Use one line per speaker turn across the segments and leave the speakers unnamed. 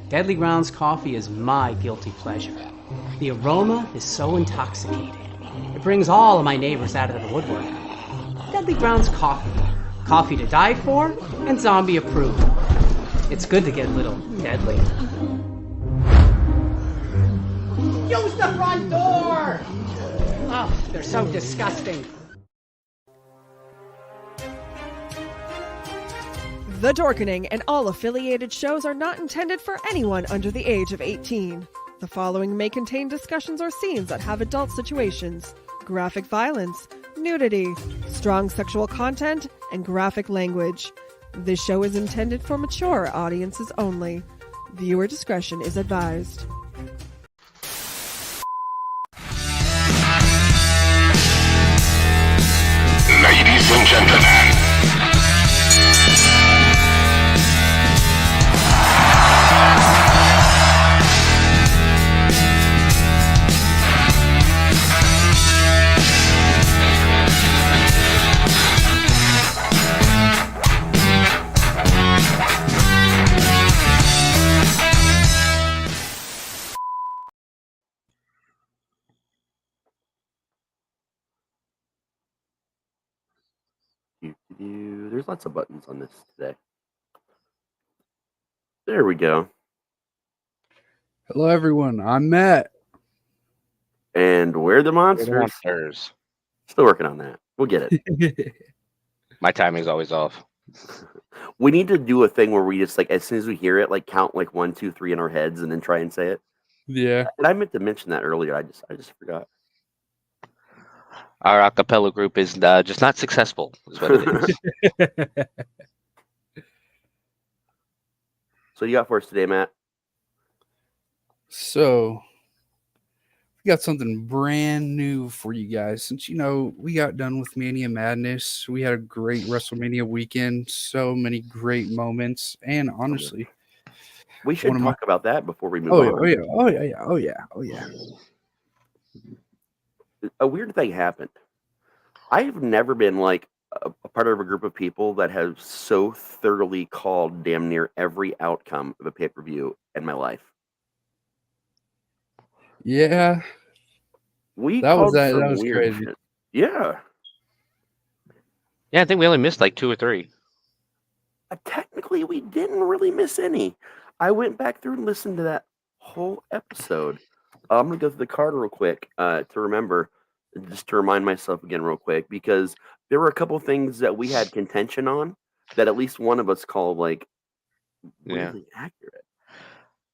Deadly Grounds coffee is my guilty pleasure. The aroma is so intoxicating. It brings all of my neighbors out of the woodwork. Deadly Grounds coffee. Coffee to die for and zombie approved. It's good to get a little deadly. Use the front door! Oh, they're so disgusting.
The Dorkening and all affiliated shows are not intended for anyone under the age of 18. The following may contain discussions or scenes that have adult situations, graphic violence, nudity, strong sexual content, and graphic language. This show is intended for mature audiences only. Viewer discretion is advised.
Ladies and gentlemen,
there's lots of buttons on this today. There we go.
Hello, everyone. I'm Matt.
And we're the monsters. Still working on that. We'll get it.
My timing's always off.
We need to do a thing where we just, like, as soon as we hear it, like, count, like, 1, 2, 3 in our heads and then try and say it.
Yeah.
And I meant to mention that earlier. I just forgot.
Our acapella group is just not successful, is what it is.
So you got for us today, Matt?
So, we got something brand new for you guys. Since, we got done with Mania Madness. We had a great WrestleMania weekend. So many great moments. And honestly,
we should talk about that before we move on.
Oh, yeah.
A weird thing happened. I've never been like a part of a group of people that have so thoroughly called damn near every outcome of a pay-per-view in my life.
Yeah. That was crazy.
Shit. Yeah.
Yeah, I think we only missed like 2 or 3.
Technically, we didn't really miss any. I went back through and listened to that whole episode. I'm going to go through the card real quick to remember, just to remind myself again real quick, because there were a couple things that we had contention on that at least one of us called, like, really accurate.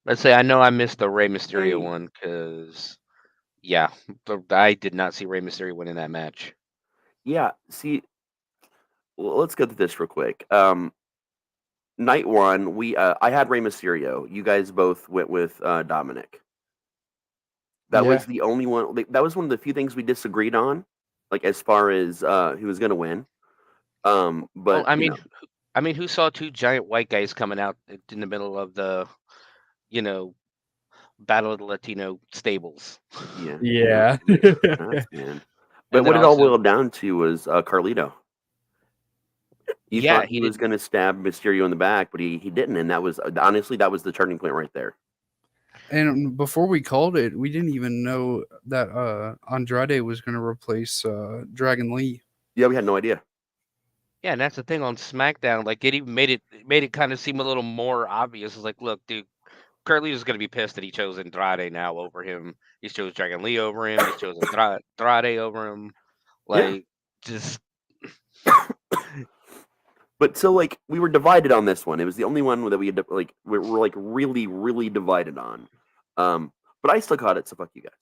Let's say I know I missed the Rey Mysterio one because, I did not see Rey Mysterio winning that match.
Yeah, see, let's go through this real quick. Night one, I had Rey Mysterio. You guys both went with Dominic. That was the only one. That was one of the few things we disagreed on, like as far as who was going to win. But
I mean, who saw 2 giant white guys coming out in the middle of the, Battle of the Latino stables?
Yeah. But what it all boiled down to was Carlito. You thought he was going to stab Mysterio in the back, but he didn't, and that was honestly the turning point right there.
And before we called it, we didn't even know that Andrade was going to replace Dragon Lee.
Yeah, we had no idea.
Yeah, and that's the thing on SmackDown. Like, it even made it kind of seem a little more obvious. It's like, look, dude, Carlito's going to be pissed that he chose Andrade now over him. He chose Dragon Lee over him. He chose Andrade over him. Like, just.
But so, like, we were divided on this one. It was the only one that we had, like, we were like really, really divided on. But I still caught it, so fuck you guys.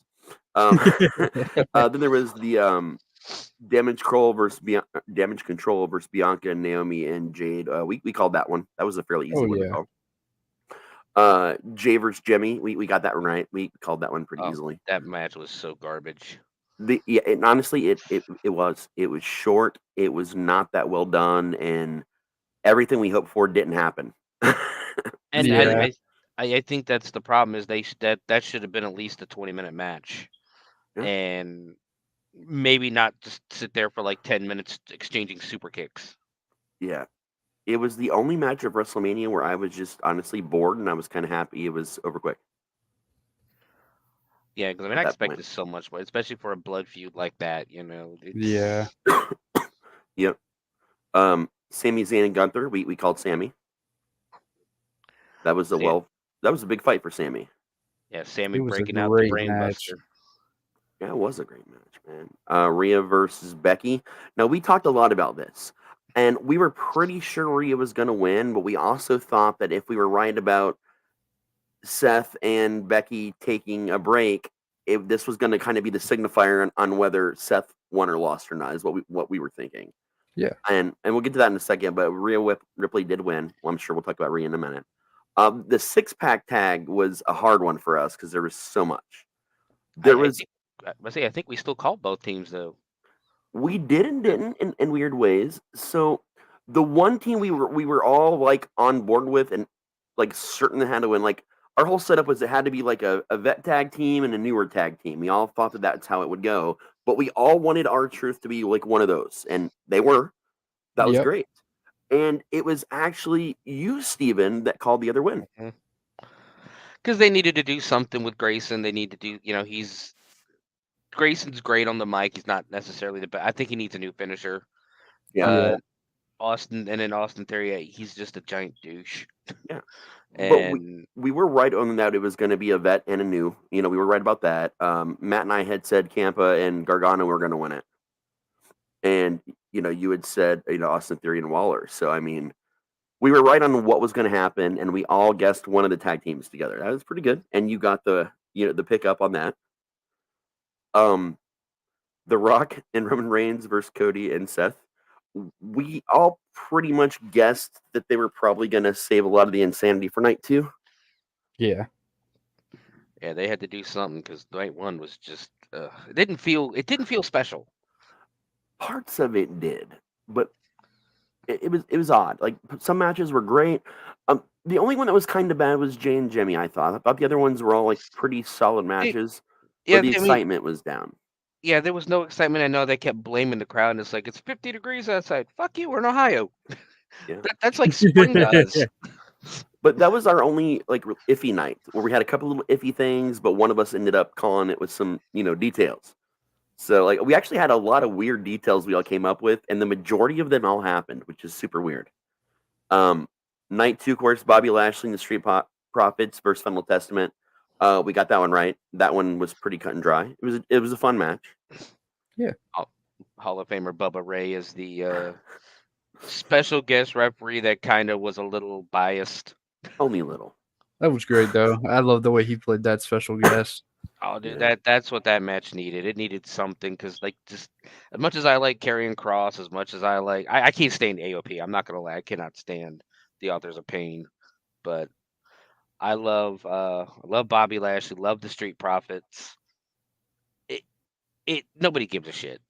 Then there was the Damage Control versus Bianca and Naomi and Jade. We called that one. That was a fairly easy one to call. Jay versus Jimmy. We got that one right. We called that one pretty easily.
That match was so garbage.
And honestly, it was short. It was not that well done, and everything we hoped for didn't happen.
I think that's the problem. Is that should have been at least a 20-minute match, and maybe not just sit there for like 10 minutes exchanging super kicks.
Yeah, it was the only match of WrestleMania where I was just honestly bored, and I was kind of happy it was over quick.
Yeah, because I mean,
At
I
that
expected
point.
so much more, especially for a blood feud like that. You know,
Yeah.
Yep. Sami Zayn and Gunther, we called Sammy. That was
Yeah.
that was a big fight for Sammy.
Yeah, Sammy
It was a
breaking out the
great
brain
match.
buster.
Yeah, it was a great match, man. Rhea versus Becky. Now we talked a lot about this, and we were pretty sure Rhea was going to win, but we also thought that if we were right about Seth and Becky taking a break, if this was going to kind of be the signifier on whether Seth won or lost or not, is what we were thinking.
Yeah.
And we'll get to that in a second. But Ripley did win. Well, I'm sure we'll talk about Rhea in a minute. The 6-pack tag was a hard one for us because there was so much.
I think we still called both teams though.
We did and didn't in weird ways. So the one team we were all like on board with and like certain had to win. Like our whole setup was it had to be like a vet tag team and a newer tag team. We all thought that that's how it would go, but we all wanted R-Truth to be like one of those, and they were. That was
Yep.
great. And it was actually you, Steven, that called the other win.
Because they needed to do something with Grayson. They need to do, Grayson's great on the mic. He's not necessarily the best. I think he needs a new finisher.
Yeah.
Austin Theory, he's just a giant douche.
Yeah.
And
But we were right on that it was going to be a vet and a new. We were right about that. Matt and I had said Ciampa and Gargano were going to win it. And, you had said, Austin Theory and Waller. So, I mean, we were right on what was going to happen, and we all guessed one of the tag teams together. That was pretty good. And you got the pick up on that. The Rock and Roman Reigns versus Cody and Seth. We all pretty much guessed that they were probably going to save a lot of the insanity for night 2.
Yeah.
Yeah, they had to do something because night 1 was just it didn't feel special.
Parts of it did, but it was odd. Like some matches were great. The only one that was kind of bad was Jay and Jimmy. I thought the other ones were all like pretty solid matches.
Yeah,
the excitement was down.
Yeah, there was no excitement. I know they kept blaming the crowd, and it's like it's 50 degrees outside. Fuck you, we're in Ohio.
Yeah.
That's like spring does.
But that was our only like iffy night where we had a couple little iffy things, but one of us ended up calling it with some details. So like we actually had a lot of weird details we all came up with, and the majority of them all happened, which is super weird. Night 2, of course, Bobby Lashley and the Street Profits versus Final Testament. We got that one right. That one was pretty cut and dry. It was a fun match.
Yeah.
Hall of Famer Bubba Ray is the special guest referee that kind of was a little biased.
Only a little.
That was great though. I love the way he played that special guest.
Oh, dude,
Yeah.
that's what that match needed. It needed something because, like, just as much as I like Karrion Kross, as much as I can't stand AOP. I'm not gonna lie, I cannot stand the Authors of Pain, but I love Bobby Lashley, love the Street Profits. Nobody gives a shit.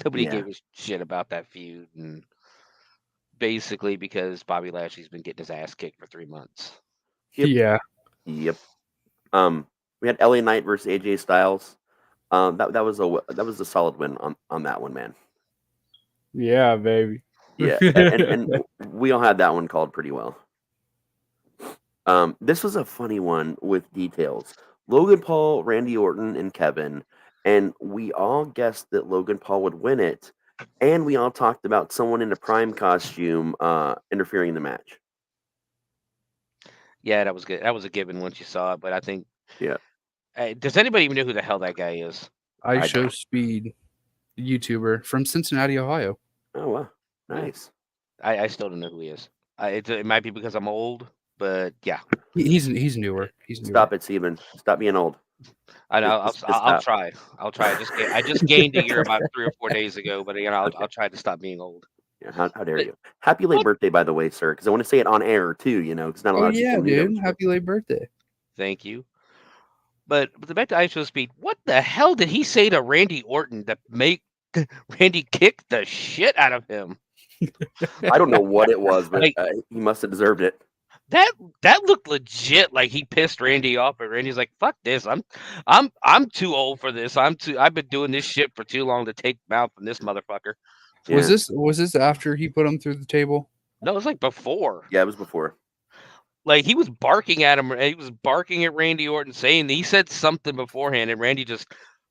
Nobody
Yeah.
gave a shit about that feud, and basically because Bobby Lashley's been getting his ass kicked for 3 months.
Yep.
Yeah.
Yep. We had LA Knight versus AJ Styles. That was a solid win on that one, man.
Yeah, baby.
Yeah, and we all had that one called pretty well. This was a funny one with details. Logan Paul, Randy Orton, and Kevin, and we all guessed that Logan Paul would win it, and we all talked about someone in a Prime costume interfering in the match.
Yeah, that was good. That was a given once you saw it, but I think.
Yeah.
Does anybody even know who the hell that guy is?
I Show Speed, YouTuber from Cincinnati, Ohio.
Oh wow, nice.
I still don't know who he is. It might be because I'm old, but yeah.
He's newer. He's newer.
Stop it, Steven. Stop being old.
I know.
Just
I'll
stop.
try. I'll try. I just gained a year about 3 or 4 days ago, but I'll try to stop being old.
Yeah, how dare you? Happy late birthday, by the way, sir. Because I want to say it on air too. Because not a lot of people knew
dude. Happy late birthday.
Thank you. But back to I Show Speed. What the hell did he say to Randy Orton to make Randy kick the shit out of him?
I don't know what it was, but
Like,
he must have deserved it.
That looked legit like he pissed Randy off, but Randy's like, "Fuck this! I'm too old for this. I've been doing this shit for too long to take mouth from this motherfucker."
Yeah.
Was this after he put him through the table?
No, it was like before.
Yeah, it was before.
Like he was barking at him. He was barking at Randy Orton, saying he said something beforehand, and Randy just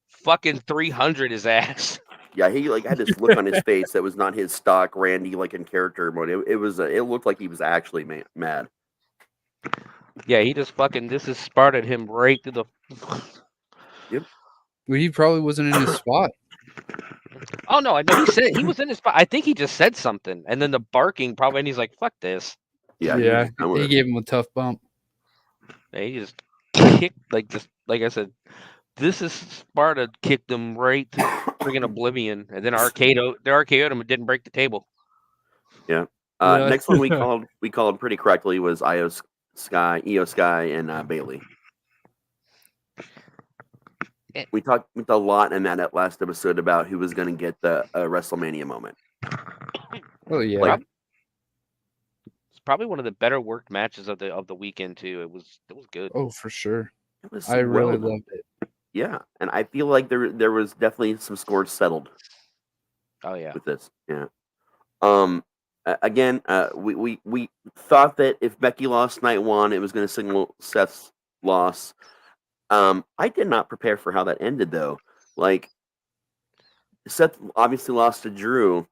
fucking 300 his ass.
Yeah, he like had this look on his face that was not his stock Randy like in character mode. It looked like he was actually mad.
Yeah, he just fucking this has started him right through the.
Well, he probably wasn't in his spot.
Oh no, I know he said he was in his spot. I think he just said something, and then the barking probably, and he's like, "Fuck this."
Yeah,
Yeah,
I
he gave him a tough bump.
And he just kicked like I said. This is Sparta kicked them right to friggin' oblivion, and then the RKO'd him and didn't break the table.
Yeah.
Yeah.
Next one we called pretty correctly was Io Sky, and Bailey. We talked a lot in that last episode about who was going to get the WrestleMania moment.
Oh yeah.
Like,
It's probably one of the better worked matches of the weekend too. It was good.
Oh, for sure.
it was
I really
well done.
loved it.
Yeah, and I feel like there was definitely some scores settled
Oh yeah.
with this. Yeah. Again, we thought that if Becky lost night one, it was going to signal Seth's loss. I did not prepare for how that ended though. Like, Seth obviously lost to Drew,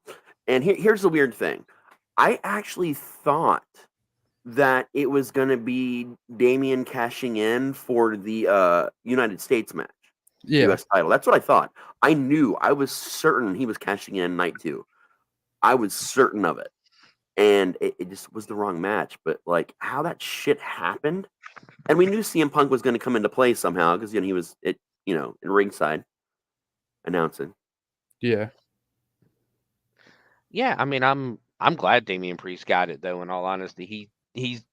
and here's the weird thing. I actually thought that it was going to be Damian cashing in for the United States match.
Yeah.
U.S. title. That's what I thought. I was certain he was cashing in night 2. I was certain of it. And it just was the wrong match. But like how that shit happened, and we knew CM Punk was going to come into play somehow because he was in ringside announcing.
Yeah.
Yeah, I mean, I'm glad Damian Priest got it though. In all honesty, he's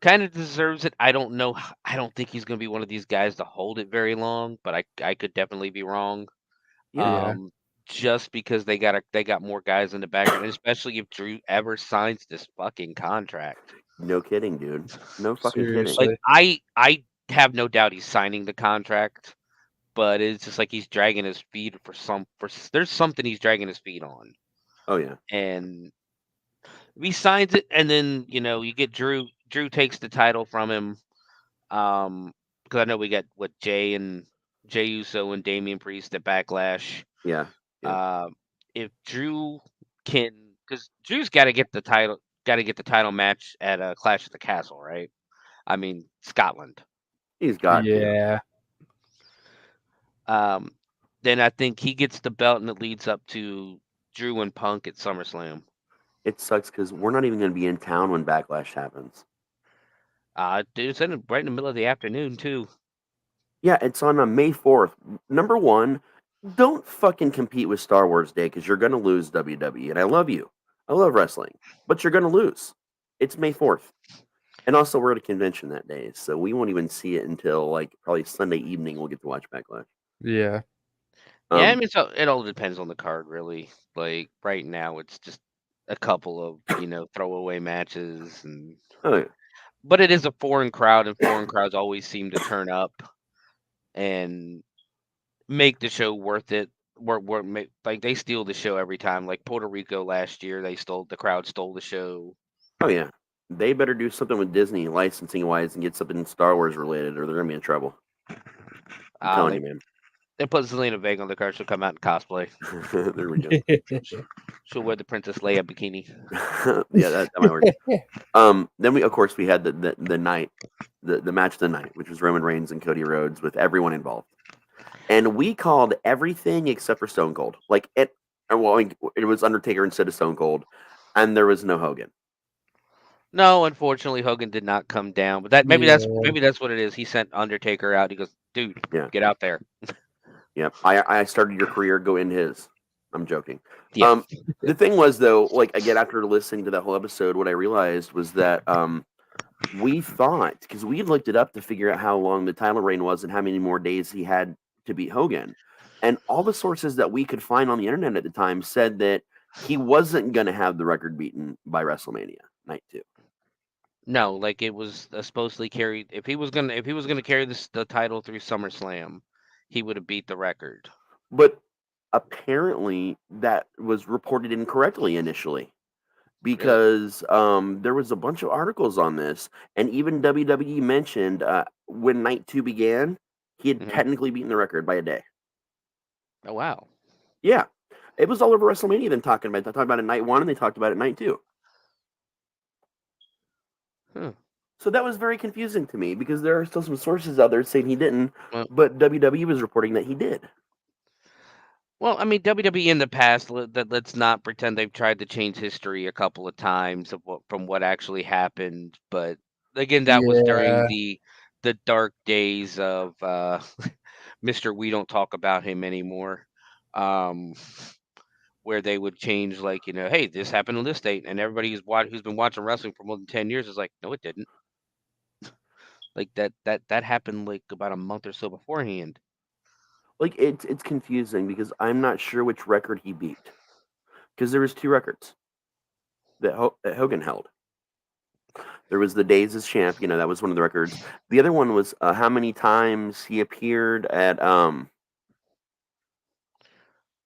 kind of deserves it. I don't know. I don't think he's going to be one of these guys to hold it very long, but I could definitely be wrong.
Yeah.
Just because they got more guys in the background, and especially if Drew ever signs this fucking contract.
No kidding, dude. No fucking
Seriously.
kidding.
Like I have no doubt he's signing the contract, but it's just like he's dragging his feet there's something he's dragging his feet on.
Oh yeah.
And he signs it, and then you get Drew takes the title from him, because I know we got Jay Uso and Damian Priest at Backlash.
Yeah.
If Drew can, because Drew's got to get the title match at Clash at the Castle, right? I mean Scotland.
He's got to.
Yeah.
Then I think he gets the belt, and it leads up to Drew and Punk at SummerSlam.
It sucks because we're not even going to be in town when Backlash happens.
Dude, it's right in the middle of the afternoon too.
Yeah, it's on May 4th. Number one, don't fucking compete with Star Wars Day because you're going to lose, WWE. And I love you. I love wrestling. But you're going to lose. It's May 4th. And also, we're at a convention that day. So we won't even see it until like probably Sunday evening. We'll get to watch Backlash.
Yeah.
Yeah, I mean, so it all depends on the card, really. Like right now, it's just a couple of throwaway matches, and
Oh, yeah.
but it is a foreign crowd, and foreign crowds always seem to turn up and make the show worth it. Like they steal the show every time. Like Puerto Rico last year, the crowd stole the show.
Oh, yeah. They better do something with Disney licensing wise and get something Star Wars related, or they're going to be in trouble. I'm telling you, man.
They put Zelina Vega on the card. She'll come out in cosplay.
There we go.
She'll wear the Princess Leia bikini.
Yeah, that might work. Then we had the night, the match of the night, which was Roman Reigns and Cody Rhodes with everyone involved, and we called everything except for Stone Cold. Like it was Undertaker instead of Stone Cold, and there was no Hogan.
No, unfortunately, Hogan did not come down. But maybe that's what it is. He sent Undertaker out. He goes, dude, get out there.
Yeah, I started your career, go in his. I'm joking.
Yeah.
The thing was though, like again, after listening to that whole episode, what I realized was that we thought, because we looked it up to figure out how long the title reign was and how many more days he had to beat Hogan, and all the sources that we could find on the internet at the time said that he wasn't going to have the record beaten by WrestleMania night 2.
No, like it was supposedly carried. If he was gonna carry the title through SummerSlam, he would have beat the record.
But apparently that was reported incorrectly initially. because there was a bunch of articles on this, and even WWE mentioned when Night 2 began, he had
Mhm.
technically beaten the record by a day.
Oh wow.
Yeah, it was all over WrestleMania. Then talking about it. They talked about it Night 1, and they talked about it Night 2.
Huh.
So that was very confusing to me because there are still some sources out there saying he didn't,
Well,
but WWE was reporting that he did.
well, I mean, WWE in the past. Let's not pretend they've tried to change history a couple of times of from what actually happened. But again, that was during
Yeah.
the dark days of Mr. We don't talk about him anymore. Um, where they would change, like, hey, this happened on this date, and everybody who's been watching wrestling for more than 10 years is like, no, it didn't. Like that happened like about a month or so beforehand.
Like it's confusing because I'm not sure which record he beat because there was 2 records that Hogan held. There was the Days as Champ, that was one of the records. The other one was how many times he appeared at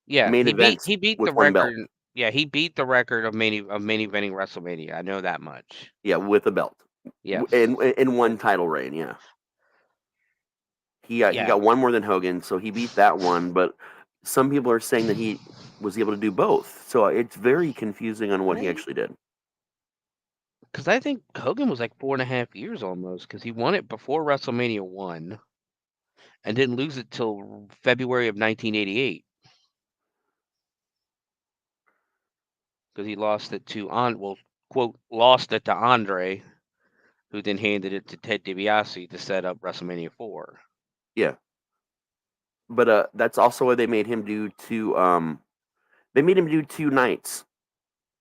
Yeah,
main events
he beat the
with one belt.
record. Yeah, he beat the record of main eventing WrestleMania. I know that much.
Yeah, with a belt.
Yes.
In one title reign, yeah. He
Yeah.
got one more than Hogan, so he beat that one. But some people are saying that he was able to do both, so it's very confusing on what he actually did.
Because I think Hogan was like 4.5 years almost, because he won it before WrestleMania 1 and didn't lose it till February of 1988. Because he lost it to lost it to Andre, who then handed it to Ted DiBiase to set up WrestleMania 4.
Yeah, but that's also why they made him do 2. They made him do 2 nights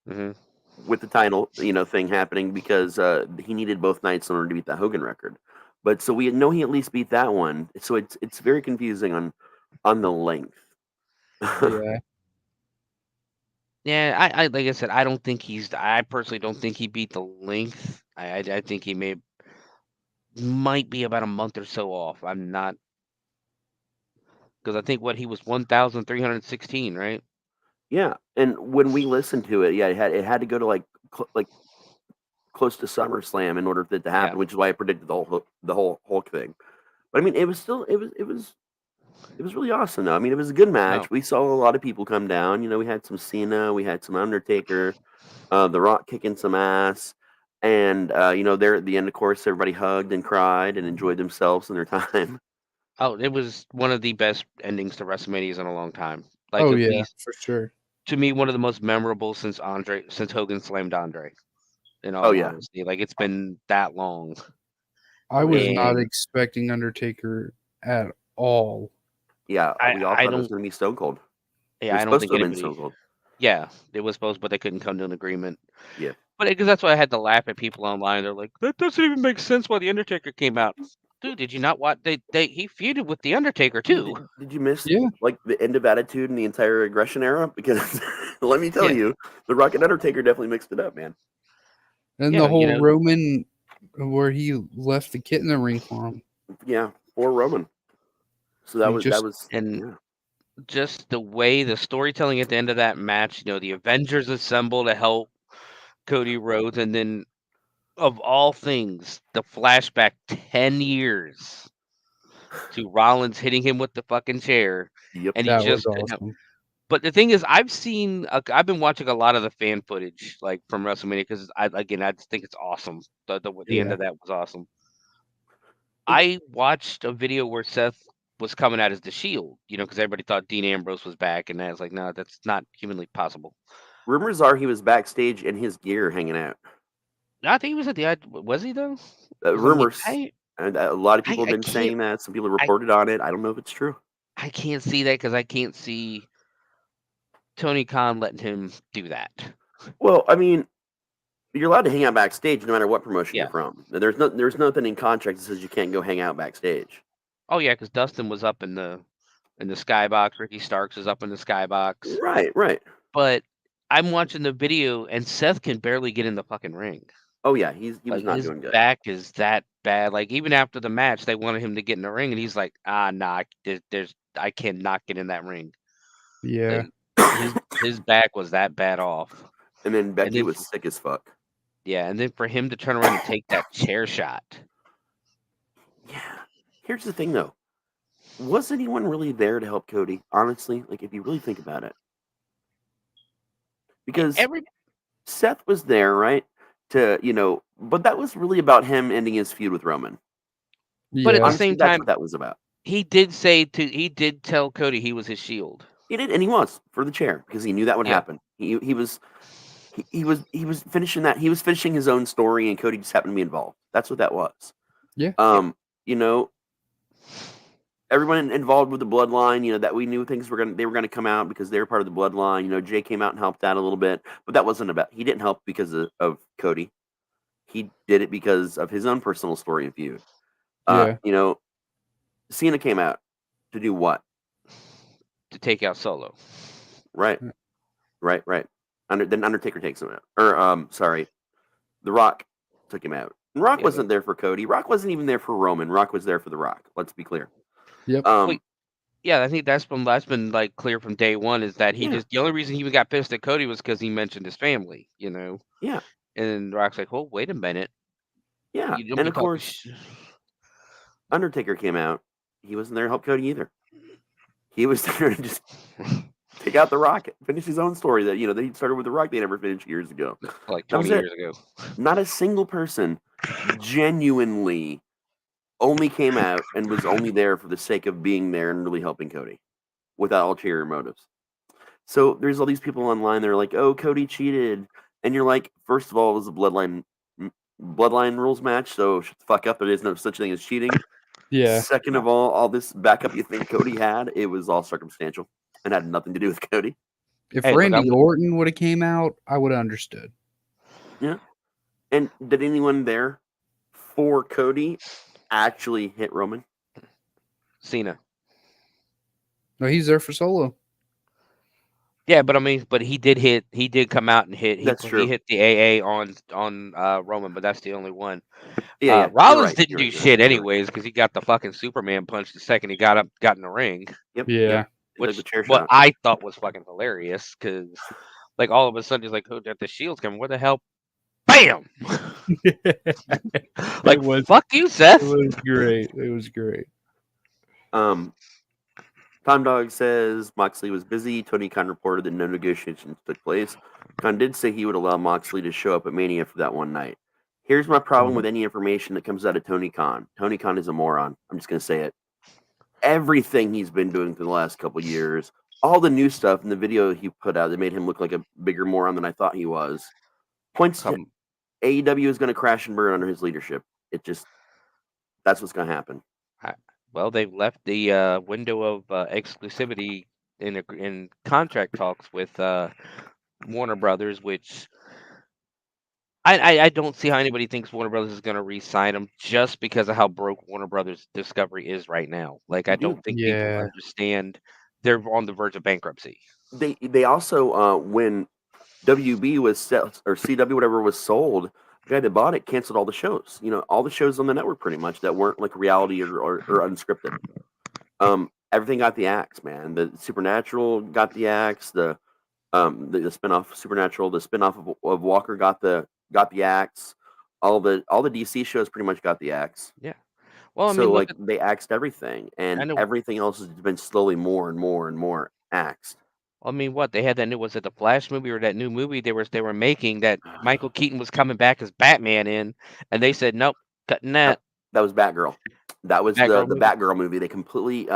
Mm-hmm.
with the title, thing happening because he needed both nights in order to beat the Hogan record. But so we know he at least beat that one. So it's very confusing on the length.
Yeah.
Yeah, I like I said, I personally don't think he beat the length. I think he might be about a month or so off. I'm not, because I think he was 1,316, right?
Yeah, and when we listened to it, yeah, it had to go to like close to SummerSlam in order for it to
Yeah.
happen, which is why I predicted the whole Hulk thing. But I mean, it was still it was really awesome though. I mean, it was a good
No.
match. We saw a lot of people come down. We had some Cena, we had some Undertaker, The Rock kicking some ass, and there at the end, of course, everybody hugged and cried and enjoyed themselves and their time.
Oh, it was one of the best endings to WrestleManias in a long time. Like,
Oh
at
yeah,
least
for sure.
to me, one of the most memorable since Hogan slammed Andre. In
Oh
all
yeah,
honesty, like, it's been that long.
I was not
And
expecting Undertaker at all.
yeah. We all
I
thought it was
don't
going to be Stone Cold. It
yeah,
was
I don't
supposed
think
to have been
anybody.
Stone Cold.
Yeah, it was supposed, but they couldn't come to an agreement.
Yeah.
But because that's why I had to laugh at people online. They're like, "That doesn't even make sense why the Undertaker came out." Dude, did you not watch? He feuded with the Undertaker
Yeah,
too.
did you miss
Yeah.
like the end of Attitude and the entire aggression era? Because let me tell
Yeah,
you, the Rock and Undertaker definitely mixed it up, man.
And
yeah,
the whole Roman where he left the kit in the ring for him.
Yeah, for Roman. So that
He
was
just
and
yeah.
just the way the storytelling at the end of that match. The Avengers assemble to help Cody Rhodes, and then of all things, the flashback 10 years to Rollins hitting him with the fucking chair,
Yep.
and he
that was
just couldn't help.
awesome.
But the thing is, I've been watching a lot of the fan footage, like, from WrestleMania, because I just think it's awesome. The end
Yeah.
of that was awesome.
Like,
I watched a video where Seth was coming out as the Shield, because everybody thought Dean Ambrose was back, and I was like, no, that's not humanly possible.
rumors are he was backstage in his gear hanging out.
I think he was at the was he though? 'Cause I'm like,
Rumors, and a lot of people have
I
been
can't
saying that. Some people
I
reported on it. I don't know if it's true.
I can't see that, because I can't see Tony Khan letting him do that.
Well, I mean, you're allowed to hang out backstage no matter what promotion
Yeah.
you're from. There's nothing in contract that says you can't go hang out backstage.
Oh yeah, because Dustin was up in the skybox. Ricky Starks is up in the skybox.
Right.
But I'm watching the video, and Seth can barely get in the fucking ring.
Oh yeah, he was
Like,
not
his
doing good.
back is that bad. Like, even after the match, they wanted him to get in the ring, and he's like, nah, I cannot get in that ring.
Yeah.
Like, his back was that bad off.
And then Becky
then
was sick as fuck.
Yeah, and then for him to turn around and take that chair shot.
Yeah. Here's the thing, though. Was anyone really there to help Cody? Honestly, like if you really think about it, because Seth was there, right? But that was really about him ending his feud with Roman.
But at the
Honestly,
same
that's
time,
what that was about.
he did tell Cody he was his shield.
He did, and he was for the chair because he knew that would happen. He was finishing that. He was finishing his own story, and Cody just happened to be involved. That's what that was.
Yeah.
Everyone involved with the bloodline, that we knew things were gonna come out because they were part of the bloodline. Jay came out and helped out a little bit, but that wasn't about. He didn't help because of Cody. He did it because of his own personal story and feud. Cena came out to do what?
To take out Solo.
Right. Then Undertaker takes him out. The Rock took him out. And Rock wasn't there for Cody. Rock wasn't even there for Roman. Rock was there for The Rock. Let's be clear.
Yep.
I think that's been like clear from day one is that the only reason he even got pissed at Cody was because he mentioned his family.
Yeah.
And Rock's like, "Oh, wait a minute."
Yeah. And of course, Undertaker came out. He wasn't there to help Cody either. He was there to just take out The Rock, finish his own story that that he started with The Rock. They never finished years ago,
like 20 years ago.
Not a single person genuinely only came out and was only there for the sake of being there and really helping Cody, without ulterior motives. So there's all these people online. They're like, "Oh, Cody cheated," and you're like, first of all, it was a bloodline rules match, so shut the fuck up. There is no such thing as cheating.
Yeah.
Second of all this backup you think Cody had, it was all circumstantial and had nothing to do with Cody.
If Randy Orton would have came out, I would have understood.
Yeah. And did anyone there for Cody actually hit Roman?
Cena.
No, he's there for Solo.
Yeah, but he did come out and hit.
That's true.
He hit the AA on Roman, but that's the only one.
Yeah,
Rollins didn't do shit anyways because he got the fucking Superman punch the second he got in the ring.
Yep.
Yeah.
Which what I thought was fucking hilarious because like all of a sudden he's like, "Oh, the Shield's coming. What the hell?" Bam! Like fuck you, Seth.
It was great.
Tom Dog says Moxley was busy. Tony Khan reported that no negotiations took place. Khan did say he would allow Moxley to show up at Mania for that one night. Here's my problem with any information that comes out of Tony Khan. Tony Khan is a moron. I'm just going to say it. Everything he's been doing for the last couple of years, all the new stuff in the video he put out that made him look like a bigger moron than I thought he was, points to AEW is going to crash and burn under his leadership. That's what's going to happen.
Well, they've left the window of exclusivity in contract talks with Warner Brothers, which I don't see how anybody thinks Warner Brothers is going to re-sign them just because of how broke Warner Brothers Discovery is right now. Like, I don't think people understand they're on the verge of bankruptcy.
They also when WB was set, or CW whatever was sold, the guy that bought it canceled all the shows. All the shows on the network pretty much that weren't like reality or unscripted. Everything got the axe, man. The Supernatural got the axe. The spinoff Supernatural, the spinoff of Walker got the axe. All the DC shows pretty much got the axe.
Yeah. Well,
they axed everything, and everything else has been slowly more and more and more axed.
They had that new, was it the Flash movie or that new movie they were making that Michael Keaton was coming back as Batman in, and they said nope, cutting that.
That was Batgirl. That was the Batgirl movie. They completely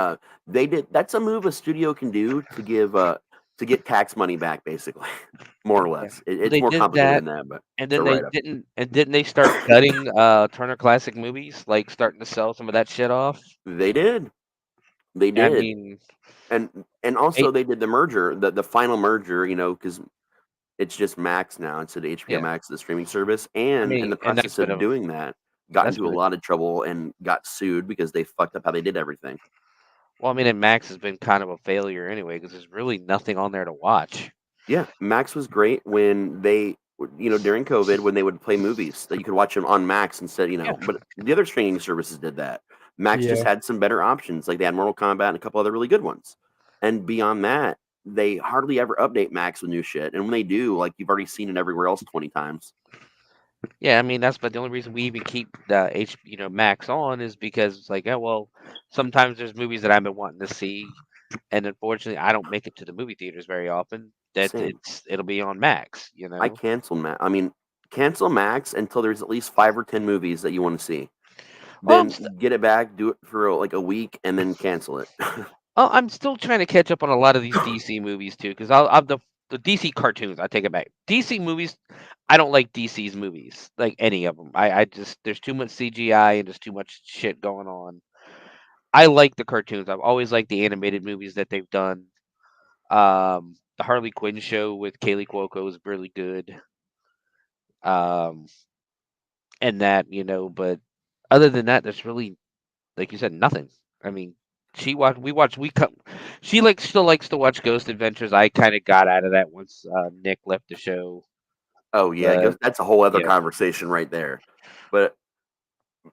they did. That's a move a studio can do to give to get tax money back, basically, more or less. It's more complicated than that, but
didn't they start cutting Turner Classic Movies, like starting to sell some of that shit off?
They did. And also they did the merger, the final merger, because it's just Max now instead of HBO Max, the streaming service. And in the process of doing that, got into a lot of trouble and got sued because they fucked up how they did everything.
Well, and Max has been kind of a failure anyway because there's really nothing on there to watch.
Yeah, Max was great when they, during COVID, when they would play movies that you could watch them on Max instead, But the other streaming services did that. Max just had some better options, like they had Mortal Kombat and a couple other really good ones. And beyond that, they hardly ever update Max with new shit, and when they do, like you've already seen it everywhere else 20 times.
Yeah, I mean that's but the only reason we even keep the Max on is because it's like, well, sometimes there's movies that I've been wanting to see, and unfortunately I don't make it to the movie theaters very often. That
Same.
it'll be on Max,
I cancel Max. I mean, cancel Max until there's at least 5 or 10 movies that you want to see.
Well,
Then get it back, do it for like a week, and then cancel it.
I'm still trying to catch up on a lot of these DC movies too, because I'll the DC cartoons. I take it back. DC movies, I don't like DC's movies, like any of them. I just there's too much CGI and there's too much shit going on. I like the cartoons. I've always liked the animated movies that they've done. The Harley Quinn show with Kaylee Cuoco is really good. Um, and that but other than that, there's really, like you said, nothing. I mean, she still likes to watch Ghost Adventures. I kind of got out of that once Nick left the show.
Oh yeah,
But
that's a whole other
yeah,
conversation right there. But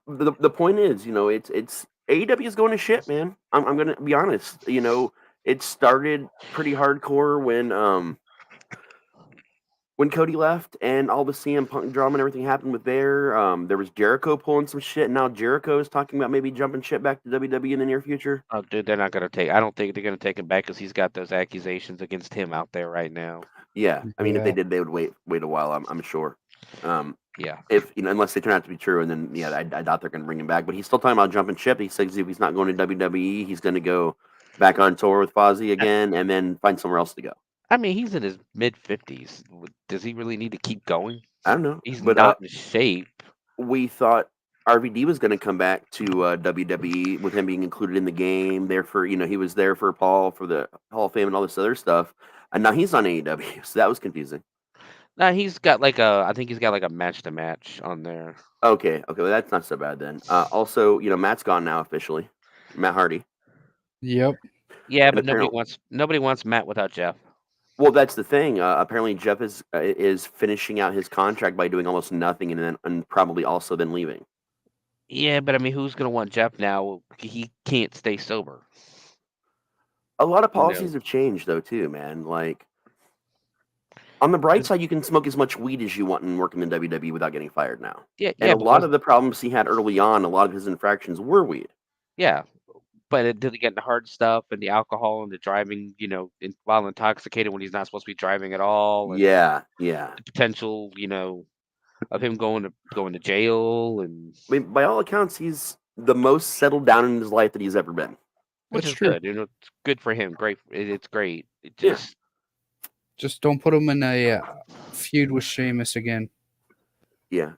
the point is, it's AEW is going to shit, man. I'm gonna be honest. It started pretty hardcore when Cody left and all the CM Punk drama and everything happened with there. There was Jericho pulling some shit, and now Jericho is talking about maybe jumping shit back to WWE in the near future.
oh, dude, they're not gonna take. I don't think they're gonna take him back because he's got those accusations against him out there right now.
Yeah, I mean, if they
Yeah.
did, they would wait a while. I'm sure.
Yeah,
If unless they turn out to be true, and then I doubt they're going to bring him back. But he's still talking about jumping ship. He says if he's not going to WWE, he's going to go back on tour with Fozzy again, and then find somewhere else to go.
I mean he's in his mid-50s. Does he really need to keep going?
I don't know,
He's
but
not in shape.
we thought RVD was going to come back to WWE with him being included in the game. There for he was there for Paul for the Hall of Fame and all this other stuff, and now he's on AEW. So that was confusing.
Nah, he's got I think he's got like a match to match on there.
Okay, well, that's not so bad then. Also, Matt's gone now officially. Matt Hardy.
Yep.
Yeah,
And
but nobody wants Matt without Jeff.
Well, that's the thing. Apparently, Jeff is finishing out his contract by doing almost nothing, and probably also then leaving.
Yeah, but I mean, who's gonna want Jeff now? He can't stay sober.
A lot of policies have changed, though, too, man. Like on the bright side, you can smoke as much weed as you want and work in the WWE without getting fired now.
Yeah,
and a lot of the problems he had early on, a lot of his infractions were weed.
Yeah, but it did get the hard stuff and the alcohol and the driving, while intoxicated when he's not supposed to be driving at all. And
Yeah.
the potential, of him going to jail, and
I mean, by all accounts, he's the most settled down in his life that he's ever been.
which
That's
is
true.
good. It's good for him. Great. It's great. It
Yeah.
Just don't put him in a feud with Sheamus again.
Yeah.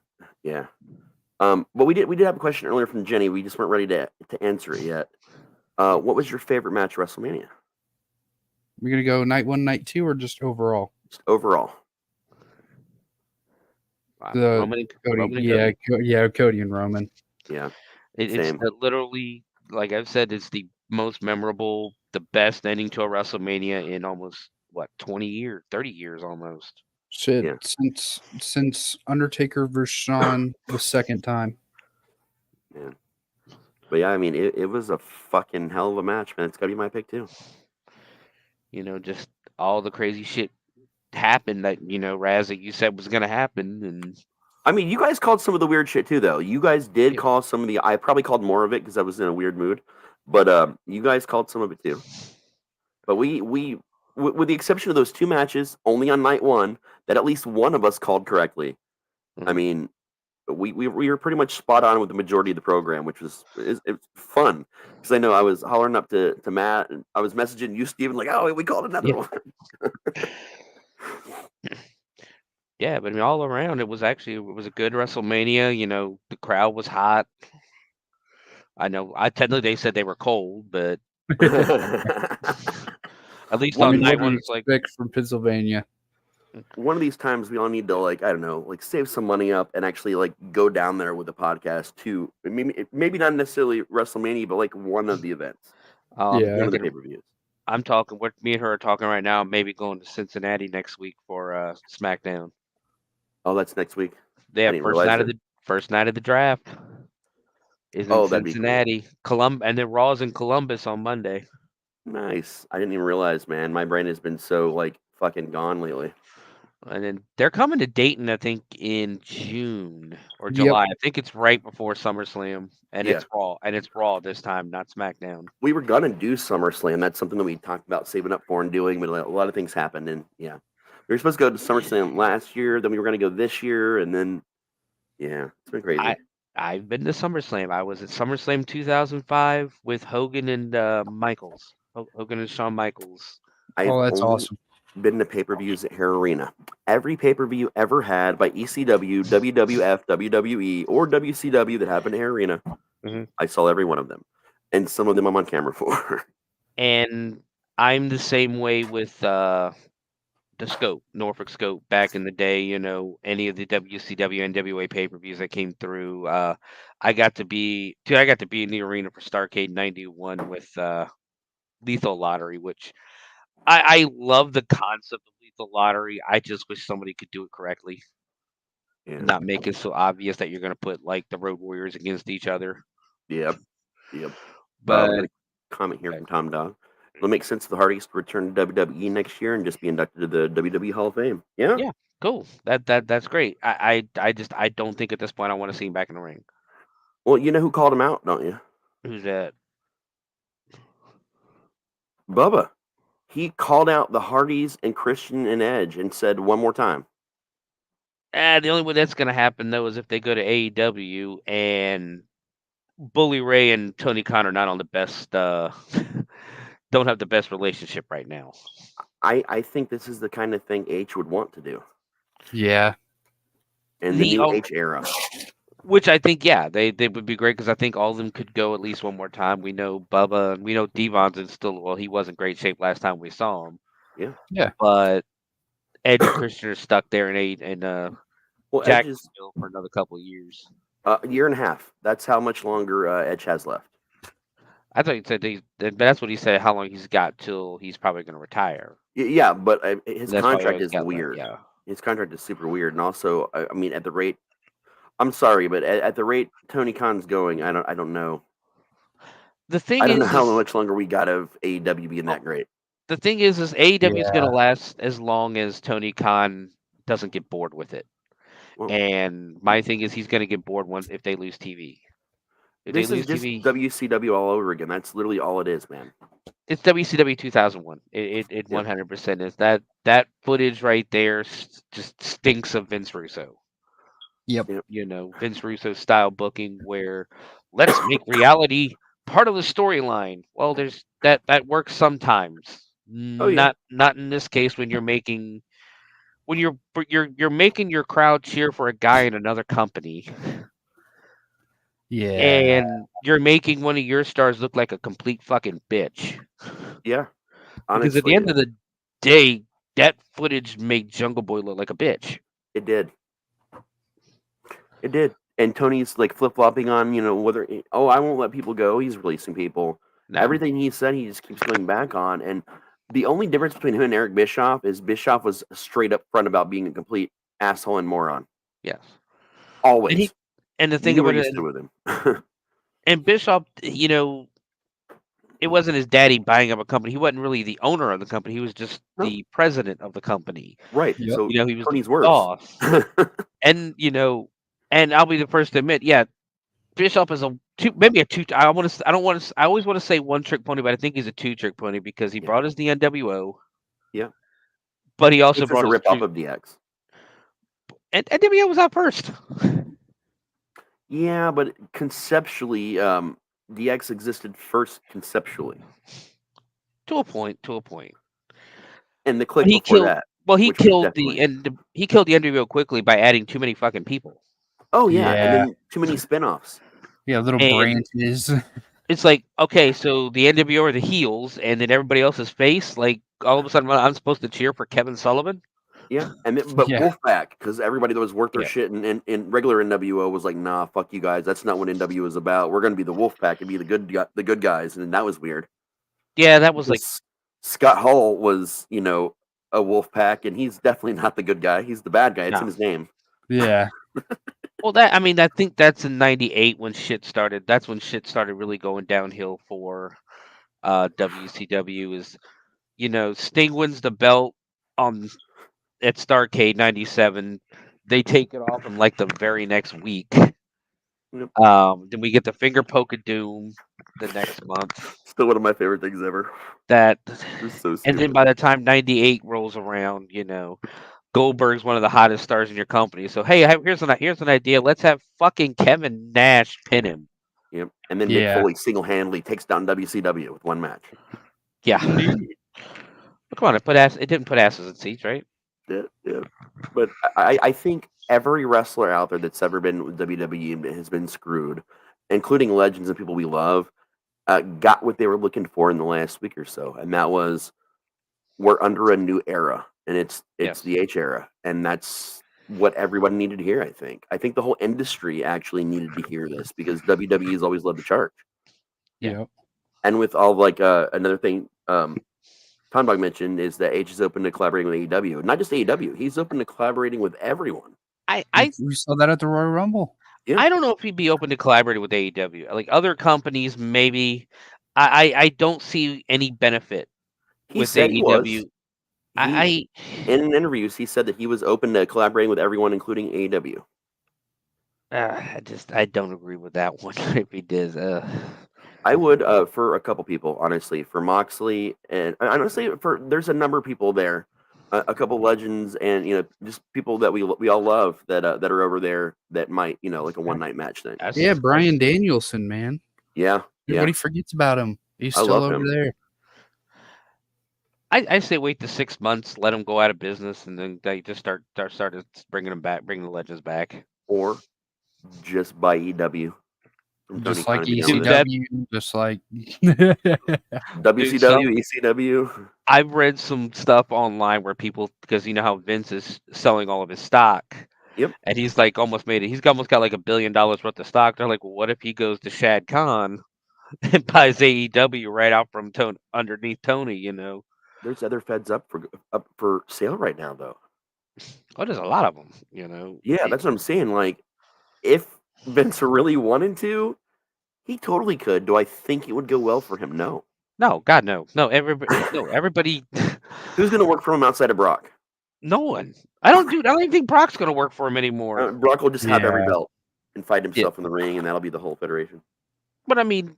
But we did have a question earlier from Jenny. We just weren't ready to answer it yet. What was your favorite match at WrestleMania?
We're gonna go night 1, night 2, or just overall?
Just overall.
The
Roman
Cody,
and Cody.
Cody and Roman.
Yeah.
It's
Same.
literally, like I've said, it's the most memorable, the best ending to a WrestleMania in almost 20 years, 30 years almost.
Shit,
Yeah.
since Undertaker versus Shawn the second time.
Yeah. But yeah, I mean, it was a fucking hell of a match, man. It's gotta be my pick too.
Just all the crazy shit happened that Raz, that you said was gonna happen, and
I mean, you guys called some of the weird shit too, though. You guys did
Yeah.
call some of the. I probably called more of it because I was in a weird mood, but you guys called some of it too. But we with the exception of those 2 matches, only on night 1, that at least one of us called correctly. I
Mhm.
mean, we were pretty much spot on with the majority of the program, which was it's fun because I know I was hollering up to Matt and I was messaging you, Steven, like, oh, we called another
Yeah.
one.
Yeah, but I mean, all around, it was a good WrestleMania. The crowd was hot. I know. Technically they said they were cold, but at least
One
on
of
night
What do
1,
you
it's like,
expect from Pennsylvania?
one of these times we all need to, like, I don't know, like save some money up and actually like go down there with the podcast too. Maybe not necessarily WrestleMania, but like one of the events,
Yeah.
one of the
thinking-
pay-per-views.
I'm talking. What me and her are talking right now. Maybe going to Cincinnati next week for SmackDown.
Oh, that's next week.
They
I
have
didn't
first
realize
night of
it.
the draft. Is in
Oh, that'd be cool.
Cincinnati, and then Raw's in Columbus on Monday.
Nice. I didn't even realize, man. My brain has been so like fucking gone lately.
And then they're coming to Dayton, I think, in June or
Yep.
July. I think it's right before SummerSlam, and
Yeah.
it's Raw, and it's Raw this time, not SmackDown.
We were gonna do SummerSlam. That's something that we talked about saving up for and doing, but a lot of things happened, and yeah, we were supposed to go to SummerSlam last year. Then we were gonna go this year, and then yeah, it's been crazy.
I've been to SummerSlam. I was at SummerSlam 2005 with Hogan and Michaels. Hogan and Shawn Michaels.
I've
Oh, that's
only
awesome.
been to pay-per-views at Hair Arena. Every pay-per-view ever had by ECW, WWF, WWE, or WCW that happened at Hair Arena,
Mhm.
I saw every one of them, and some of them I'm on camera for.
And I'm the same way with the Scope, Norfolk Scope, back in the day. You know, any of the WCW and NWA pay-per-views that came through. I got to be in the arena for Starrcade '91 with Lethal Lottery, which I love the concept of Lethal Lottery. I just wish somebody could do it correctly.
Yeah.
Not make it so obvious that you're going to put like the Road Warriors against each other.
Yep.
But
We got a comment here from Tom Dog. It'll make sense for the Hardys to return to WWE next year and just be inducted to the WWE Hall of Fame. Yeah.
yeah, cool. That's great. I don't think at this point I want to see him back in the ring.
Well, you know who called him out, don't you?
Who's that?
Bubba. He called out the Hardys and Christian and Edge and said one more time.
The only way that's going to happen though is if they go to AEW and Bully Ray and Tony Khan are not on the best. Don't have the best relationship right now.
I think this is the kind of thing H would want to do
Yeah.
in the new H era.
Which I think, yeah, they would be great because I think all of them could go at least one more time. We know Bubba, and we know Devon's in still. Well, he was in great shape last time we saw him.
Yeah.
But Edge and Christian are stuck there and
Well,
Jack
Edge is
still for another couple of years.
a year and a half. That's how much longer Edge has left.
I thought you said that's what he said. How long he's got till he's probably going to retire.
Yeah, but his
That's why he
contract
always
is
got
weird.
yeah.
His contract is super weird, and also, I mean, at the rate, I'm sorry, but at the rate Tony Khan's going, I don't know.
The thing
I don't
is,
know how much longer we got of AEW being that great.
the thing is AEW is going to
Yeah.
last as long as Tony Khan doesn't get bored with it.
Well,
And my thing is he's going to get bored once if they lose TV. If
this
they
is
lose
just
TV,
WCW all over again. That's literally all it is, man.
it's WCW 2001. It
Yeah.
100% is that footage right there just stinks of Vince Russo.
Yep.
You know, Vince Russo style booking where let's make reality part of the storyline. Well, there's that works sometimes.
Oh, yeah.
Not in this case when you're making your crowd cheer for a guy in another company.
Yeah.
And you're making one of your stars look like a complete fucking bitch.
Yeah.
Because at the end of the day, that footage made Jungle Boy look like a bitch.
It did. It did. And Tony's like flip flopping on, whether I won't let people go. He's releasing people.
No.
Everything he said, he just keeps going back on. And the only difference between him and Eric Bischoff is Bischoff was straight up front about being a complete asshole and moron.
Yes.
Always.
And the thing about it,
with him.
and Bischoff, it wasn't his daddy buying up a company. He wasn't really the owner of the company. He was just the president of the company.
Right.
Yep.
So
he was
Tony's
the
worse.
boss. And and I'll be the first to admit, yeah, Bischoff is maybe a two. I always want to say one trick pony, but I think he's a two trick pony because he brought us the NWO.
Yeah.
But he also
It's
brought
a
us
rip off of DX.
And NWO was out first.
Yeah, but conceptually, DX existed first conceptually.
To a point.
And the click
he
before
killed.
that.
Well, he
which was
killed
definitely-
he killed the NWO quickly by adding too many fucking people.
Oh yeah, and
Yeah.
then too many spin-offs.
Yeah, little
And-
branches.
It's like, okay, so the NWO are the heels, and then everybody else is face. Like all of a sudden, I'm supposed to cheer for Kevin Sullivan.
Yeah, and then, but
Yeah.
Wolfpack, because everybody that was worth their
Yeah.
shit and regular NWO was like, nah, fuck you guys. That's not what NWO is about. We're gonna be the Wolfpack and be the good guys, and that was weird.
Yeah, that was like
Because Scott Hall was, a Wolfpack, and he's definitely not the good guy. He's the bad guy. It's
No.
in his name.
Yeah.
well, I think that's in '98 when shit started. That's when shit started really going downhill for WCW is, Sting wins the belt on at Starrcade '97. They take it off in like the very next week.
Yep.
Then we get the finger poke of doom the next month.
Still one of my favorite things ever.
That,
It's so
and then
stupid.
by the time '98 rolls around, Goldberg's one of the hottest stars in your company. So hey, here's an idea. Let's have fucking Kevin Nash pin him.
Yep. And then Mick
Yeah.
Foley single-handedly takes down WCW with one match.
Yeah. Come on, it didn't put asses in seats, right?
Yeah. But I think every wrestler out there that's ever been with WWE has been screwed, including legends and people we love, got what they were looking for in the last week or so, and that was we're under a new era, and it's
Yes.
the H era, and that's what everyone needed to hear. I think the whole industry actually needed to hear this because WWE has always led the charge.
Yep.
And with all another thing, Tonbog mentioned is that H is open to collaborating with AEW. Not just AEW, he's open to collaborating with everyone.
We saw that at the Royal Rumble.
Yeah.
I don't know if he'd be open to collaborating with AEW. Like other companies, maybe. I don't see any benefit
He
with
said
AEW.
he was. In interviews, he said that he was open to collaborating with everyone, including AEW.
I don't agree with that one. If he does,
I would for a couple people, honestly, for Moxley, and honestly, there's a number of people there, a couple legends, and just people that we all love that are over there that might like a one-night match thing.
Yeah, Bryan Danielson, man.
Yeah.
Everybody forgets about him. He's
I
still
love
over
him.
there.
I say wait the 6 months, let them go out of business, and then they just start bringing them back, bringing the legends back,
or just buy EW. From Tony
Just like
Khan to be done with it.
ECW, just like
WCW, ECW.
I've read some stuff online where people, because you know how Vince is selling all of his stock.
Yep.
And he's like almost made it. He's almost got like $1 billion worth of stock. They're like, well, what if he goes to Shad Khan and buys AEW right out from underneath Tony?
There's other feds up for sale right now, though.
Oh, there's a lot of them.
Yeah, that's what I'm saying. Like, if Vince really wanted to, he totally could. Do I think it would go well for him? No.
No, God, no. Everybody.
Who's going to work for him outside of Brock?
No one. I don't even think Brock's going to work for him anymore.
Brock will just have every
Yeah.
belt and fight himself in the ring, and that'll be the whole federation.
But I mean,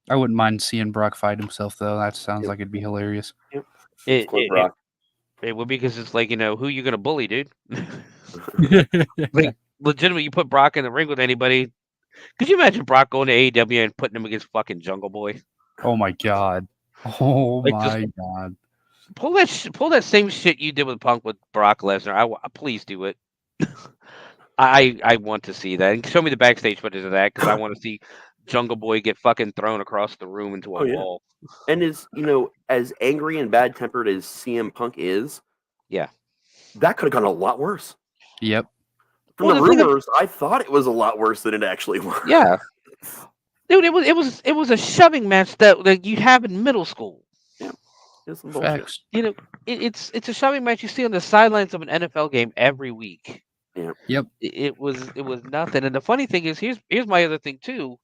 I wouldn't mind seeing Brock fight himself, though. That sounds like it'd be hilarious.
it
Brock.
would be, because it's like, who you going to bully, dude? Like, legitimately, you put Brock in the ring with anybody. Could you imagine Brock going to AEW and putting him against fucking Jungle Boy?
Oh my god! Oh
Like,
my god!
Pull that same shit you did with Punk with Brock Lesnar. Please do it. I want to see that, and show me the backstage footage of that, because I want to see Jungle Boy get fucking thrown across the room into a wall.
And as angry and bad tempered as CM Punk is,
yeah,
that could have gone a lot worse.
Yep.
From the rumors, I thought it was a lot worse than it actually was.
Yeah, dude, it was a shoving match that you have in middle school.
Yeah, it's some bullshit.
Facts.
It's a shoving match you see on the sidelines of an NFL game every week.
Yeah.
Yep.
It was nothing. And the funny thing is, here's my other thing too.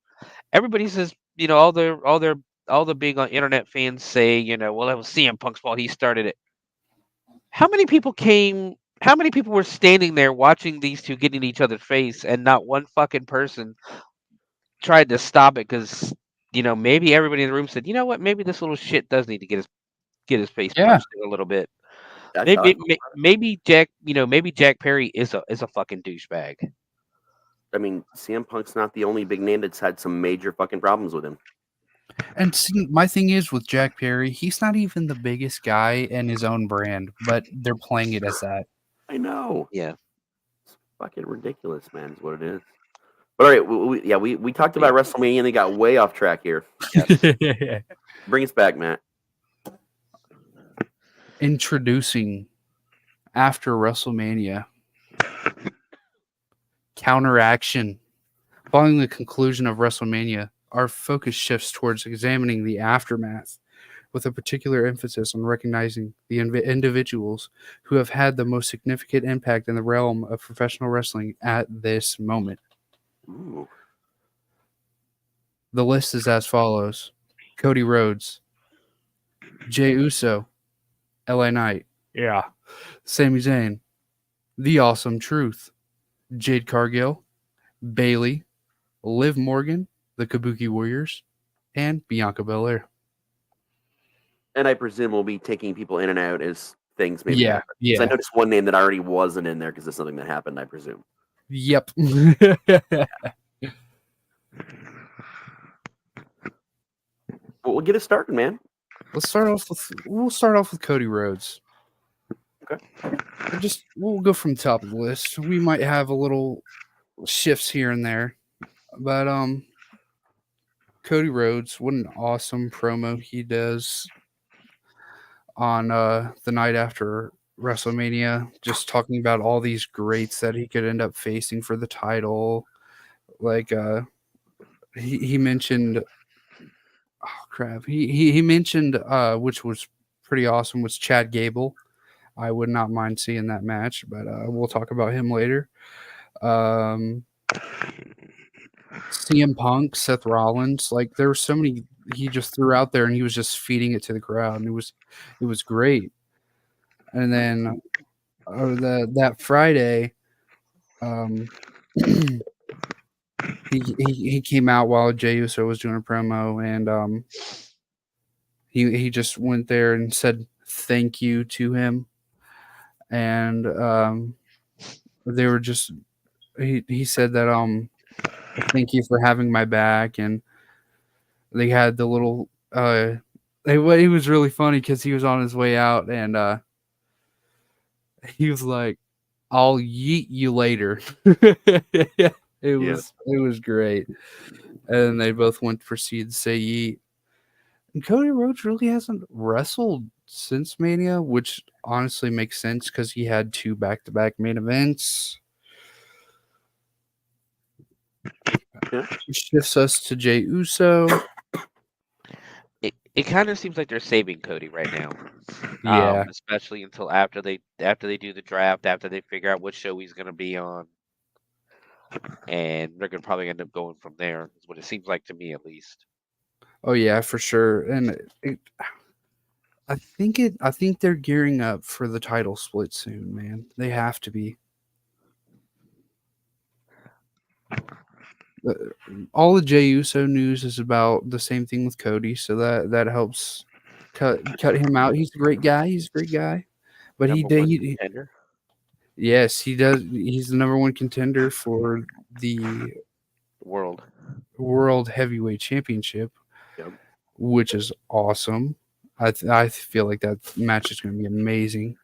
Everybody says, all the big internet fans say, well, that was CM Punk's fault. He started it. How many people were standing there watching these two get in each other's face, and not one fucking person tried to stop it? Because maybe everybody in the room said, you know what, maybe this little shit does need to get his face punched in a little bit. Maybe Jack Perry is a fucking douchebag.
I mean, CM Punk's not the only big name that's had some major fucking problems with him.
And see, my thing is with Jack Perry, he's not even the biggest guy in his own brand, but they're playing it as that.
I know.
Yeah.
It's fucking ridiculous, man, is what it is. But all right, we talked about WrestleMania and they got way off track here.
Yes.
Bring us back, Matt.
Introducing after WrestleMania. Counteraction. Following the conclusion of WrestleMania, our focus shifts towards examining the aftermath, with a particular emphasis on recognizing the individuals who have had the most significant impact in the realm of professional wrestling at this moment.
Ooh.
The list is as follows. Cody Rhodes, Jey Uso, LA Knight, yeah, Sami Zayn, The Awesome Truth, Jade Cargill, Bailey, Liv Morgan, the Kabuki Warriors, and Bianca Belair.
And I presume we'll be taking people in and out as things maybe
Yeah,
happen. 'Cause
yeah.
I noticed one name that already wasn't in there because of something that happened, I presume.
Yep.
Well, we'll get it started, man.
We'll start off with Cody Rhodes.
Okay.
We'll go from the top of the list. We might have a little shifts here and there. But Cody Rhodes, what an awesome promo he does on the night after WrestleMania, just talking about all these greats that he could end up facing for the title. Like he mentioned, oh crap, he mentioned which was pretty awesome, was Chad Gable. I would not mind seeing that match, but we'll talk about him later. CM Punk, Seth Rollins, like there were so many he just threw out there, and he was just feeding it to the crowd, and it was great. And then that Friday, he came out while Jey Uso was doing a promo, and he just went there and said thank you to him, and they were just he said that thank you for having my back, and they had the little it was really funny because he was on his way out, and he was like, I'll yeet you later. It was great. And they both went to proceed to say yeet. And Cody Rhodes really hasn't wrestled since Mania, which honestly makes sense because he had 2 back-to-back main events.
Yeah.
Shifts us to Jey Uso.
It kind of seems like they're saving Cody right now.
Yeah.
Especially until after they do the draft, after they figure out what show he's going to be on, and they're going to probably end up going from there. Is what it seems like to me, at least.
Oh yeah, for sure. And I think they're gearing up for the title split soon, man. They have to be. All the Jey Uso news is about the same thing with Cody, so that helps cut him out. He's a great guy. But
Contender?
Yes, he does. He's the number 1 contender for the World Heavyweight Championship, which is awesome. I feel like that match is going to be amazing.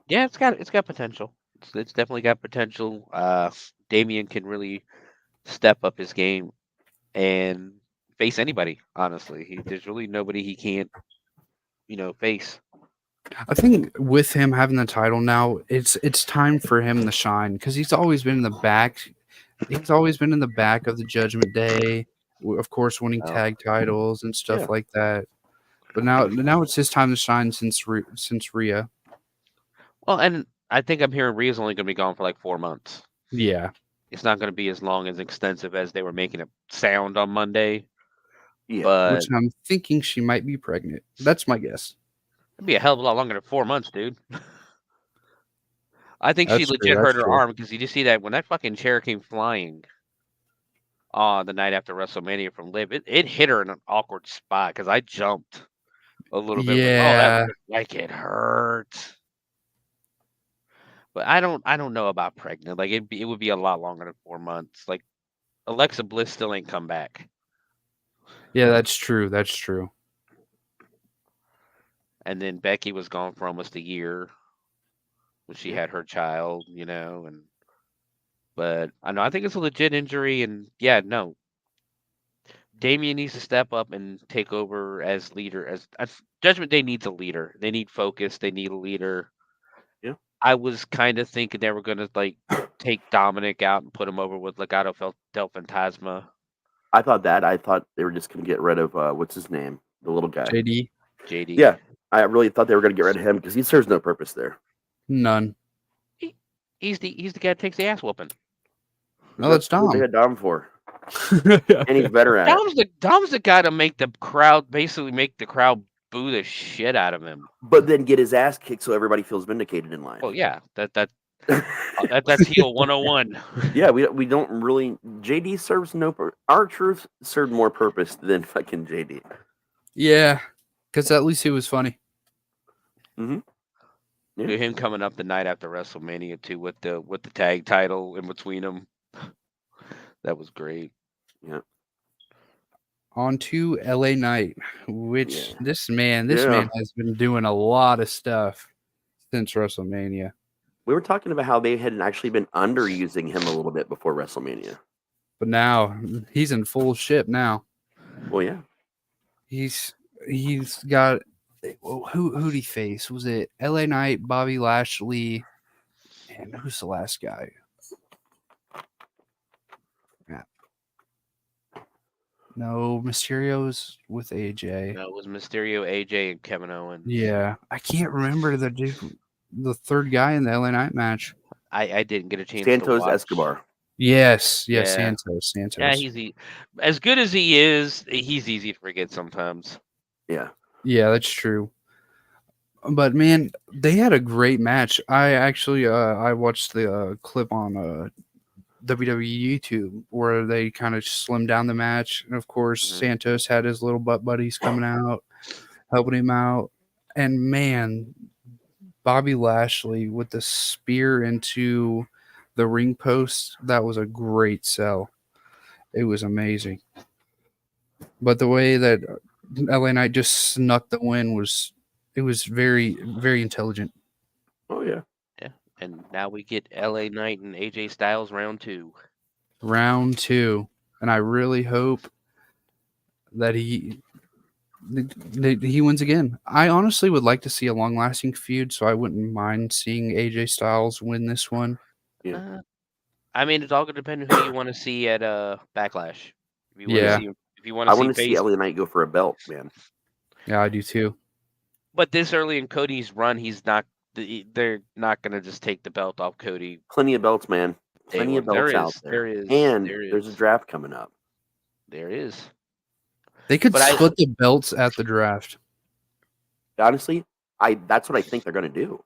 Yeah, it's got potential. It's definitely got potential. Damian can really step up his game and face anybody. Honestly, there's really nobody he can't, face.
I think with him having the title now, it's time for him to shine because he's always been in the back. He's always been in the back of the Judgment Day, of course, winning tag titles and stuff like that. But now it's his time to shine since Rhea.
Well, and I think I'm hearing Rhea's only going to be gone for like 4 months.
Yeah.
It's not going to be as long as extensive as they were making it sound on Monday.
Yeah.
But
Which I'm thinking she might be pregnant. That's my guess.
It'd be a hell of a lot longer than 4 months, dude. I think she
That's
legit
true,
hurt
that's
her
true.
arm because you just see that when that fucking chair came flying the night after WrestleMania from Liv, it hit her in an awkward spot because I jumped a little bit.
Yeah.
Like it hurt. But I don't know about pregnant. Like it would be a lot longer than 4 months. Like Alexa Bliss still ain't come back.
Yeah, that's true. That's true.
And then Becky was gone for almost a year when she had her child, but I think it's a legit injury, and yeah, no. Damian needs to step up and take over as leader. As Judgment Day needs a leader. They need focus. They need a leader.
Yeah.
I was kind of thinking they were going to take Dominic out and put him over with Legado del Fantasma.
I thought they were just going to get rid of what's his name, the little guy,
JD.
Yeah, I really thought they were going to get rid of him because he serves no purpose there.
None.
He's the guy that takes the ass whooping.
No, that's Dom.
What they had Dom for? and he's better at it.
Dom's the guy to make the crowd boo the shit out of him.
But then get his ass kicked so everybody feels vindicated in life.
Well, yeah, that's heel 101.
Yeah, we don't really. JD serves our truth served more purpose than fucking JD.
Yeah, because at least he was funny.
Mm-hmm.
Yeah. Him coming up the night after WrestleMania too with the tag title in between them. That was great.
Yeah.
On to LA Knight, which this man has been doing a lot of stuff since WrestleMania.
We were talking about how they had actually been underusing him a little bit before WrestleMania.
But now he's in full ship now.
Well, yeah.
He's got who'd he face? Was it LA Knight, Bobby Lashley, and who's the last guy? Yeah. No, Mysterio's with AJ.
No, it was Mysterio, AJ, and Kevin Owens.
Yeah, I can't remember the third guy in the LA Knight match.
I didn't get a chance.
Santos
to watch.
Escobar.
Yes, Santos.
Yeah, he's as good as he is. He's easy to forget sometimes.
Yeah,
that's true. But man, they had a great match. I actually I watched the clip on WWE YouTube where they kind of slimmed down the match, and of course Santos had his little butt buddies coming out, helping him out, and man, Bobby Lashley with the spear into the ring post, that was a great sell. It was amazing. But the way that LA Knight just snuck the win was very, very intelligent.
Oh, yeah.
Yeah. And now we get LA Knight and AJ Styles round 2.
Round 2. And I really hope that he wins again. I honestly would like to see a long-lasting feud, so I wouldn't mind seeing AJ Styles win this one.
Yeah.
I mean, it's all going to depend on who you want to see at Backlash. If you want
I
want to
see LA Knight go for a belt, man.
Yeah, I do too.
But this early in Cody's run, they're not going to just take the belt off Cody.
Plenty of belts, man. Plenty of belts out there. There's a draft coming up.
There is.
They could split the belts at the draft.
Honestly, that's what I think they're going to do.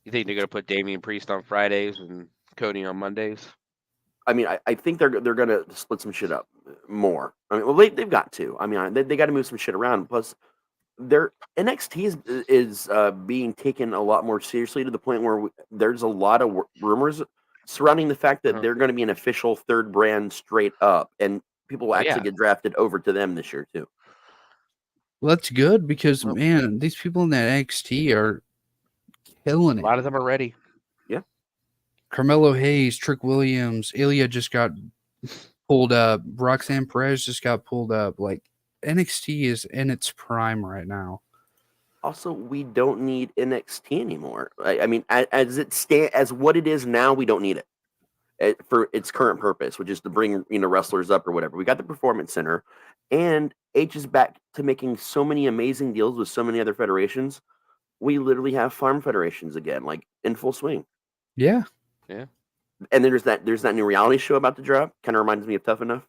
You think they're going to put Damian Priest on Fridays and Cody on Mondays?
I mean, I think they're going to split some shit up more. I mean, well, they've got to. I mean, they got to move some shit around. Plus, their NXT is being taken a lot more seriously to the point where there's a lot of rumors surrounding the fact that they're going to be an official third brand straight up, and people will actually get drafted over to them this year too.
Well, that's good because man, these people in that NXT are killing it.
A lot of them are ready.
Yeah.
Carmelo Hayes, Trick Williams, Ilya just got pulled up. Roxanne Perez just got pulled up. Like NXT is in its prime right now.
Also, we don't need NXT anymore. I mean, as what it is now, we don't need it for its current purpose, which is to bring wrestlers up or whatever. We got the Performance Center, and H is back to making so many amazing deals with so many other federations. We literally have farm federations again, like in full swing.
Yeah.
Yeah.
And then there's that new reality show about to drop. Kind of reminds me of Tough Enough.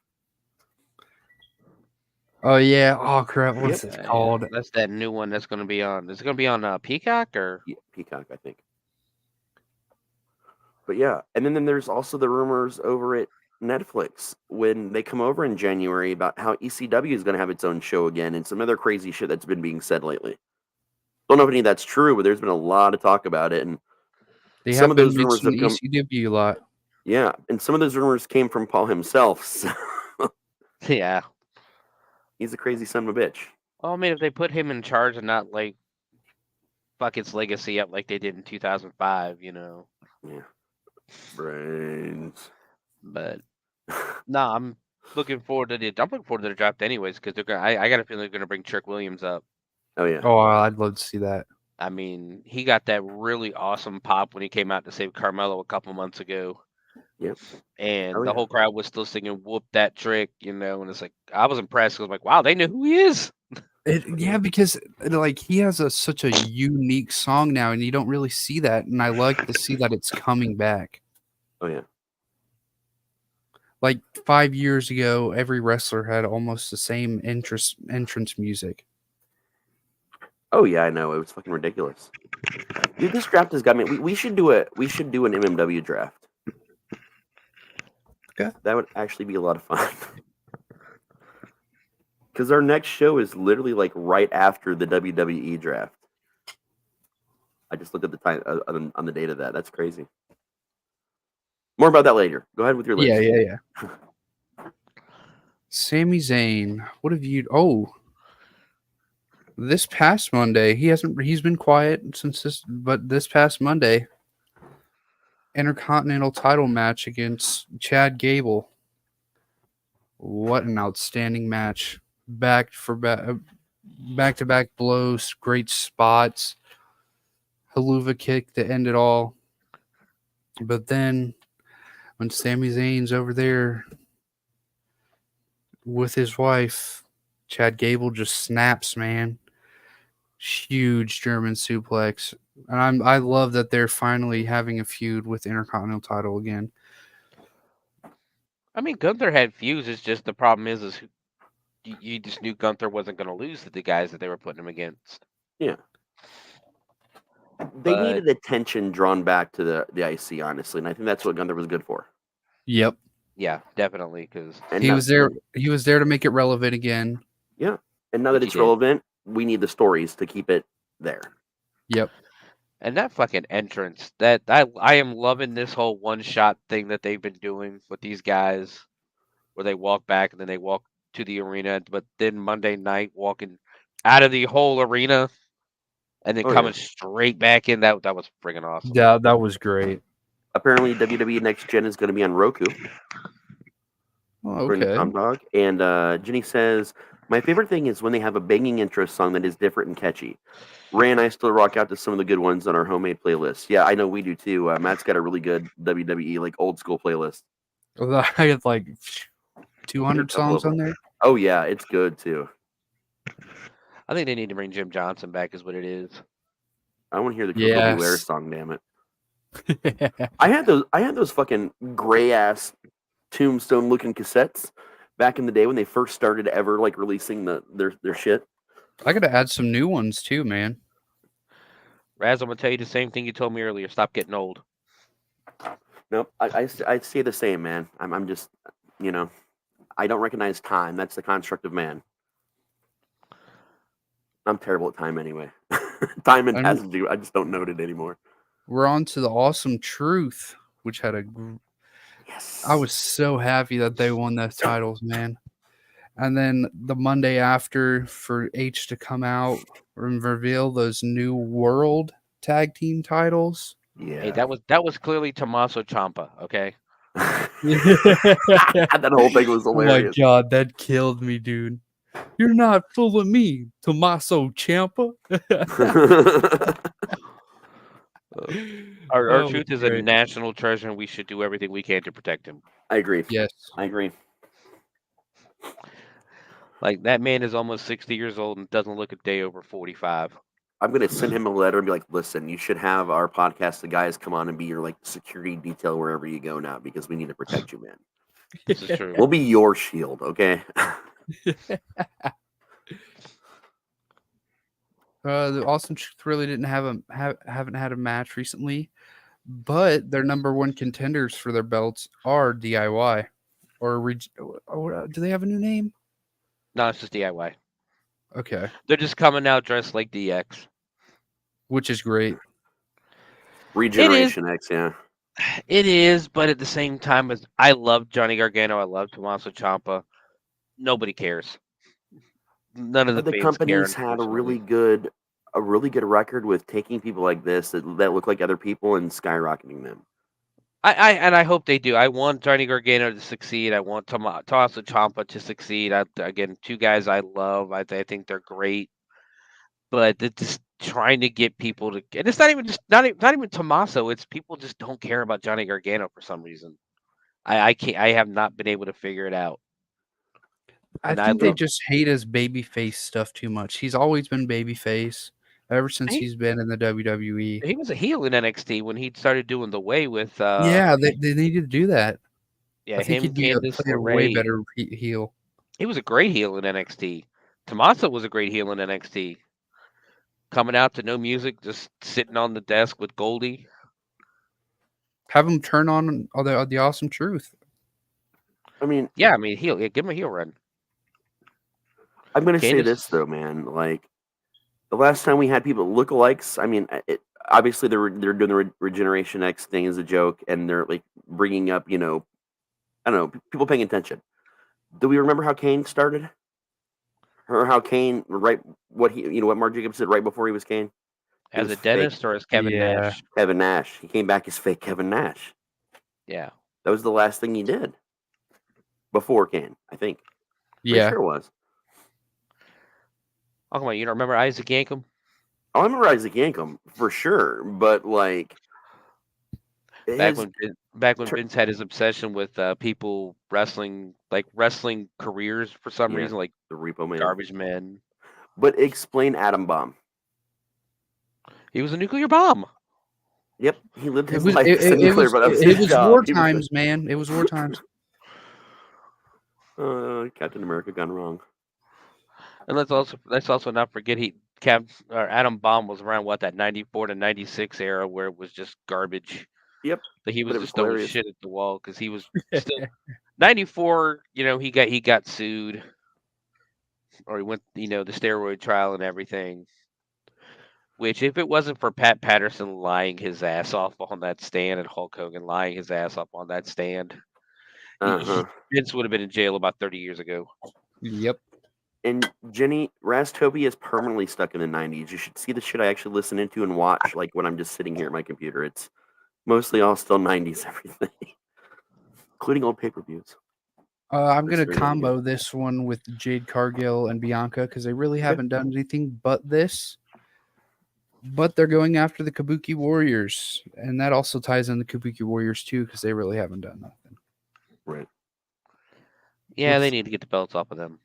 Oh yeah. Oh crap. What's it called?
That's that new one that's going to be on. Is it going to be on Peacock or?
Yeah, Peacock, I think. But yeah, and then there's also the rumors over at Netflix when they come over in January about how ECW is going to have its own show again and some other crazy shit that's been being said lately. Don't know if any of that's true, but there's been a lot of talk about it, and some of those rumors have come.
ECW a lot.
Yeah, and some of those rumors came from Paul himself. So.
Yeah,
he's a crazy son of a bitch.
Well, I mean, if they put him in charge and not like fuck its legacy up like they did in 2005,
Yeah. Brains.
But no, I'm looking forward to the draft anyways because they're gonna. I got a feeling they're gonna bring Trick Williams up.
Oh yeah.
Oh, I'd love to see that.
I mean, he got that really awesome pop when he came out to save Carmelo a couple months ago.
Yep.
And the whole crowd was still singing "Whoop That Trick," and it's like I was impressed. I was like, wow, they knew who he is.
Because like he has such a unique song now, and you don't really see that. And I like to see that it's coming back.
Oh yeah.
Like 5 years ago, every wrestler had almost the same entrance music.
Oh yeah, I know. It was fucking ridiculous. Dude, this draft has got me. We should do an MMW draft.
Okay.
That would actually be a lot of fun. Because our next show is literally like right after the WWE draft. I just looked at the time on the date of that. That's crazy. More about that later. Go ahead with your list.
Yeah. Sami Zayn, what have you? Oh, this past Monday, he's been quiet since but this past Monday, Intercontinental title match against Chad Gable. What an outstanding match! Back to back blows, great spots, haluva kick to end it all. But then when Sami Zayn's over there with his wife, Chad Gable just snaps, man. Huge German suplex. And I love that they're finally having a feud with the Intercontinental title again.
I mean, Gunther had feuds. It's just the problem is you just knew Gunther wasn't going to lose to the guys that they were putting him against.
Yeah. They needed attention drawn back to the IC, honestly, and I think that's what Gunther was good for.
Yep.
Yeah, definitely, because
he was there. He was there to make it relevant again.
Yeah, and now that it's relevant, we need the stories to keep it there.
Yep.
And that fucking entrance, that I am loving this whole one-shot thing that they've been doing with these guys, where they walk back and then they walk to the arena, but then Monday night walking out of the whole arena and then coming straight back in. That was friggin' awesome.
Yeah, that was great.
Apparently, WWE Next Gen is going to be on Roku.
Oh, okay.
Tom Dog. And Jenny says, my favorite thing is when they have a banging intro song that is different and catchy. Ray and I still rock out to some of the good ones on our homemade playlist. Yeah, I know we do too. Matt's got a really good WWE, like old school playlist.
I had like 200 songs on there.
Oh, yeah, it's good too.
I think they need to bring Jim Johnson back, is what it is.
I want to hear the Coco Blair song, damn it. I had those fucking gray ass Tombstone looking cassettes back in the day when they first started ever like releasing their shit.
I gotta add some new ones too, man.
Raz, I'm gonna tell you the same thing you told me earlier. Stop getting old.
Nope, I say the same, man. I'm just, I don't recognize time. That's the construct of man. I'm terrible at time anyway. Time and passage, I just don't note it anymore.
We're on to the Awesome Truth, which had a.
Yes.
I was so happy that they won the titles, man. And then the Monday after, for H to come out and reveal those new World Tag Team titles.
Yeah,
hey, that was clearly Tommaso Ciampa. Okay.
That whole thing was hilarious.
Oh my god, that killed me, dude. You're not fooling me, Tommaso Ciampa.
Our Truth is a national treasure, and we should do everything we can to protect him.
I agree.
Yes,
I agree.
Like, that man is almost 60 years old and doesn't look a day over 45.
I'm going to send him a letter and be like, listen, you should have our podcast, the guys come on and be your like security detail wherever you go now because we need to protect you, man.
This is true.
We'll be your shield, okay?
The Awesome Truth really didn't haven't had a match recently, but their number one contenders for their belts are DIY. Or do they have a new name?
No, it's just DIY.
Okay.
They're just coming out dressed like DX.
Which is great.
Regeneration X, yeah.
It is, but at the same time, as I love Johnny Gargano, I love Tommaso Ciampa. Nobody cares. None of
the companies had a really good record with taking people like this that look like other people and skyrocketing them.
I hope they do. I want Johnny Gargano to succeed. I want Tommaso Ciampa to succeed. Again, two guys I love. I think they're great. But it's just trying to get people to, and it's not even Tommaso. It's people just don't care about Johnny Gargano for some reason. I have not been able to figure it out.
I think they just hate his babyface stuff too much. He's always been babyface ever since he's been in the WWE.
He was a heel in NXT when he started doing the way with.
Yeah, they needed to do that.
Yeah,
I think
him,
he'd be
Candice
play a way
LeRae.
better heel.
He was a great heel in NXT. Tommaso was a great heel in NXT. Coming out to no music, just sitting on the desk with Goldie.
Have him turn on the Awesome Truth.
I mean,
Yeah, I mean, heel. Yeah, give him a heel run.
I'm gonna say
Candice,
this though, man. Like the last time we had people lookalikes, I mean, obviously they're doing the Regeneration X thing as a joke, and they're like bringing up, I don't know, people paying attention. Do we remember how Kane started? Or how Kane, what Mark Jacobs did right before he was Kane? He
as
was
a
fake
dentist or as Kevin
Yeah.
Nash.
Kevin Nash. He came back as fake Kevin Nash.
Yeah.
That was the last thing he did before Kane, I think. Pretty
Yeah.
sure it was.
Oh, come on, you don't remember Isaac Yankem?
Oh, I remember Isaac Yankem for sure, but like
Back
his
when Vince had his obsession with people wrestling careers for some reason, like
the Repo Man.
Garbage Men.
But explain Atom Bomb.
He was a nuclear bomb.
Yep, he lived his
was
life as a nuclear, but that was his
it was
job.
war
He was
times, man. It was war times.
Captain America gone wrong.
And let's also not forget Atom Bomb was around that 94 to 96 era where it was just garbage.
Yep.
That he was
But it
just
was
throwing
hilarious.
shit at the wall because he was still 94. He got sued, or he went the steroid trial and everything. Which, if it wasn't for Pat Patterson lying his ass off on that stand and Hulk Hogan lying his ass off on that stand, Vince would have been in jail about 30 years ago.
Yep.
And Jenny, Raztopia is permanently stuck in the 90s. You should see the shit I actually listen into and watch, like when I'm just sitting here at my computer. It's mostly all still 90s everything, including old pay-per-views.
I'm going to combo this one with Jade Cargill and Bianca because they really haven't done anything but this. But they're going after the Kabuki Warriors, and that also ties in the Kabuki Warriors too because they really haven't done nothing.
Right.
Yeah, they need to get the belts off of them.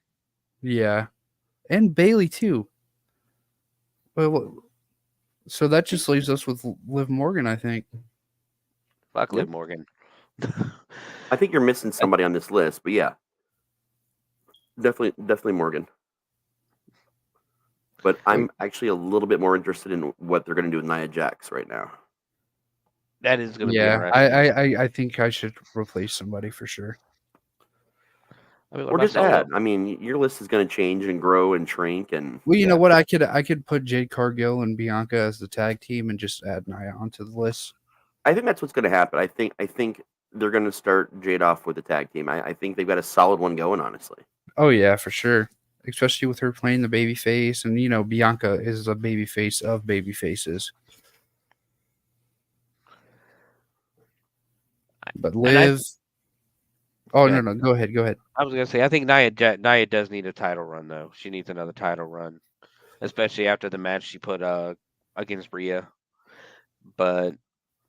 Yeah. And Bailey too. Well, so that just leaves us with Liv Morgan, I think.
Fuck Liv Morgan.
I think you're missing somebody on this list, but yeah. Definitely Morgan. But I'm actually a little bit more interested in what they're going to do with Nia Jax right now.
That is going to be
interesting. I think I should replace somebody for sure.
I mean,
or just add. I mean, your list is going to change and grow and shrink. And
well, you know what? I could put Jade Cargill and Bianca as the tag team and just add Nia onto the list.
I think that's what's going to happen. I think they're going to start Jade off with the tag team. I think they've got a solid one going, honestly.
Oh yeah, for sure. Especially with her playing the baby face, and Bianca is a baby face of baby faces. But Liv. No, go ahead.
I was gonna say I think Nia does need a title run though. She needs another title run, especially after the match she put against Rhea. But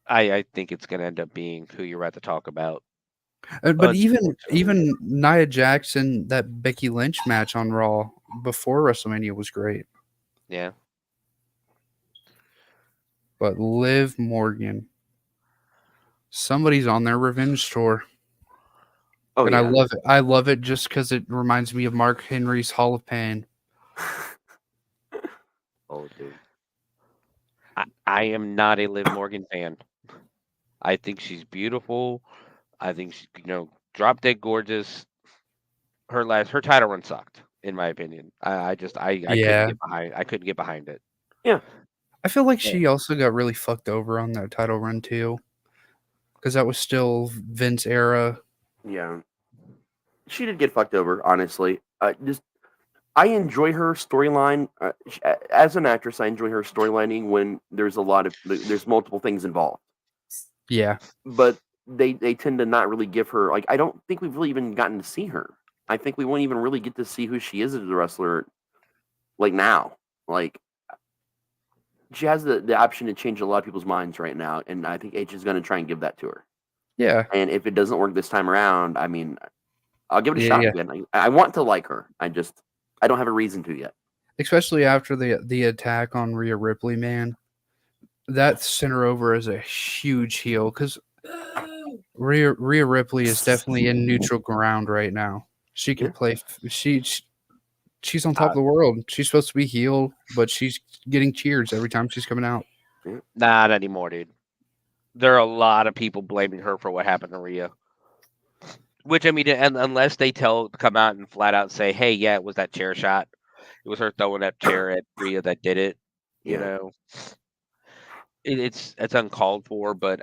I think it's gonna end up being who you're about to talk about.
But even Nia Jackson, that Becky Lynch match on Raw before WrestleMania was great.
Yeah.
But Liv Morgan, somebody's on their revenge tour.
Oh,
and
yeah.
I love it. I love it just because it reminds me of Mark Henry's Hall of Pain.
Oh, dude.
I am not a Liv Morgan fan. I think she's beautiful. I think she, drop dead gorgeous. Her title run sucked, in my opinion. I couldn't get behind it.
Yeah.
I feel like she also got really fucked over on that title run too, because that was still Vince era.
Yeah, she did get fucked over. Honestly, I enjoy her storyline as an actress. I enjoy her storylining when there's multiple things involved.
Yeah,
but they tend to not really give her I don't think we've really even gotten to see her. I think we won't even really get to see who she is as a wrestler. Now, she has the option to change a lot of people's minds right now, and I think H is going to try and give that to her.
Yeah.
And if it doesn't work this time around, I mean, I'll give it a shot again. I want to like her. I don't have a reason to yet.
Especially after the attack on Rhea Ripley, man. That sent her over as a huge heel because Rhea Ripley is definitely in neutral ground right now. She can
Yeah.
play. She's on top of the world. She's supposed to be heel, but she's getting cheers every time she's coming out.
Not anymore, dude. There are a lot of people blaming her for what happened to Rhea. Which, I mean, and unless they come out and flat out say, "Hey, yeah, it was that chair shot. It was her throwing that chair at Rhea that did it." You
Yeah.
know, it's uncalled for. But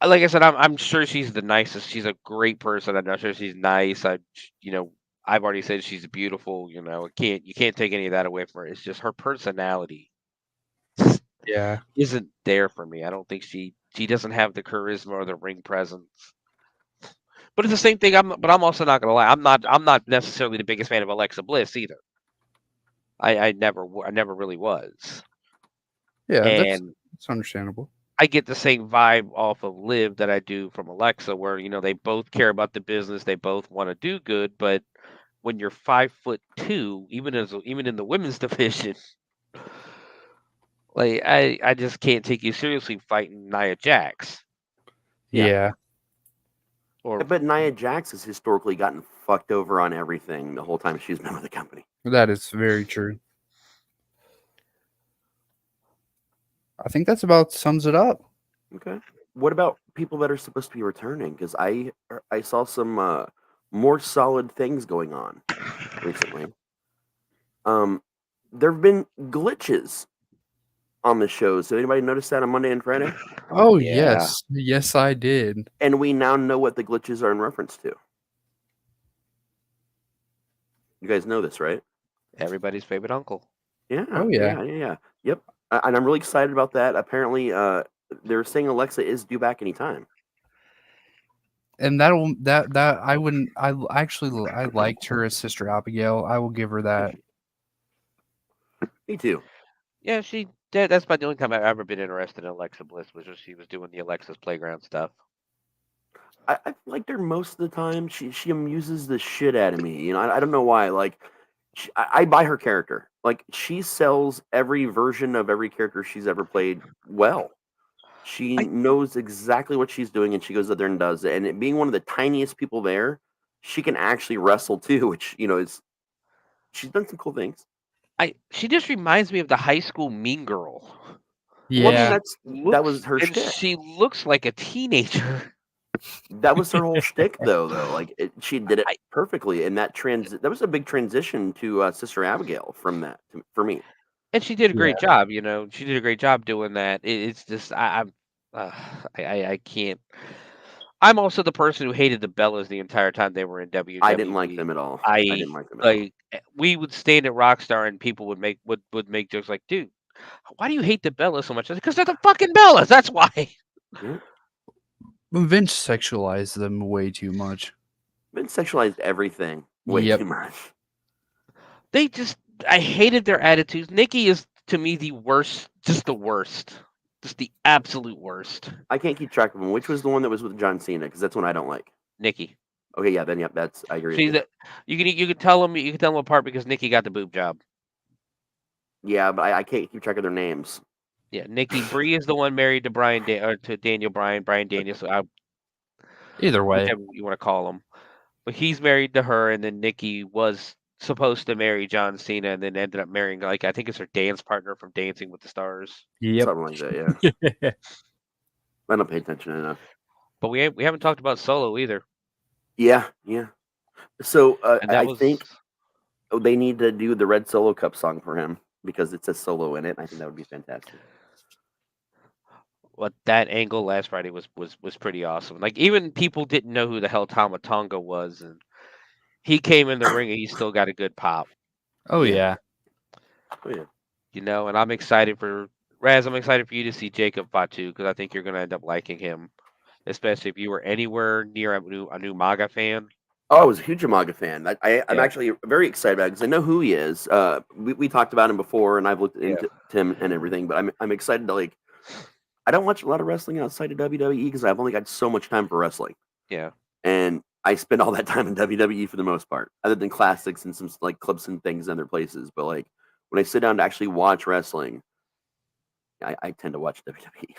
like I said, I'm sure she's the nicest. She's a great person. I'm not sure she's nice. I've already said she's beautiful. You can't take any of that away from her. It's just her personality
Yeah.
isn't there for me. I don't think she doesn't have the charisma or the ring presence. But it's the same thing. I'm also not gonna lie. I'm not necessarily the biggest fan of Alexa Bliss either. I never really was.
Yeah, that's
And
understandable.
I get the same vibe off of Liv that I do from Alexa, where they both care about the business, they both want to do good, but when you're 5'2", even in the women's division, like I just can't take you seriously fighting Nia Jax.
Yeah.
I bet Nia Jax has historically gotten fucked over on everything the whole time she's been with the company.
That is very true. I think that's about sums it up.
Okay. What about people that are supposed to be returning? Because I saw some more solid things going on recently. There have been glitches on the shows. Did anybody notice that on Monday and Friday?
Oh
Yeah.
yes, I did.
And we now know what the glitches are in reference to. You guys know this, right?
Everybody's favorite uncle.
Yeah.
Oh, yeah.
Yep. And I'm really excited about that. Apparently, they're saying Alexa is due back anytime.
And I liked her as Sister Abigail. I will give her that.
Me too.
Yeah, that's about the only time I've ever been interested in Alexa Bliss was when she was doing the Alexa's Playground stuff.
I liked her most of the time. She amuses the shit out of me. I don't know why. Like, I buy her character. Like, she sells every version of every character she's ever played well. She knows exactly what she's doing, and she goes out there and does it. And being one of the tiniest people there, she can actually wrestle too, which is she's done some cool things.
She just reminds me of the high school mean girl.
Yeah.
Well, I mean, that was her
and
shtick.
she looks like a teenager.
That was her whole shtick, though. Like, she did it perfectly, and that was a big transition to Sister Abigail from that for me.
And she did a great job. She did a great job doing that. It's just I can't. I'm also the person who hated the Bellas the entire time they were in WWE.
I didn't like them at all. I didn't like them at all.
We would stand at Rockstar and people would make jokes like, "Dude, why do you hate the Bellas so much?" Because they're the fucking Bellas. That's why.
Yeah.
Vince sexualized them way too much.
Vince sexualized everything way too much.
I hated their attitudes. Nikki is to me the worst, just the worst. Just the absolute worst.
I can't keep track of them. Which was the one that was with John Cena? Because that's one I don't like.
Nikki.
Okay, yeah, then that's I agree.
You can tell them apart because Nikki got the boob job.
Yeah, but I can't keep track of their names.
Yeah, Nikki Bree is the one married to to Daniel Bryan Daniels. So
either way,
whatever you want to call him, but he's married to her, and then Nikki was supposed to marry John Cena, and then ended up marrying I think it's her dance partner from Dancing with the Stars.
Yep.
Something like that. Yeah. I don't pay attention enough.
But we haven't talked about Solo either.
Yeah. So I think they need to do the Red Solo Cup song for him because it says Solo in it. I think that would be fantastic.
Well, that angle last Friday was pretty awesome. Like, even people didn't know who the hell Tama Tonga was, and he came in the ring and he still got a good pop.
Oh yeah.
And I'm excited for Raz. I'm excited for you to see Jacob Fatu because I think you're going to end up liking him, especially if you were anywhere near a new MAGA fan.
Oh, I was a huge MAGA fan. I'm actually very excited about it because I know who he is. We talked about him before, and I've looked into him and everything. But I'm excited to I don't watch a lot of wrestling outside of WWE because I've only got so much time for wrestling.
Yeah.
And I spend all that time in WWE for the most part, other than classics and some clips and things in other places. But when I sit down to actually watch wrestling, I tend to watch WWE.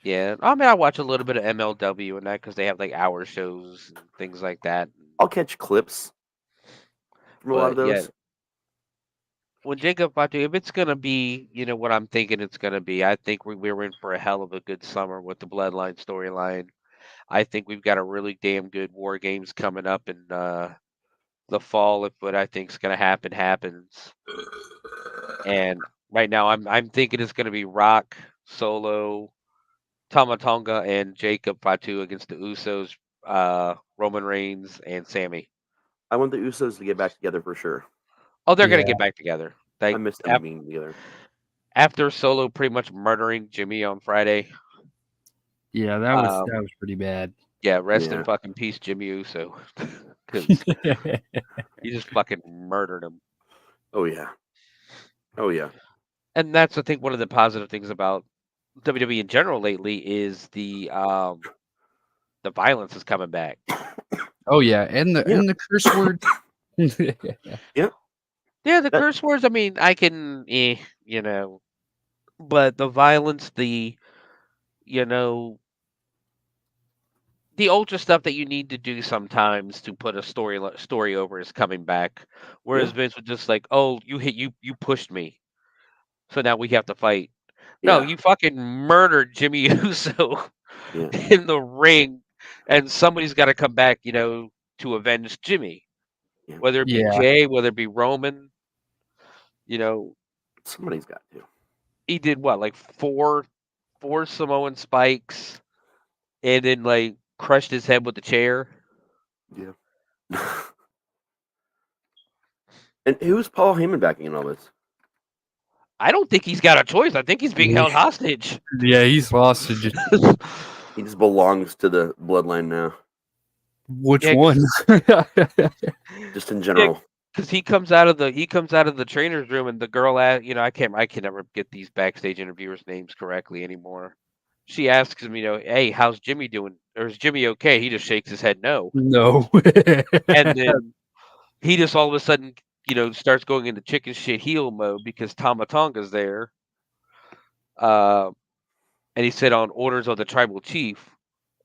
Yeah, I mean, I watch a little bit of MLW and that because they have like hour shows and things like that.
I'll catch clips from a lot of
But yeah,
those.
when Jacob Fatu, if it's gonna be, what I'm thinking it's gonna be, I think we're in for a hell of a good summer with the Bloodline storyline. I think we've got a really damn good War Games coming up in the fall. If what I think's gonna happen happens, and right now I'm thinking it's gonna be Rock, Solo, Tamatonga, and Jacob Fatu against the Usos, Roman Reigns, and Sammy.
I want the Usos to get back together for sure.
Oh, they're gonna
Yeah.
get back together.
I
Like
miss them being together.
after Solo pretty much murdering Jimmy on Friday.
Yeah, that
Um,
was pretty bad.
Yeah, rest in
Yeah.
fucking peace, Jimmy Uso, because he just fucking murdered him.
Oh yeah. Oh yeah.
And that's I think one of the positive things about WWE in general lately is the violence is coming back.
Oh yeah, and
Yeah.
the curse word.
Yeah.
Yeah, the
That-
curse words. I mean, I can, but the violence, you know, the ultra stuff that you need to do sometimes to put a story over is coming back. Whereas
Yeah.
Vince was just like, "Oh, you pushed me, so now we have to fight." No,
Yeah.
you fucking murdered Jimmy Uso
Yeah.
in the ring, and somebody's got to come back, to avenge Jimmy.
Yeah.
Whether it be
Yeah.
Jay, whether it be Roman,
Somebody's got to.
he did what, like four Samoan spikes, and then like crushed his head with the chair.
Yeah. And who's Paul Heyman backing in all this?
I don't think he's got a choice. I think he's being held hostage.
Yeah, he's lost to just
He just belongs to the bloodline now.
which
Yeah,
one?
Just in general.
Because he comes out of the trainer's room, and the girl asked, I can never get these backstage interviewers' names correctly anymore. She asks him, "Hey, how's Jimmy doing? Or is Jimmy okay?" He just shakes his head no,
No.
and then he just all of a sudden, starts going into chicken shit heel mode because Tamatonga's there. And he said on orders of the tribal chief,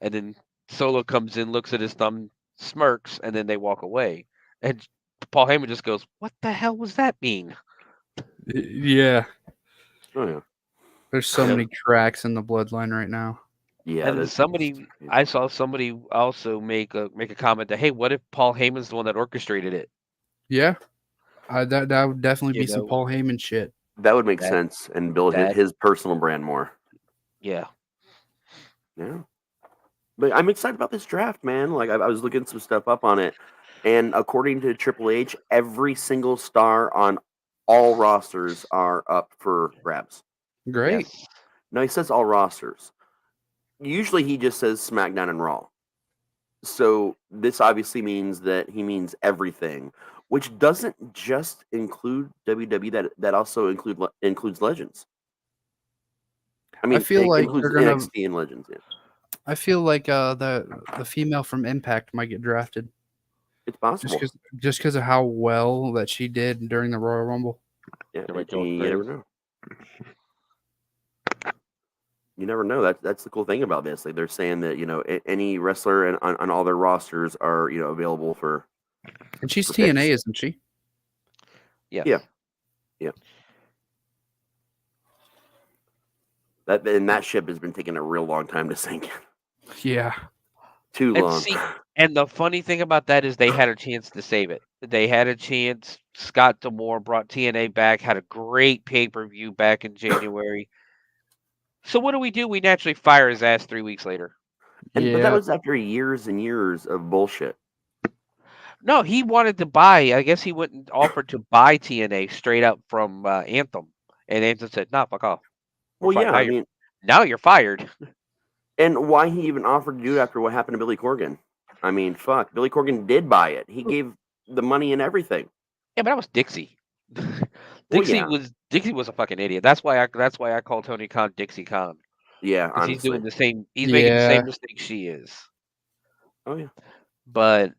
and then Solo comes in, looks at his thumb, smirks, and then they walk away. And Paul Heyman just goes, "What the hell was that mean?"
Yeah.
Oh yeah.
There's so
Yeah.
many cracks in the bloodline right now.
Yeah.
And then I saw somebody also make a comment that, "Hey, what if Paul Heyman's the one that orchestrated it?"
Yeah. That would definitely
You
be some
know,
Paul Heyman shit.
That would make
That-
sense and build
that-
his personal brand more.
Yeah.
Yeah. But I'm excited about this draft, man. Like I was looking some stuff up on it, and according to Triple H, every single star on all rosters are up for grabs.
Great.
Yes.
No, he says all rosters. Usually he just says SmackDown and Raw. So this obviously means that he means everything, which doesn't just include WWE. That also includes Legends. I mean,
feel
it
like
includes
they're gonna-
NXT and Legends. Yeah.
I feel like the female from Impact might get drafted
It's possible.
just because of how well that she did during the Royal Rumble.
Yeah,
Everybody
you
Joel
never know. You never know. That's the cool thing about this. Like they're saying that any wrestler on all their rosters are available for.
And she's
For picks.
TNA, isn't she?
Yeah.
Yeah. That ship has been taking a real long time to sink.
Yeah.
Too
And
long.
see, and the funny thing about that is they had a chance to save it. They had a chance. Scott D'Amore brought TNA back, had a great pay-per-view back in January. So what do? We naturally fire his ass 3 weeks later.
But
Yeah.
that was after years and years of bullshit.
No, he wanted to buy. I guess he went and offered to buy TNA straight up from Anthem, and Anthem said, "Nah, fuck off." We're
Well,
fi-
yeah,
now
I
you're-
mean,
now you're fired.
and why he even offered to do it after what happened to Billy Corgan? I mean, fuck, Billy Corgan did buy it. He gave the money and everything.
Yeah, but that was Dixie.
Well,
Dixie was a fucking idiot. That's why I call Tony Khan Dixie Khan,
Yeah,
because he's
honestly.
doing the same. He's making the
Yeah.
same mistake she is.
Oh yeah.
But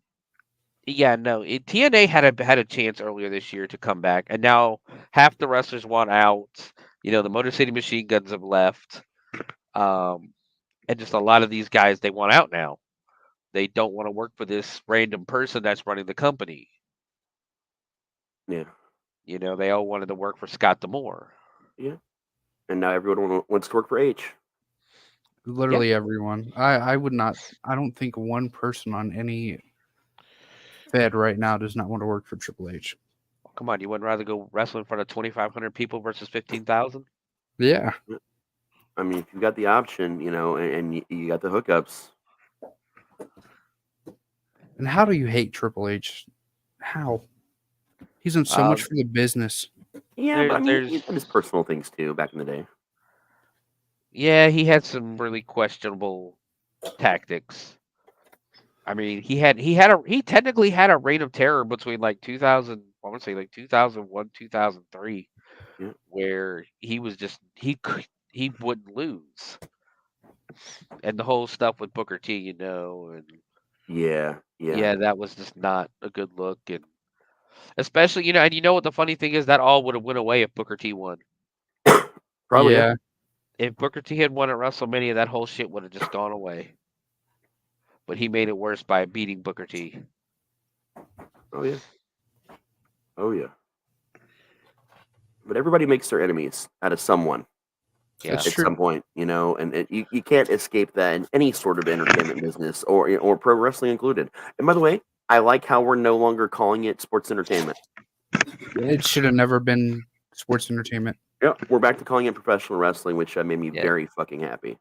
yeah, no, TNA had a chance earlier this year to come back, and now half the wrestlers want out. The Motor City Machine Guns have left. And just a lot of these guys, they want out now. They don't want to work for this random person that's running the company.
Yeah.
They all wanted to work for Scott D'Amore.
Yeah. And now everyone wants to work for H.
Literally everyone. I would not. I don't think one person on any Fed right now does not want to work for Triple H.
Come on, you wouldn't rather go wrestle in front of 2,500 people versus 15,000?
Yeah.
I mean, if you've got the option, and you got the hookups.
And how do you hate Triple H? How? He's done so much for the business.
Yeah, but I mean, he had his personal things too back in the day.
Yeah, he had some really questionable tactics. I mean, he technically had a reign of terror between like 2000, I want to say like 2001, 2003, where he was just he wouldn't lose, and the whole stuff with Booker T, and
yeah,
that was just not a good look, and especially and what the funny thing is, that all would have went away if Booker T won.
Probably.
Yeah.
If Booker T had won at WrestleMania, that whole shit would have just gone away. But he made it worse by beating Booker T.
Oh yeah. But everybody makes their enemies out of someone.
Yeah.
At some point, and you can't escape that in any sort of entertainment business or pro wrestling included. And by the way, I like how we're no longer calling it sports entertainment.
It should have never been sports entertainment.
Yeah, we're back to calling it professional wrestling, which made me very fucking happy.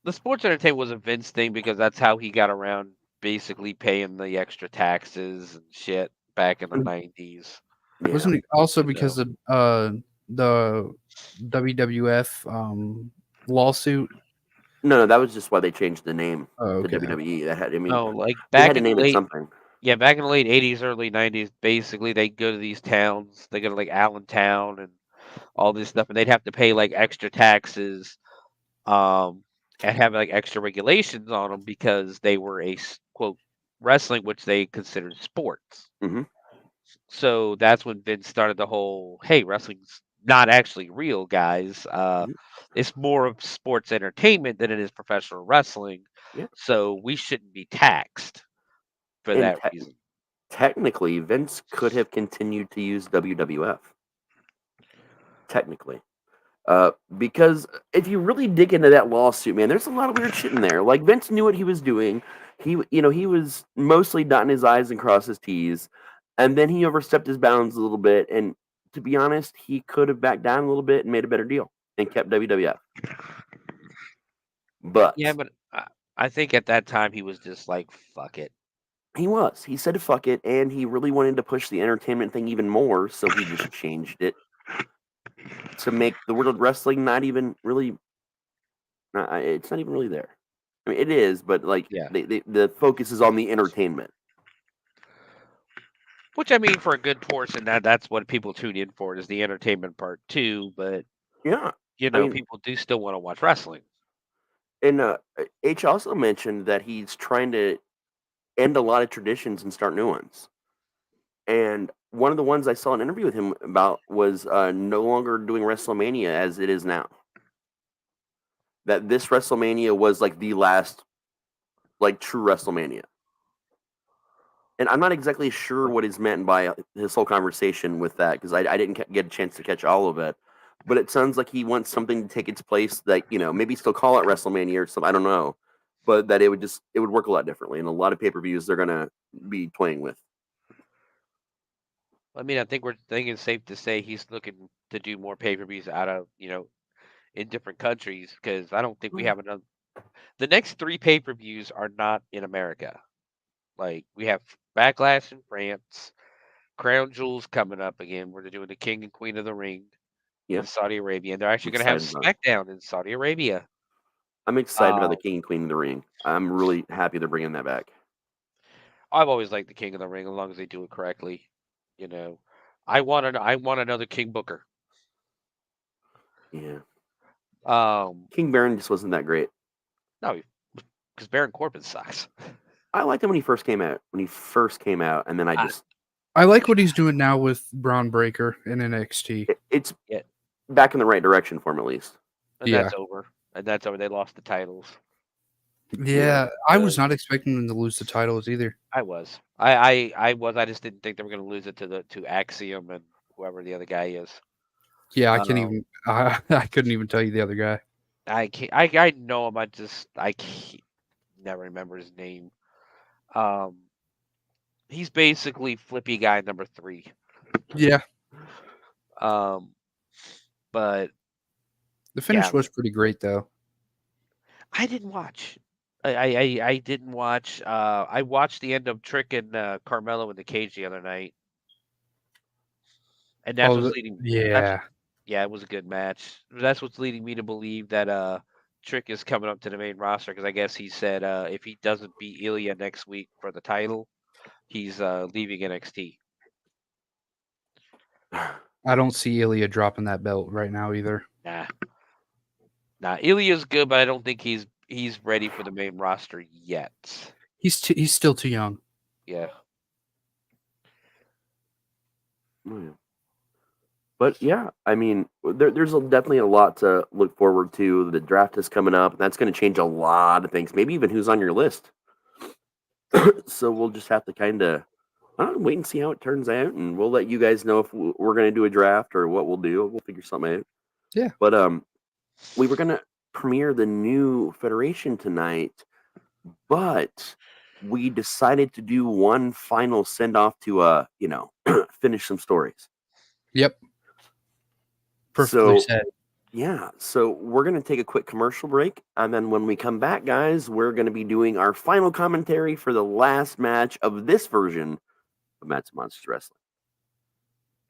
The sports entertainment was a Vince thing because that's how he got around basically paying the extra taxes and shit back in the 90s.
Yeah. Wasn't it also because of the WWF lawsuit?
No, that was just why they changed the name to WWE. That had,
back
had to name it something.
Yeah, back in the late 80s, early 90s, basically they go to these towns. They go to like Allentown and all this stuff, and they'd have to pay like extra taxes, and have like extra regulations on them because they were a quote wrestling, which they considered sports.
Mm-hmm.
So that's when Vince started the whole, hey, wrestling's not actually real, guys. It's more of sports entertainment than it is professional wrestling.
Yeah.
So we shouldn't be taxed for that reason.
Technically, Vince could have continued to use WWF. Technically. Because if you really dig into that lawsuit, man, there's a lot of weird shit in there. Like, Vince knew what he was doing. He was mostly dotting his I's and cross his T's. And then he overstepped his bounds a little bit. And to be honest, he could have backed down a little bit and made a better deal and kept WWF. But
yeah, but I think at that time he was just like, fuck it.
He was. He said fuck it, and he really wanted to push the entertainment thing even more, so he just changed it to make the world of wrestling not even really. It's not even really there. I mean, it is, but like the focus is on the entertainment.
Which, I mean, for a good portion, that's what people tune in for, is the entertainment part too. But
yeah,
people do still want to watch wrestling.
And H also mentioned that he's trying to end a lot of traditions and start new ones. And one of the ones I saw an interview with him about was no longer doing WrestleMania as it is now. That this WrestleMania was like the last, like, true WrestleMania. And I'm not exactly sure what is meant by his whole conversation with that, because I didn't get a chance to catch all of it. But it sounds like he wants something to take its place that, maybe still call it WrestleMania or something. I don't know. But that it would work a lot differently. And a lot of pay-per-views they're going to be playing with.
I mean, I think it's safe to say he's looking to do more pay-per-views out of, in different countries, because I don't think we have enough. The next 3 pay-per-views are not in America. Like, we have Backlash in France, Crown Jewels coming up again, where they're doing the King and Queen of the Ring in Saudi Arabia, and they're actually going to have SmackDown in Saudi Arabia.
I'm excited about the King and Queen of the Ring. I'm really happy they're bringing that back.
I've always liked the King of the Ring, as long as they do it correctly. I want another King Booker.
Yeah.
King
Baron just wasn't that great.
No, because Baron Corbin sucks.
I liked him when he first came out. And then
I like what he's doing now with Braun Breaker in NXT.
It's back in the right direction for him, at least.
And that's over. They lost the titles.
Yeah, I was not expecting them to lose the titles either.
I was. I was. I just didn't think they were going to lose it to Axiom and whoever the other guy is.
Yeah, I can't even. I couldn't even tell you the other guy.
I can't. I know him. I can't, never remember his name. He's basically Flippy guy number 3.
Yeah,
But
the finish
yeah,
was pretty great though.
I didn't watch. I didn't watch. I watched the end of Trick and Carmelo in the cage the other night, and that's what's leading.
Yeah,
Yeah, it was a good match. That's what's leading me to believe that Trick is coming up to the main roster because I guess he said if he doesn't beat Ilya next week for the title, he's leaving NXT.
I don't see Ilya dropping that belt right now either.
Nah, Ilya's good, but I don't think he's ready for the main roster yet.
He's still too young.
Yeah.
Oh, yeah. But yeah, I mean, there's definitely a lot to look forward to. The draft is coming up, and that's going to change a lot of things. Maybe even who's on your list. So we'll just have to kind of wait and see how it turns out, and we'll let you guys know if we're going to do a draft or what we'll do. We'll figure something out.
Yeah.
But we were going to premiere the new Federation tonight, but we decided to do one final send off to finish some stories.
Yep. Perfectly
So,
said.
Yeah, so we're going to take a quick commercial break, and then when we come back, guys, we're going to be doing our final commentary for the last match of this version of Mats Monsters Wrestling.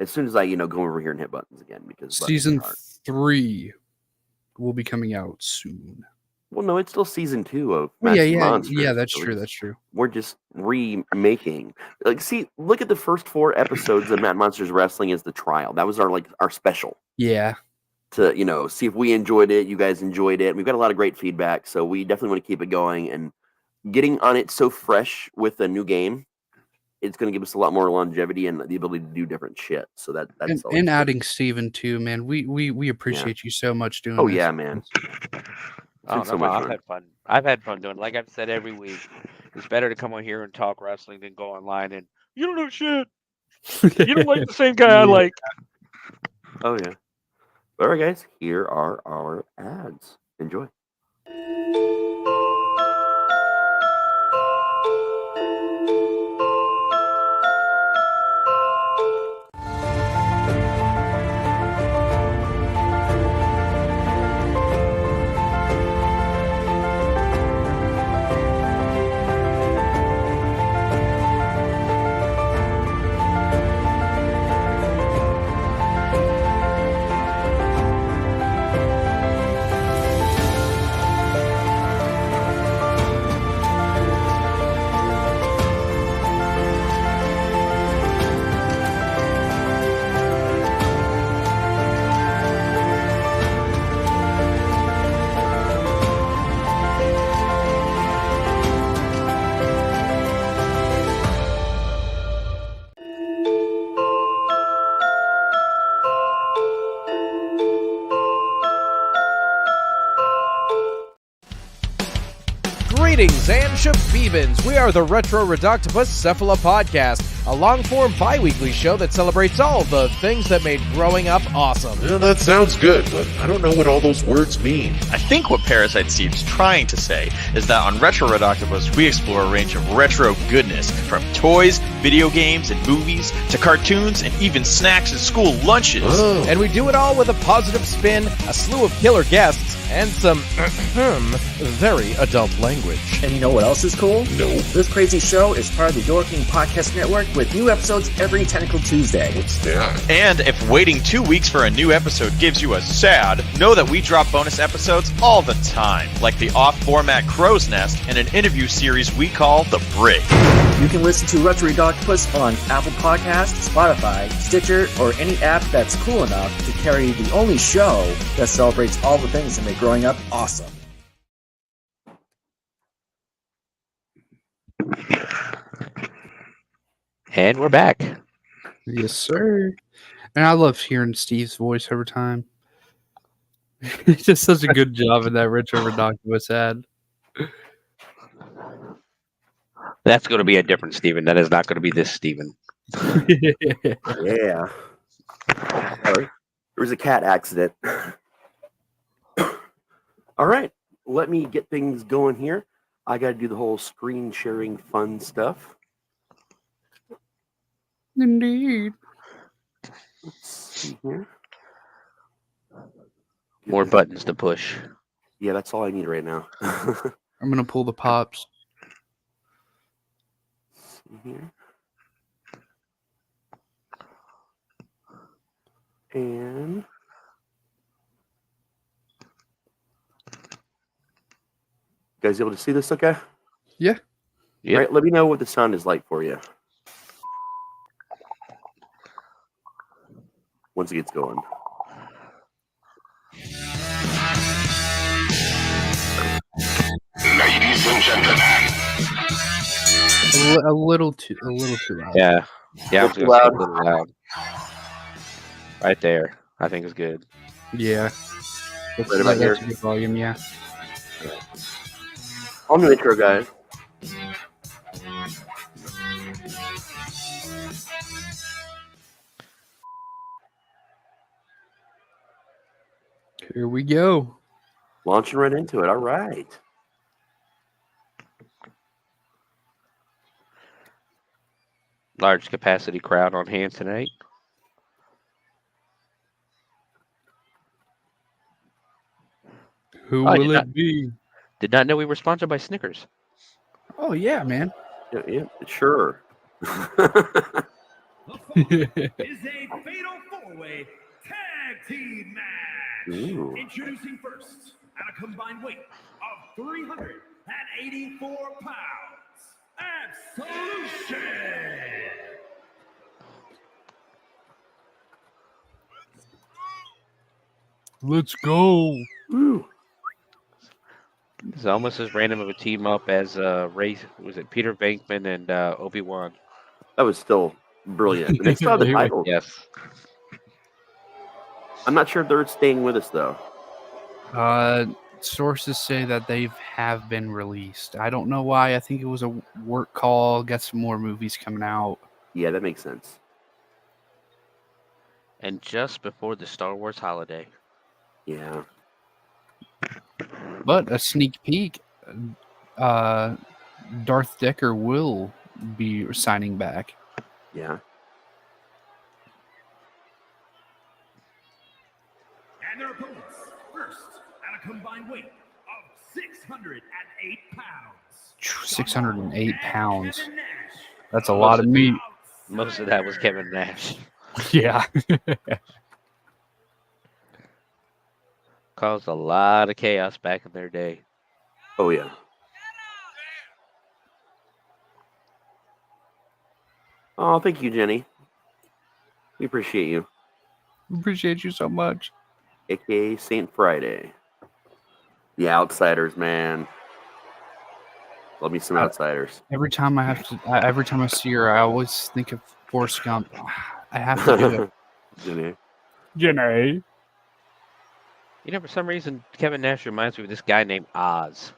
As soon as I, go over here and hit buttons again, because
Season 3 will be coming out soon.
Well, no, it's still season 2 of
Monsters. Yeah, that's true. That's true.
We're just remaking. Look at the first 4 episodes of Mad Monsters Wrestling as the trial. That was our special.
Yeah.
To see if we enjoyed it, you guys enjoyed it. We've got a lot of great feedback, so we definitely want to keep it going. And getting on it so fresh with a new game, it's going to give us a lot more longevity and the ability to do different shit. So that's
and adding Steven too, man. We appreciate you so much doing.
Oh
this.
yeah, man.
So much I've had fun. I've had fun doing it. Like I've said every week, it's better to come on here and talk wrestling than go online and you don't know shit. You don't like the same guy I like.
Oh yeah. All right, guys. Here are our ads. Enjoy.
Greetings and shabibans. We are the Retro Reductibus Cephala Podcast, a long-form bi-weekly show that celebrates all the things that made growing up awesome.
Yeah, that sounds good, but I don't know what all those words mean.
I think what Parasite Steve's trying to say is that on Retro Reductibus, we explore a range of retro goodness, from toys, video games, and movies, to cartoons, and even snacks and school lunches.
Oh.
And we do it all with a positive spin, a slew of killer guests, and some very adult language.
And you know what else is cool?
No.
This crazy show is part of the Door King Podcast Network with new episodes every Tentacle Tuesday.
What's that?
And if waiting 2 weeks for a new episode gives you a sad, know that we drop bonus episodes all the time, like the off-format Crow's Nest and an interview series we call The Brig.
You can listen to Retro Octopus on Apple Podcasts, Spotify, Stitcher, or any app that's cool enough to carry the only show that celebrates all the things that make growing up awesome.
And we're back.
Yes, sir. And I love hearing Steve's voice every time. He does such a good job in that Retro Reductibus ad.
That's going to be a different Steven. That is not going to be this Steven.
Yeah. Sorry. There was a cat accident. All right. Let me get things going here. I got to do the whole screen sharing fun stuff.
Indeed.
Let's see here.
More buttons to push.
Yeah, that's all I need right now.
I'm going to pull the pops.
See here. And you guys able to see this okay?
Yeah.
Yep.
All right, let me know what the sound is like for you. Once it gets going.
Ladies and gentlemen.
A little too loud.
Yeah. Yeah, I was
Too
going to say a
loud.
little loud. Right there. I think it's good.
Yeah. That's,
Right about
that's
here.
a good volume, yeah.
On the intro, guys.
Here we go.
Launching right into it. All right.
Large capacity crowd on hand tonight.
Who
I
will
did not-
it be?
Did not know we were sponsored by Snickers.
Oh, yeah, man.
Yeah, sure.
Is a fatal four-way tag team match.
Ooh.
Introducing first, at a combined weight of 384 pounds, Absolution.
Let's go.
Woo.
It's almost as random of a team up as Ray. Was it Peter Venkman and Obi-Wan?
That was still brilliant. And they still have the title.
Yes.
I'm not sure if they're staying with us, though.
Sources say that they have been released. I don't know why. I think it was a work call. Got some more movies coming out.
Yeah, that makes sense.
And just before the Star Wars holiday.
Yeah.
But a sneak peek, Darth Decker will be signing back.
Yeah.
And their opponents, first, at a combined weight of 608 pounds.
608 pounds.
Kevin Nash.
That's a lot of meat.
Most of that was Kevin Nash.
Yeah.
Caused a lot of chaos back in their day.
Oh, yeah. Oh, thank you, Jenny. We appreciate you.
Appreciate you so much.
AKA St. Friday. The Outsiders, man. Love me some Outsiders.
Every time I see her, I always think of Forrest Gump. I have to do it.
Jenny.
You know, for some reason, Kevin Nash reminds me of this guy named Oz.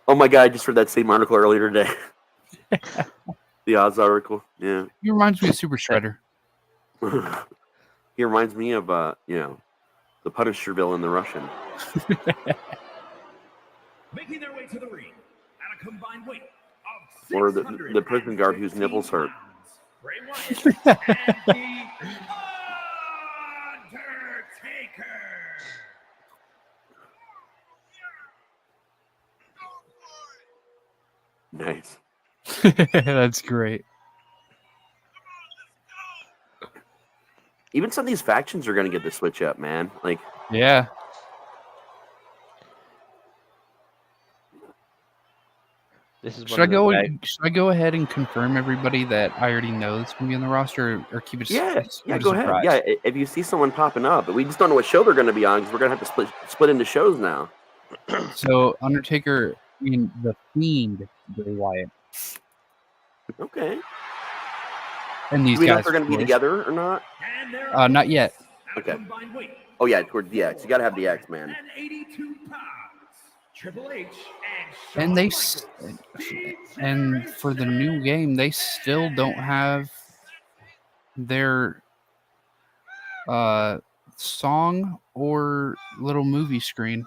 Oh my God, I just read that same article earlier today. The Oz article. Yeah.
He reminds me of Super Shredder.
He reminds me of, the Punisher villain, the Russian.
Making their way to the ring at a combined weight of
Or the prison guard whose nipples hurt.
Bray Wyatt and the Undertaker.
Nice.
That's great.
Even some of these factions are going to get the switch up, man. Like,
Yeah.
This is
Should I go ahead and confirm everybody that I already know is going to be on the roster, or keep it?
yeah,
keep it a
go ahead.
surprise?
Yeah, if you see someone popping up, but we just don't know what show they're going to be on because we're going to have to split into shows now.
So Undertaker, the Fiend, Bray Wyatt,
Okay.
and these
Do we know
guys
if they're going to be
of course.
together or not?
And their
Not yet.
at a
Okay.
combined weight
Oh, yeah, towards the X. You got to have the X, man.
and 82 pounds. Triple H and
And and for the new game, they still don't have their song or little movie screen.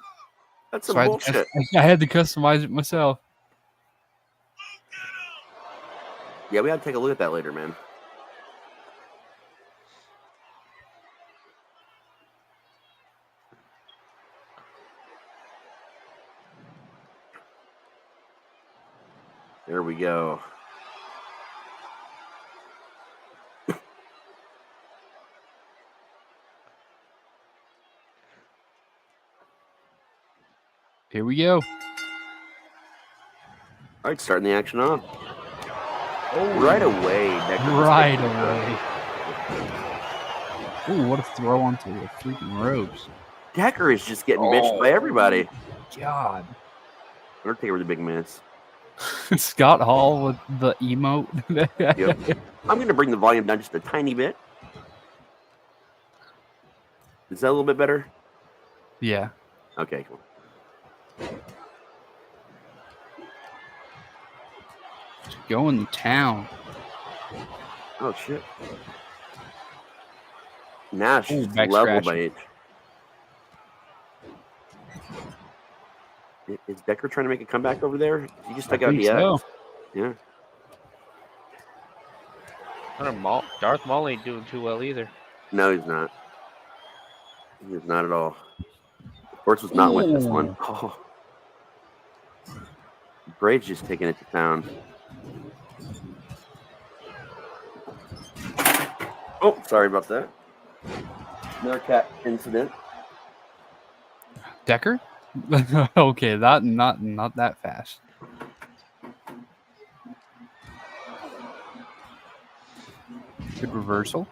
That's
So
some bullshit.
I had to customize it myself.
Yeah, we gotta take a look at that later, man. There we go.
Here we go.
All right, starting the action off. Oh, right away.
Right away. Ooh, what a throw onto the freaking ropes.
Decker is just getting bitched by everybody.
God.
Undertaker with a big miss.
Scott Hall with the emote.
Yep. I'm going to bring the volume down just a tiny bit. Is that a little bit better?
Yeah.
Okay, cool.
Going to town.
Oh, shit. Nash
Ooh,
is
back
level
scratching.
by Is Decker trying to make a comeback over there? He just stuck out the
so.
X. Yeah.
Darth Maul ain't doing too well either.
No, he's not. He is not at all. Of course, was not with this one. Oh. Braid's just taking it to town. Oh, sorry about that. Another cat incident.
Decker? Okay, not that fast. Good reversal.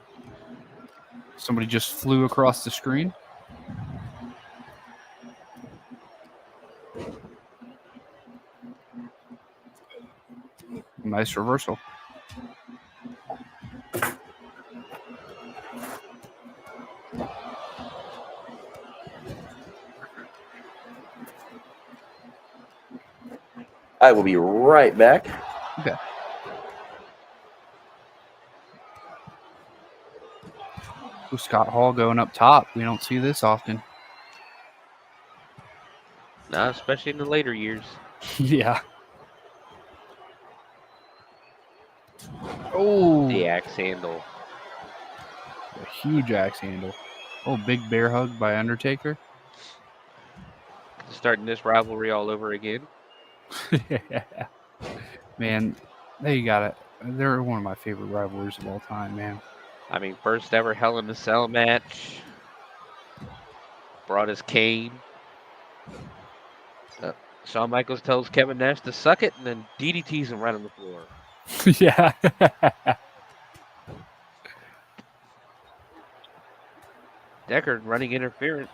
Somebody just flew across the screen. Nice reversal.
I will be right back.
Okay. Ooh, Scott Hall going up top. We don't see this often.
Nah, especially in the later years.
Yeah. Oh.
The axe handle.
A huge axe handle. Oh, big bear hug by Undertaker.
Starting this rivalry all over again.
Man, they got it. They're one of my favorite rivalries of all time, man.
I mean, first ever Hell in a Cell match. Brought his cane. Shawn Michaels tells Kevin Nash to suck it and then DDTs him right on the floor.
Yeah.
Decker running interference.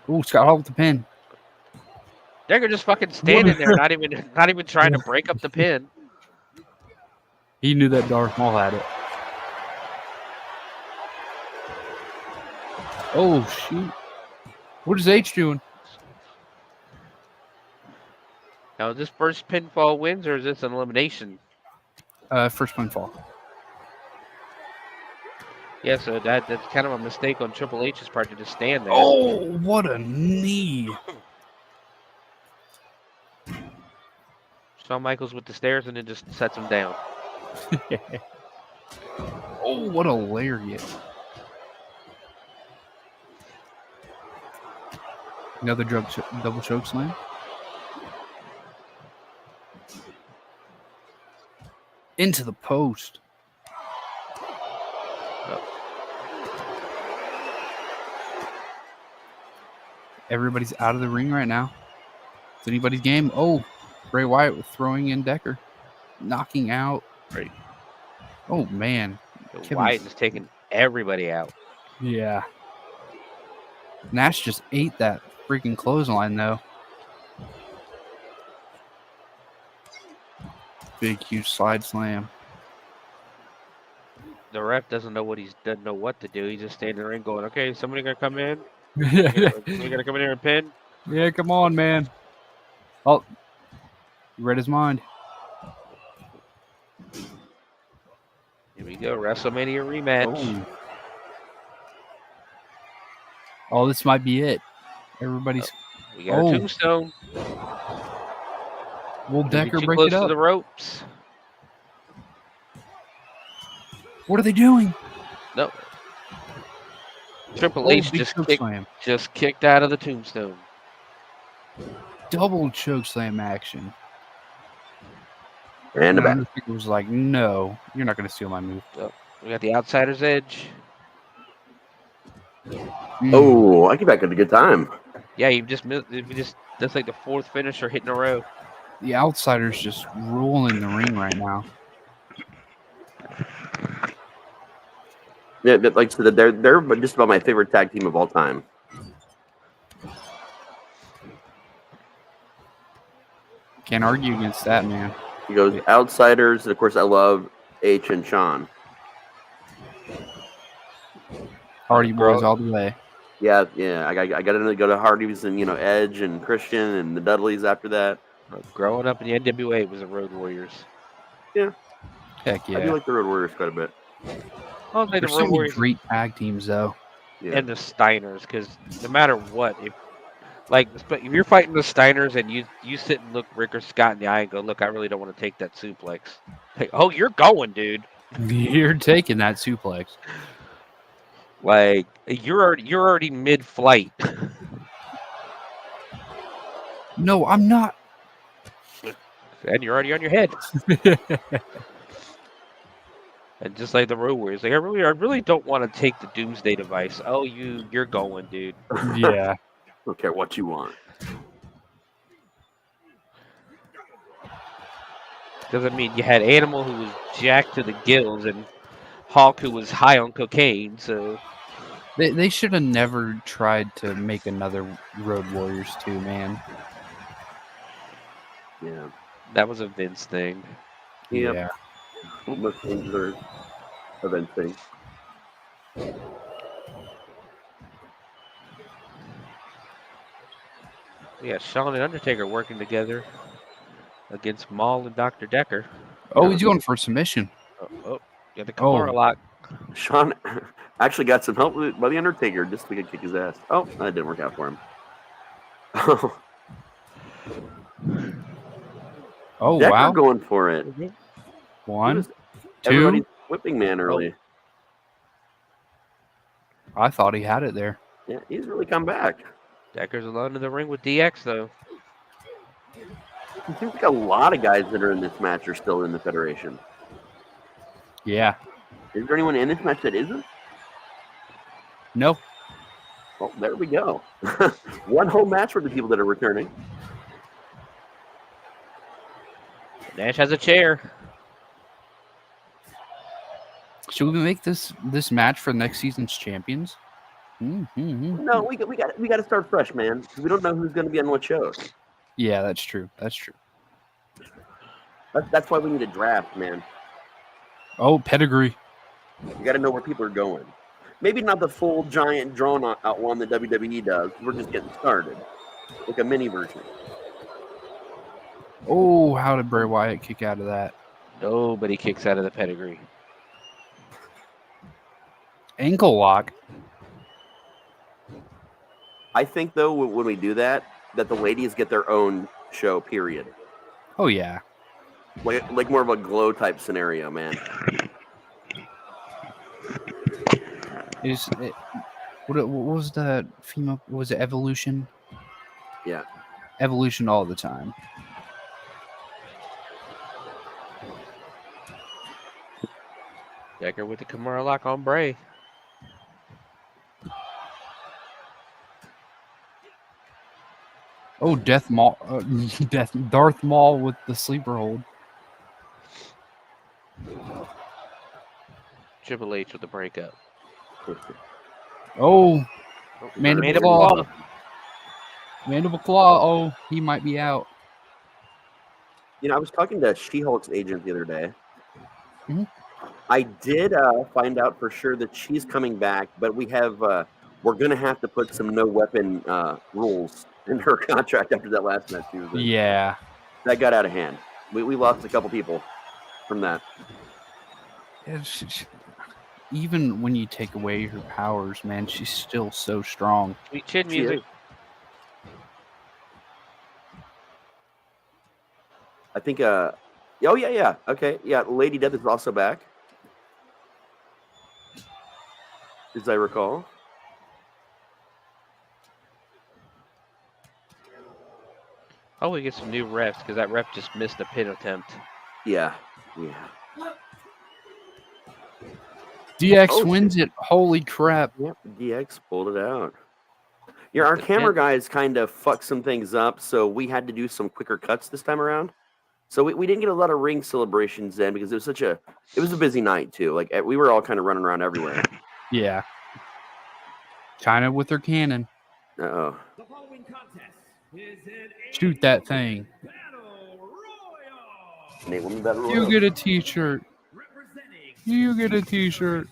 Ooh, Scott Hall with the pin.
Decker just fucking standing there, not even trying to break up the pin.
He knew that Darth Maul had it. Oh shoot! What is H doing?
Now, is this first pinfall wins or is this an elimination?
First pinfall.
Yeah, so that's kind of a mistake on Triple H's part to just stand there.
Oh, what a knee!
Shawn Michaels with the stairs and then just sets him down.
Oh, what a lariat! Another double choke slam. Into the post. Everybody's out of the ring right now. It's anybody's game. Oh, Bray Wyatt was throwing in Decker. Knocking out.
Right.
Oh, man.
Wyatt is taking everybody out.
Yeah. Nash just ate that freaking clothesline, though. Big, huge slide slam.
The ref doesn't know what to do. He's just standing in the ring going, "Okay, somebody gonna come in? Somebody gonna come in here and pin?"
Yeah, come on, man. Oh, you read his mind.
Here we go, WrestleMania rematch.
Oh, this might be it. Everybody's.
We got a tombstone.
Will Decker
too
break
close
it up?
to the ropes.
What are they doing?
No. Triple H just kicked out of the tombstone.
Double chokeslam action.
And the
Undertaker was like, "No, you're not going to steal my move."
Oh, we got the outsider's edge.
Oh, I get back at a good time.
Yeah, that's like the fourth finisher hit in a row.
The outsider's just ruling the ring right now.
Yeah, like so they're just about my favorite tag team of all time.
Can't argue against that, man.
He goes outsiders, and of course I love H and Sean.
Hardy Boys all the way.
Yeah. I got to go to Hardy's and Edge and Christian and the Dudleys after that.
Growing up in the NWA was the Road Warriors.
Yeah.
Heck yeah.
I do like the Road Warriors quite a bit.
There's so many great tag teams though.
Yeah.
And the Steiners, because no matter what, if you're fighting the Steiners and you sit and look Rick or Scott in the eye and go, "Look, I really don't want to take that suplex." Like, oh, you're going, dude.
You're taking that suplex.
Like you're already mid-flight.
No, I'm not.
And you're already on your head. And just like the Road Warriors, like I really don't want to take the Doomsday device. Oh, you're going, dude.
Yeah.
Don't care what you want.
Because I mean, you had Animal who was jacked to the gills, and Hawk who was high on cocaine. So
they should have never tried to make another Road Warriors 2, man.
Yeah.
That was a Vince thing.
Yep.
Yeah.
Most things are event things.
Yeah, Shawn and Undertaker working together against Maul and Dr. Decker.
Oh, he's going for a submission.
Oh, yeah, the Kimura lock.
Shawn actually got some help by the Undertaker just so we could kick his ass. Oh, that didn't work out for him.
Oh,
Decker
wow.
going for it.
One,
Everybody's
two.
whipping man early.
I thought he had it there.
Yeah, he's really come back.
Decker's alone in the ring with DX, though.
It seems like a lot of guys that are in this match are still in the Federation.
Yeah.
Is there anyone in this match that isn't?
No.
Well, there we go. One whole match for the people that are returning.
Nash has a chair.
Should we make this match for next season's champions?
No, we got to start fresh, man. We don't know who's going to be on what shows.
Yeah, that's true. That's true.
That's why we need a draft, man.
Oh, pedigree.
You got to know where people are going. Maybe not the full giant drawn out one that WWE does. We're just getting started, like a mini version.
Oh, how did Bray Wyatt kick out of that?
Nobody kicks out of the pedigree.
Ankle lock.
I think though when we do that the ladies get their own show. Period.
Oh yeah.
Like more of a glow type scenario, man.
What was that female? Was it Evolution?
Yeah.
Evolution all the time.
Decker with the Kimura lock on Bray.
Oh, Darth Maul with the sleeper hold.
Triple H with the breakup.
Oh,
Mandible Claw.
Mandible Claw. Oh, he might be out.
You know, I was talking to She-Hulk's agent the other day, I did find out for sure that she's coming back, but we're going to have to put some no weapon rules in her contract after that last match she was in.
Yeah.
That got out of hand. We lost a couple people from that.
Even when you take away her powers, man, she's still so strong.
Sweet chin music.
I think, oh, yeah. Okay, yeah, Lady Death is also back. As I recall.
Oh, we get some new refs because that ref just missed a pin attempt.
Yeah.
DX wins it. Holy crap.
Yep, DX pulled it out. Yeah, our camera guys kind of fucked some things up, so we had to do some quicker cuts this time around. So we didn't get a lot of ring celebrations then because it was a busy night too. Like we were all kind of running around everywhere.
Yeah. China with her cannon.
Uh-oh.
Shoot that thing. You get a t-shirt. You get a t-shirt.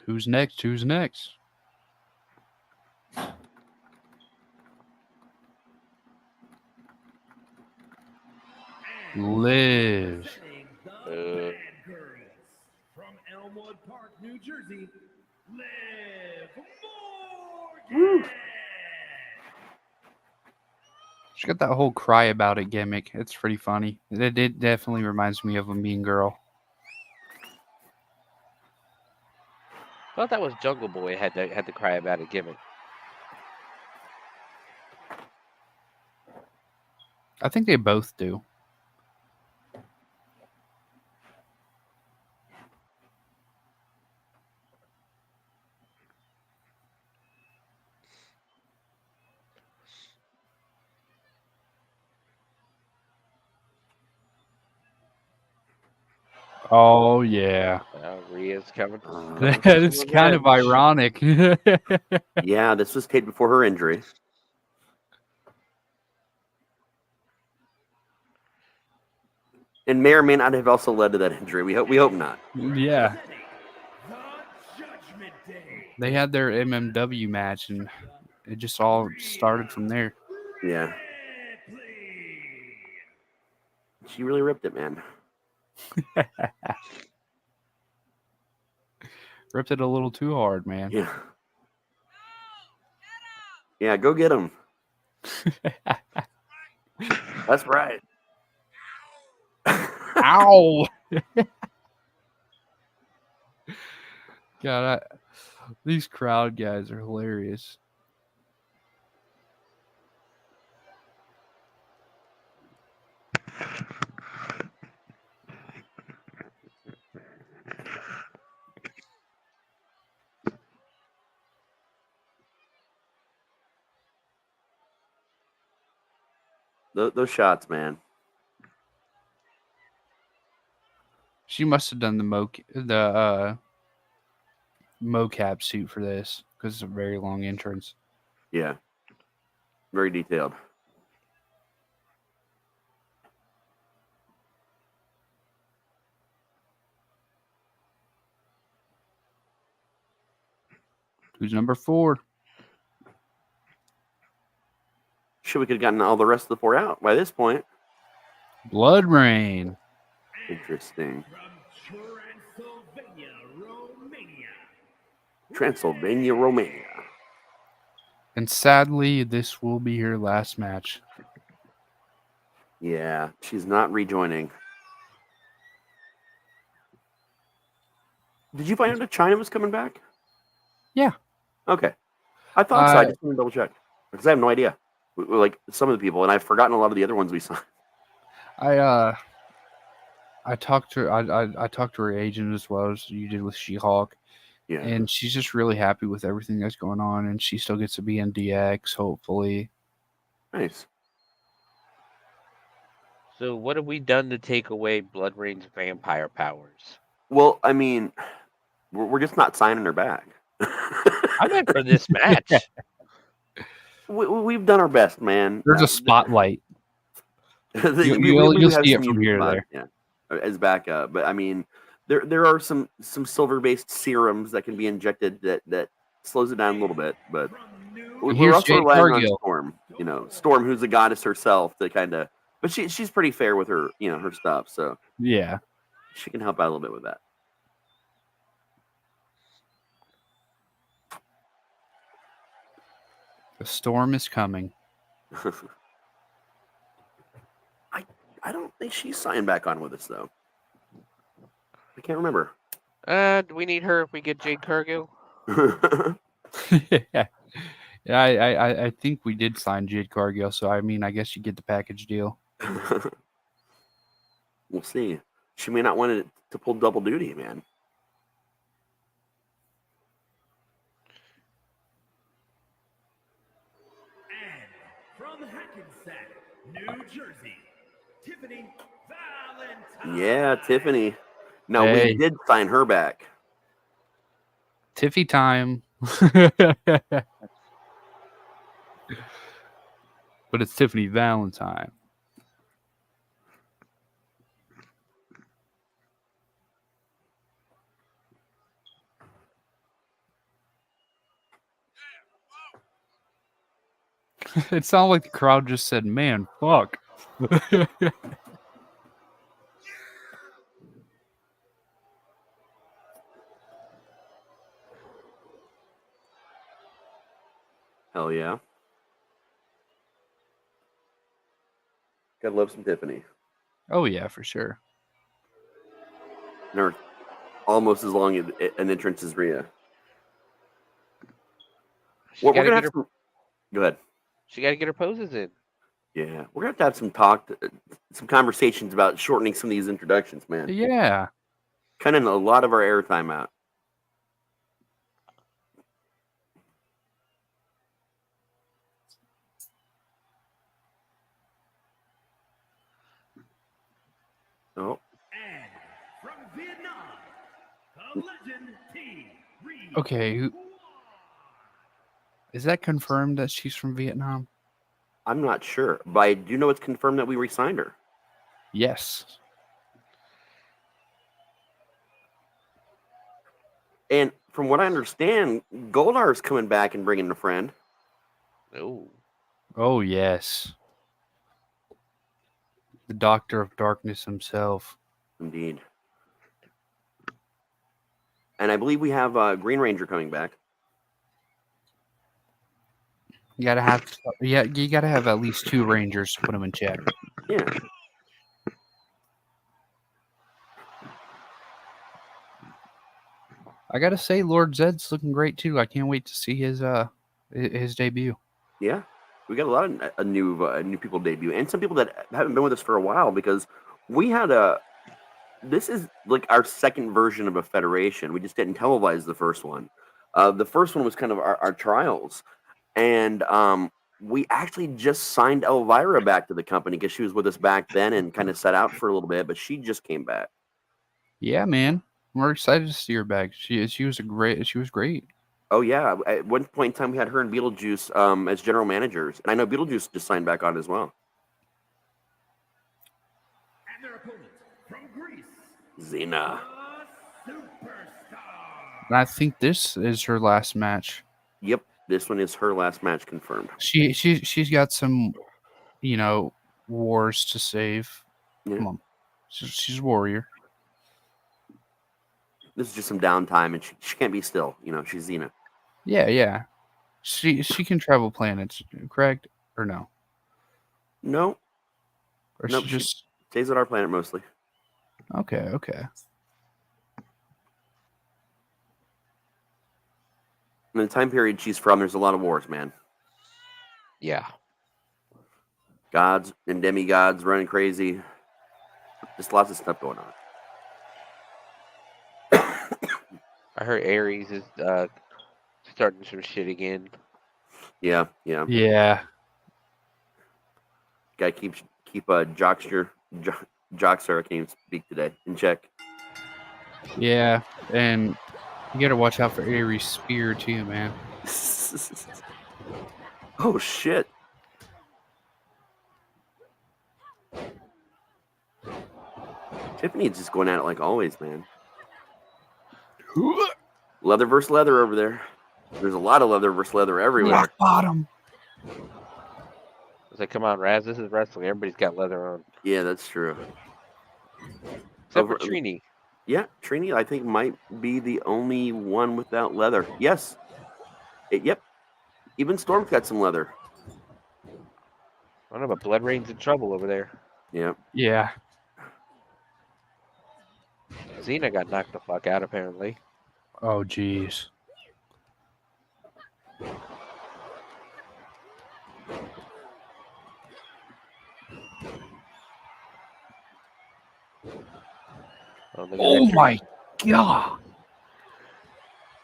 Who's next? Who's next? Live.
From Elmwood Park, New Jersey, Liv Morgan.
She got that whole cry about it gimmick. It's pretty funny. It definitely reminds me of a Mean Girl.
I thought that was Jungle Boy had to cry about it gimmick.
I think they both do. Oh, yeah.
Rhea's coming.
It's kind of ironic.
Yeah, this was taped before her injury. And may or may not have also led to that injury. We hope not.
Yeah. They had their MMW match, and it just all started from there.
Yeah. She really ripped it, man.
Ripped it a little too hard, man.
Yeah. Yeah, go get him. That's right.
Ow! God, these crowd guys are hilarious.
Those shots, man.
She must have done the mocap suit for this because it's a very long entrance.
Yeah. Very detailed.
Who's number 4?
Sure, we could have gotten all the rest of the 4 out by this point.
Blood Rain.
Interesting. Transylvania, Romania.
And sadly, this will be her last match.
Yeah, she's not rejoining. Did you find out that China was coming back?
Yeah.
Okay. I thought so. I just want to double check. Because I have no idea. Like some of the people, and I've forgotten a lot of the other ones we saw.
I talked to I talked to her agent as well as you did with She-Hulk.
Yeah.
And she's just really happy with everything that's going on, and she still gets to be in DX, hopefully.
Nice.
So what have we done to take away Blood Rain's vampire powers?
Well, I mean, we're just not signing her back.
I meant for this match.
We've done our best, man.
There's a spotlight. You'll see it from here to there.
Yeah, as backup. But I mean, there are some silver-based serums that can be injected that slows it down a little bit. But we're also relying on Storm. You know, Storm, who's a goddess herself, to kind of. But she's pretty fair with her, you know, her stuff. So
yeah,
she can help out a little bit with that.
The storm is coming.
I don't think she's signed back on with us though. I can't remember.
Do we need her if we get Jade Cargill?
Yeah, I think we did sign Jade Cargill, so I mean, I guess you get the package deal.
We'll see. She may not want to pull double duty, man.
And from Hackensack, New Jersey, Tiffany Valentine.
Yeah, Tiffany. No,
Hey.
we did sign her back.
Tiffy time. But it's Tiffany Valentine. It sounded like the crowd just said, man, fuck.
Hell yeah. Gotta love some Tiffany.
Oh, yeah, for sure.
They're almost as long an entrance as Rhea. We're gonna have some... Go ahead.
She got to get her poses in.
Yeah, we're gonna have some some conversations about shortening some of these introductions, man.
Yeah.
Cutting a lot of our airtime out. Oh.
And from Vietnam, the legend T. Reed.
Okay. Is that confirmed that she's from Vietnam?
I'm not sure, but I do know it's confirmed that we re-signed her.
Yes.
And from what I understand, Goldar's coming back and bringing a friend.
Oh.
Oh, yes. The Doctor of Darkness himself.
Indeed. And I believe we have Green Ranger coming back.
You gotta have, you gotta have at least 2 Rangers to put them in check.
Yeah.
I gotta say, Lord Zed's looking great too. I can't wait to see his debut.
Yeah, we got a lot of new people debut, and some people that haven't been with us for a while, because we had this is like our second version of a federation. We just didn't televise the first one. The first one was kind of our trials, and we actually just signed Elvira back to the company because she was with us back then and kind of set out for a little bit, but she just came back.
Yeah, man, we're excited to see her back. She was great.
Oh yeah, at one point in time we had her and Beetlejuice as general managers, and I know Beetlejuice just signed back on as well.
And their opponent from Greece,
Xena.
the Superstar.
And I think this is her last match.
Yep, this one is her last match confirmed.
She's got some, wars to save.
Yeah.
Come on, she's a warrior.
This is just some downtime, and she can't be still. She's Xena.
Yeah. She can travel planets, correct? Or no?
No.
Or
Nope,
she just
stays on our planet mostly.
Okay.
In the time period she's from, there's a lot of wars, man.
Yeah.
Gods and demigods running crazy. Just lots of stuff going on.
I heard Ares is starting some shit again.
Yeah.
Yeah.
Gotta keep Jockster can't speak today in check.
Yeah. And you gotta watch out for Ares' spear too, man.
Oh shit. Tiffany is just going at it like always, man. Leather versus leather over there. There's a lot of leather versus leather everywhere.
Rock bottom.
I was like, come on, Raz, this is wrestling. Everybody's got leather on.
Yeah, that's true.
Except for Trini.
Yeah, Trini, I think, might be the only one without leather. Yes. Yep. Even Storm's got some leather.
I don't know, but Blood Rain's in trouble over there.
Yeah.
Yeah.
Xena got knocked the fuck out, apparently.
Oh, jeez. Oh my god!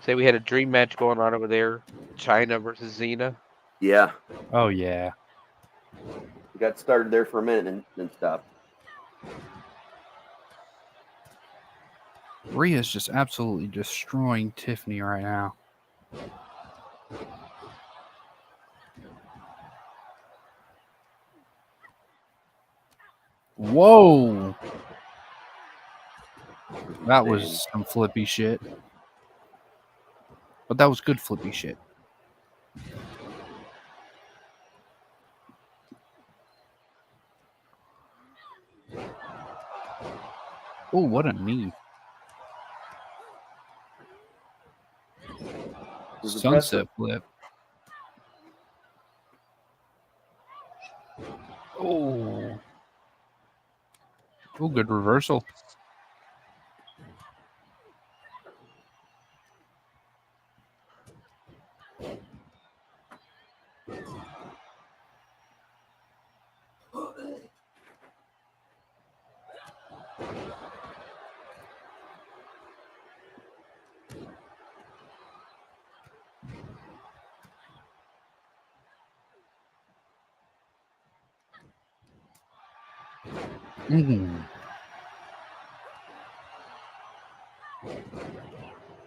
Say we had a dream match going on over there. China versus Xena.
Yeah.
Oh yeah.
We got started there for a minute and then stopped.
Rhea's just absolutely destroying Tiffany right now. Whoa! That was some flippy shit. But that was good flippy shit. Oh, what a knee. Sunset flip. Oh. Oh, good reversal.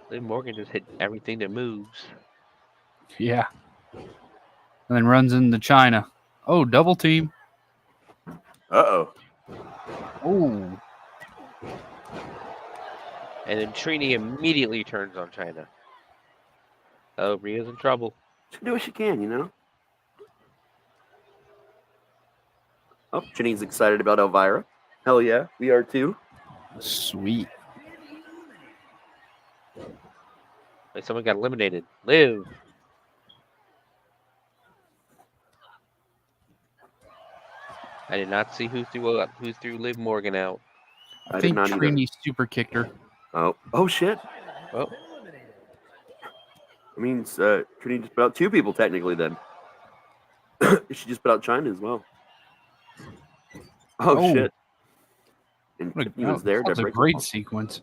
Liv Morgan just hit everything that moves.
Yeah. And then runs into China. Oh, double team.
Uh-oh.
Oh.
And then Trini immediately turns on China. Oh, Rhea's in trouble.
She can do what she can, you know? Oh, Trini's excited about Elvira. Hell yeah, we are too.
Sweet.
Like someone got eliminated. Liv. I did not see who threw Liv Morgan out.
I think Trini super kicked her.
Oh shit.
Well,
I mean, Trini just put out two people technically then. She just put out China as well. Oh shit. And he was there.
That's a great sequence.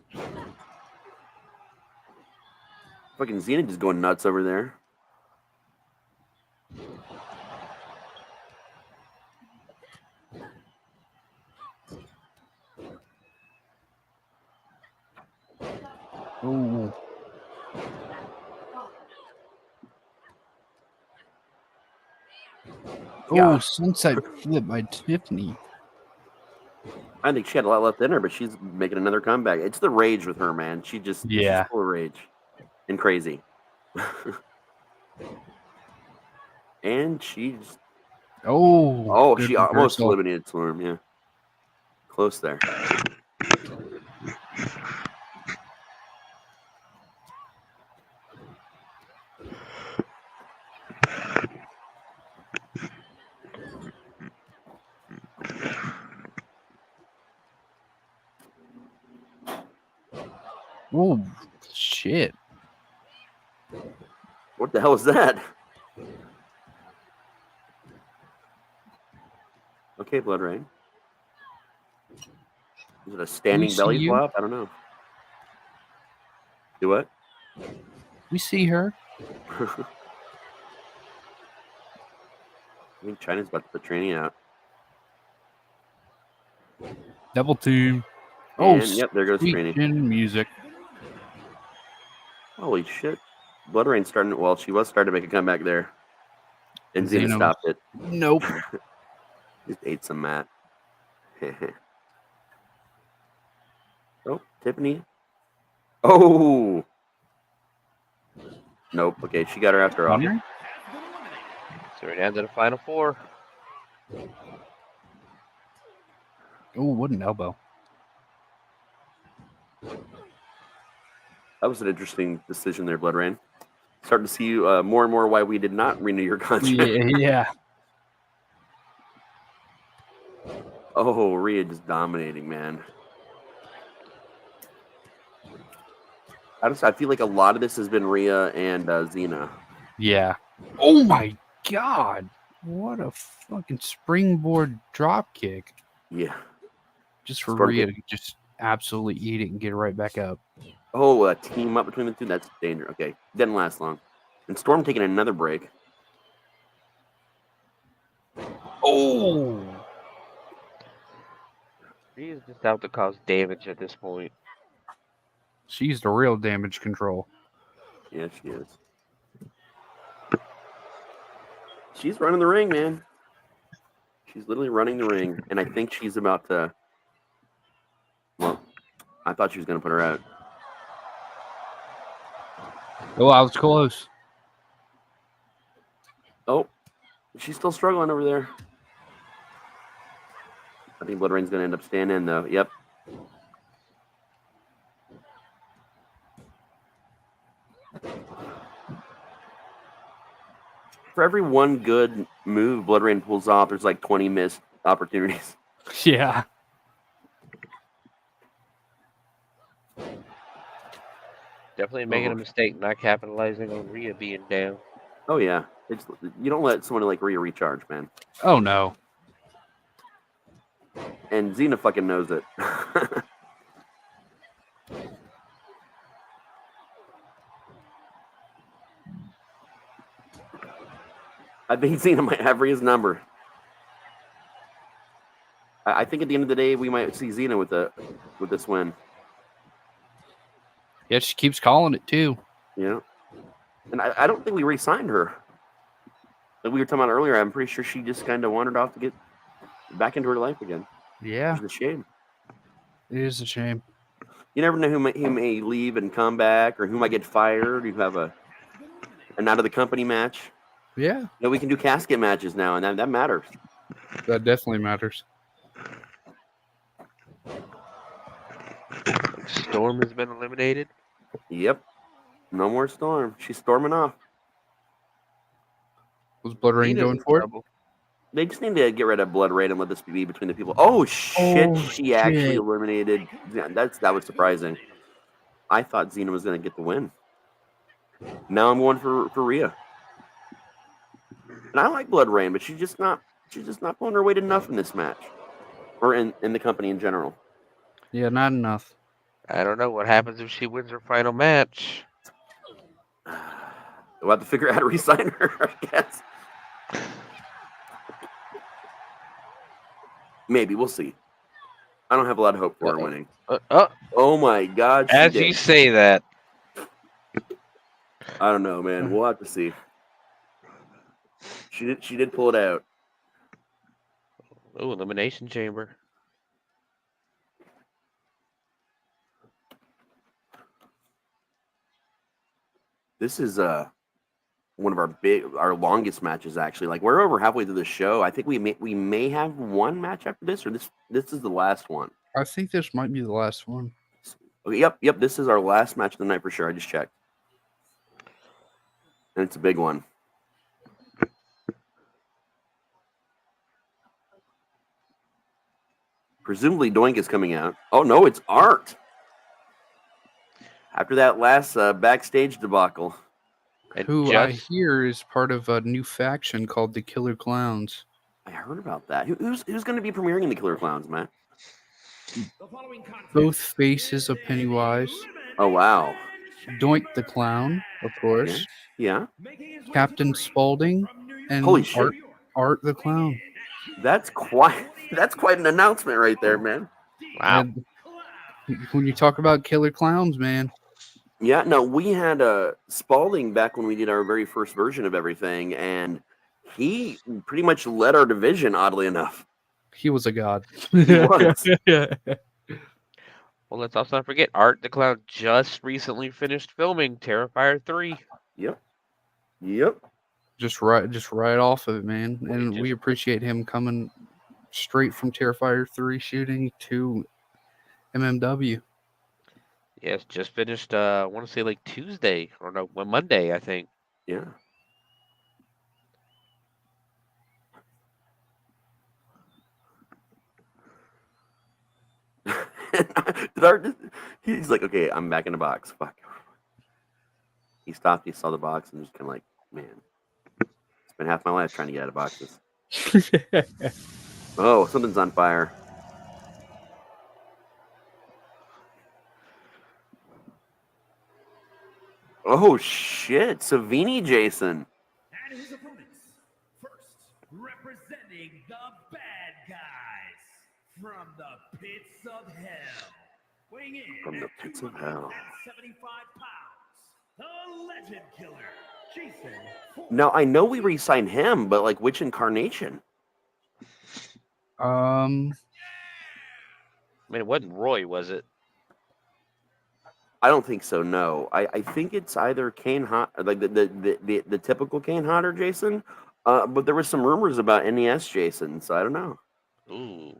Fucking Xena just going nuts over there.
Oh. Oh, sunset flip by Tiffany.
I think she had a lot left in her, but she's making another comeback. It's the rage with her, man. She's full of rage and crazy. And she's she almost eliminated Storm. Yeah, close there.
Oh, shit.
What the hell is that? Okay, Blood Rain. Is it a standing
see
belly
you?
flop? I don't know. Do what?
We see her.
I think China's about to put training out.
Double team.
And, yep, there goes
sweet
training.
chin music.
Holy shit. Blood Rain's starting. Well, she was starting to make a comeback there. And Xena
Xena
stopped it.
Nope.
Just ate some mat. Oh, Tiffany. Oh. Nope. Okay, she got her after all.
Conner?
So we're down to the final four.
Oh, what an elbow.
That was an interesting decision there, Blood Rain. Starting to see more and more why we did not renew your contract.
Yeah.
Oh, Rhea just dominating, man. I feel like a lot of this has been Rhea and Xena.
Yeah. Oh my God. What a fucking springboard drop kick.
Yeah.
Just for
Storm
Rhea
kick.
to just absolutely eat it and get right back up.
Oh, a team up between the two? That's dangerous. Okay. Didn't last long. And Storm taking another break.
Oh.
She is just out to cause damage at this point.
She's the real damage control.
Yeah, she is. She's running the ring, man. She's literally running the ring. And I think she's about to... Well, I thought she was going to put her out.
Oh, I was close.
Oh, she's still struggling over there. I think Blood Rain's going to end up staying in, though. Yep. For every one good move Blood Rain pulls off, there's like 20 missed opportunities.
Yeah.
Definitely making a mistake not capitalizing on Rhea being down.
Oh, yeah. You don't let someone like Rhea recharge, man.
Oh, no.
And Xena fucking knows it. I think Xena might have Rhea's number. I think at the end of the day, we might see Xena with this win.
Yeah, she keeps calling it, too.
Yeah. And I don't think we re-signed her. Like we were talking about earlier, I'm pretty sure she just kind of wandered off to get back into her life again.
Yeah.
It's a shame.
It is a shame.
You never know who may leave and come back, or who might get fired. You have an out of the company match.
Yeah.
You know, we can do casket matches now, and that matters.
That definitely matters.
Storm has been eliminated.
Yep. No more Storm. She's storming off.
Was Blood Rain
Xena's
going
in
for it?
trouble.
They just need to get rid of Blood Rain and let this be between the people. Oh shit!
Oh,
She actually
shit.
eliminated. Yeah, that was surprising. I thought Xena was going to get the win. Now I'm going for Rhea. And I like Blood Rain, but she's just not pulling her weight enough in this match, or in the company in general.
Yeah, not enough.
I don't know what happens if she wins her final match.
We'll have to figure out how to re-sign her, I guess. Maybe. We'll see. I don't have a lot of hope for her winning. Oh my God. she
As
did.
you say that,
I don't know, man. We'll have to see. She did pull it out.
oh, Elimination Chamber.
This is one of our longest matches, actually. Like, we're over halfway through the show. I think we may have one match after this, or this is the last one.
I think this might be the last one.
Okay, yep. This is our last match of the night for sure. I just checked, and it's a big one. Presumably, Doink is coming out. Oh no, it's Art. After that last backstage debacle.
And
Who I hear is part of a new faction called the Killer Clowns.
I heard about that. Who's going to be premiering in the Killer Clowns, man?
Both faces of Pennywise.
Oh wow.
Doink the Clown, of course.
Yeah.
Captain Spaulding and
Holy shit.
Art the Clown.
That's quite an announcement right there, man.
Wow.
And when you talk about killer clowns, man.
Yeah, no, we had Spaulding back when we did our very first version of everything, and he pretty much led our division, oddly enough.
He was a god.
He was.
Well, let's also not forget Art the Clown just recently finished filming Terrifier 3.
Yep.
Just right off of it, man. And we appreciate him coming straight from Terrifier 3 shooting to MMW.
Yes, just finished. I want to say like Tuesday or no, Monday, I think.
Yeah. He's like, okay, I'm back in the box. Fuck. He stopped. He saw the box and just kind of like, man, it's been half my life trying to get out of boxes. Oh, something's on fire. Oh shit, Savini Jason.
And his opponents, first representing the bad guys from the pits of hell. Weighing in
From the pits of hell.
75 pounds, the legend killer, Jason.
Now I know we re-signed him, but like which incarnation?
I mean, it wasn't Roy, was it?
I don't think so. No, I think it's either Kane Hot, like the typical Kane Hodder Jason, but there was some rumors about NES Jason, so I don't know.
Ooh.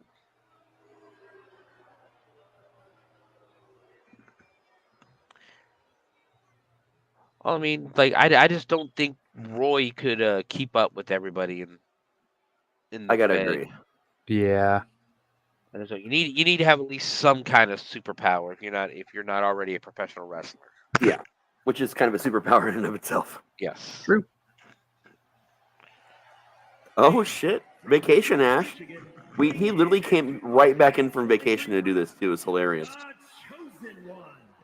Well, I mean, like I just don't think Roy could keep up with everybody in the
I gotta
Fed.
agree.
Yeah.
And so you need to have at least some kind of superpower if you're not already a professional wrestler.
Yeah, which is kind of a superpower in and of itself.
Yes.
True.
Oh shit! Vacation Ash. He literally came right back in from vacation to do this too. It was hilarious.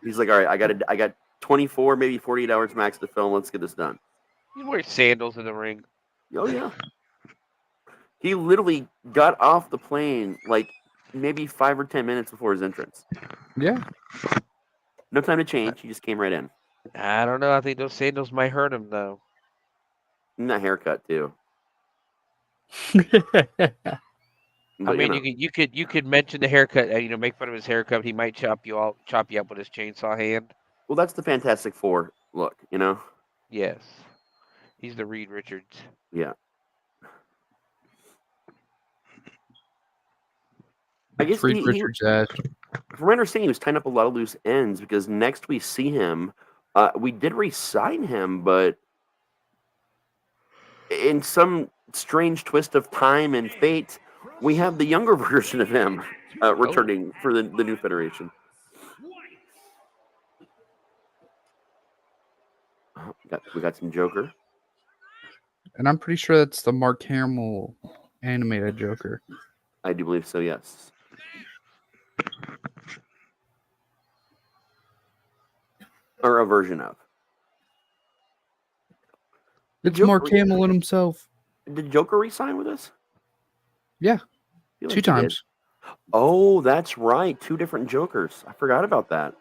He's like, all right, I got 24, maybe 48 hours max to film. Let's get this done.
He wears sandals in the ring.
Oh yeah. He literally got off the plane like maybe 5 or 10 minutes before his entrance.
Yeah.
No time to change. He just came right in.
I don't know. I think those sandals might hurt him though.
And that haircut too.
I mean, you could mention the haircut. Make fun of his haircut. He might chop you up with his chainsaw hand.
Well, that's the Fantastic Four look.
Yes, he's the Reed Richards.
Yeah. I guess
Reed Richards.
From my understanding, he was tying up a lot of loose ends because next we see him, we did re-sign him, but in some strange twist of time and fate, we have the younger version of him returning for the new Federation. We got some Joker.
And I'm pretty sure that's the Mark Hamill animated Joker.
I do believe so, yes. Or a version of.
It's Mark Hamill and himself.
Did Joker re-sign with us?
Yeah.
Like
2 times.
Oh, that's right. 2 different Jokers. I forgot about that.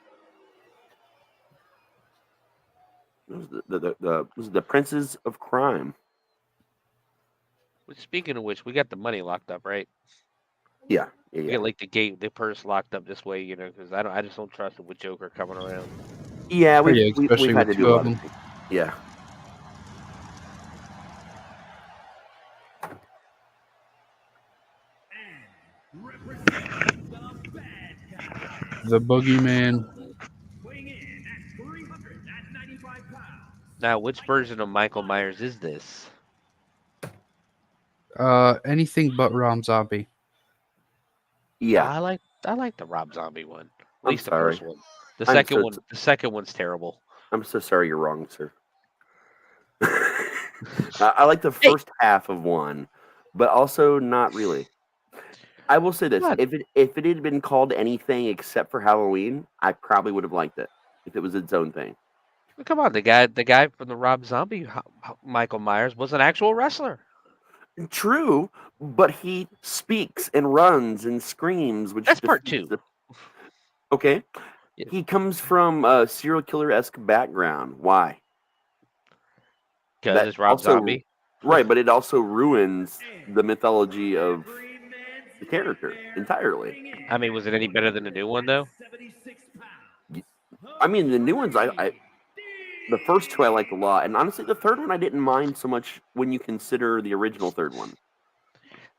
It was the Princes of Crime.
Speaking of which, we got the money locked up, right?
Yeah.
We get like the purse locked up this way, because I just don't trust it with Joker coming around.
Yeah, we've had to do a lot of things. Yeah.
The Boogeyman.
Now, which version of Michael Myers is this?
Anything but Rob Zombie.
Yeah.
I like the Rob Zombie one. At least the
sorry.
first one. The second one's terrible.
I'm so sorry you're wrong, sir. I like the first half of one. but also not really. I will say this:
What?
if it had been called anything except for Halloween, I probably would have liked it if it was its own thing.
Come on, the guy from the Rob Zombie, Michael Myers, was an actual wrestler.
True, but he speaks and runs and screams, which
That's part
defeats
2.
Okay,
Yeah.
he comes from a serial killer-esque background. Why?
Because it's Rob Zombie.
Right, but it also ruins the mythology of the character entirely.
I mean, was it any better than the new one though?
I mean, the new ones, the first 2 I liked a lot, and honestly, the third one I didn't mind so much when you consider the original third one.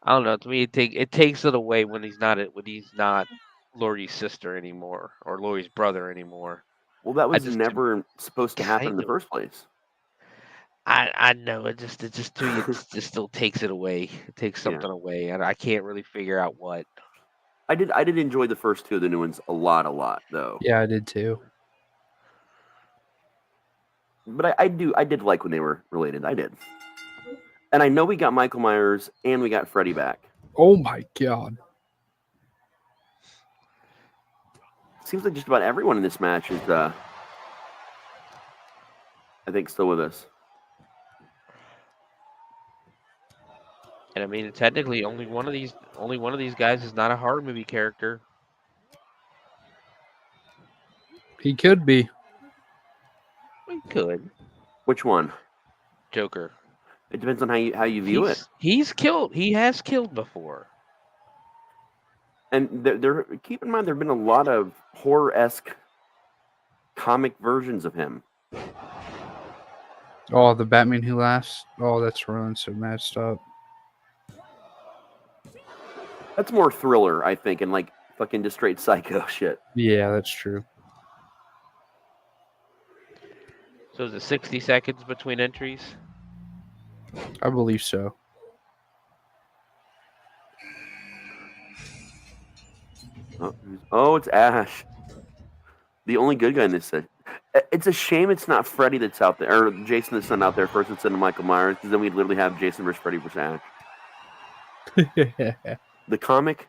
I don't know. To me, it takes it away when he's not Laurie's sister anymore or Laurie's brother anymore.
Well, that was never supposed to happen in the first place.
I know it just to me it just still takes it away. It takes something away, and I can't really figure out what.
I did enjoy the first 2 of the new ones a lot though.
Yeah, I did too.
But I did like when they were related. I did. And I know we got Michael Myers and we got Freddy back.
Oh my god.
Seems like just about everyone in this match is I think still with us.
And I mean, technically, only one of these guys is not a horror movie character.
He could be.
He could.
Which one?
Joker.
It depends on how you view it.
He's killed. He has killed before.
And there keep in mind there have been a lot of horror-esque comic versions of him.
Oh, the Batman Who Laughs. Oh, that's running so messed up.
That's more thriller, I think, and like fucking just straight psycho shit.
Yeah, that's true.
So is it 60 seconds between entries?
I believe so.
Oh, it's Ash. The only good guy in this set. It's a shame it's not Freddy that's out there, or Jason that's not out there first instead of Michael Myers, because then we'd literally have Jason versus Freddy versus Ash. The comic,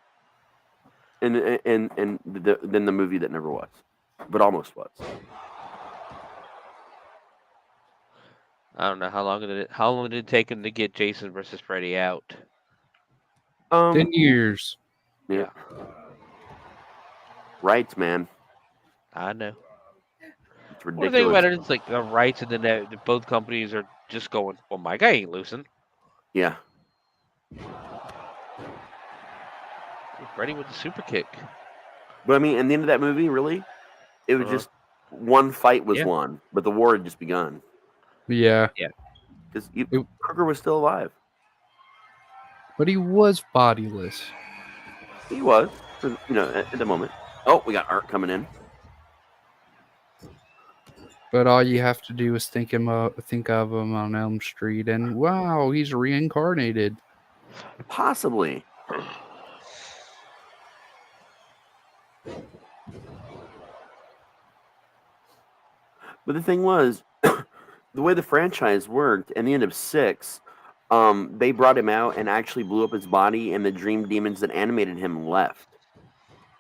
and then the movie that never was, but almost was.
I don't know how long did it take him to get Jason versus Freddy out?
10 years.
Yeah. Rights, man.
I know.
It's
Well, the
ridiculous.
thing about it, it's like the rights, and then both companies are just going, well, my guy ain't losing.
Yeah.
Freddy with the super kick.
But I mean, at the end of that movie, really, it was just one fight was won, but the war had just begun.
Yeah.
Yeah.
Because Krueger was still alive.
But he was bodiless.
He was, at the moment. Oh, we got Art coming in.
But all you have to do is think of him on Elm Street, and wow, he's reincarnated.
Possibly. But the thing was, the way the franchise worked, in the end of 6, they brought him out and actually blew up his body, and the dream demons that animated him left.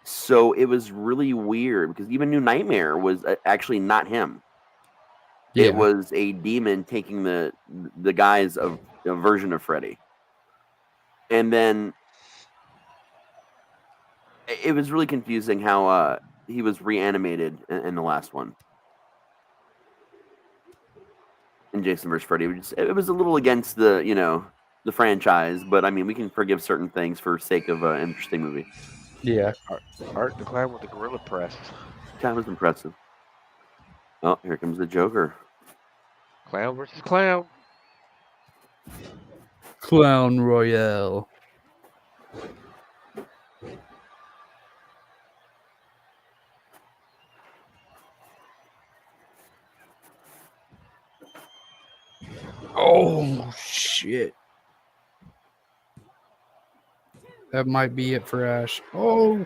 So it was really weird, because even New Nightmare was actually not him.
Yeah.
It was a demon taking the guise of a version of Freddy. And then it was really confusing how he was reanimated in the last one. In Jason vs. Freddy. It was a little against the franchise, but I mean, we can forgive certain things for sake of an interesting movie.
Yeah.
Art the Clown with the gorilla press.
That was impressive. Oh, here comes the Joker.
Clown versus clown.
Clown Royale. Oh, shit. That might be it for Ash. Oh,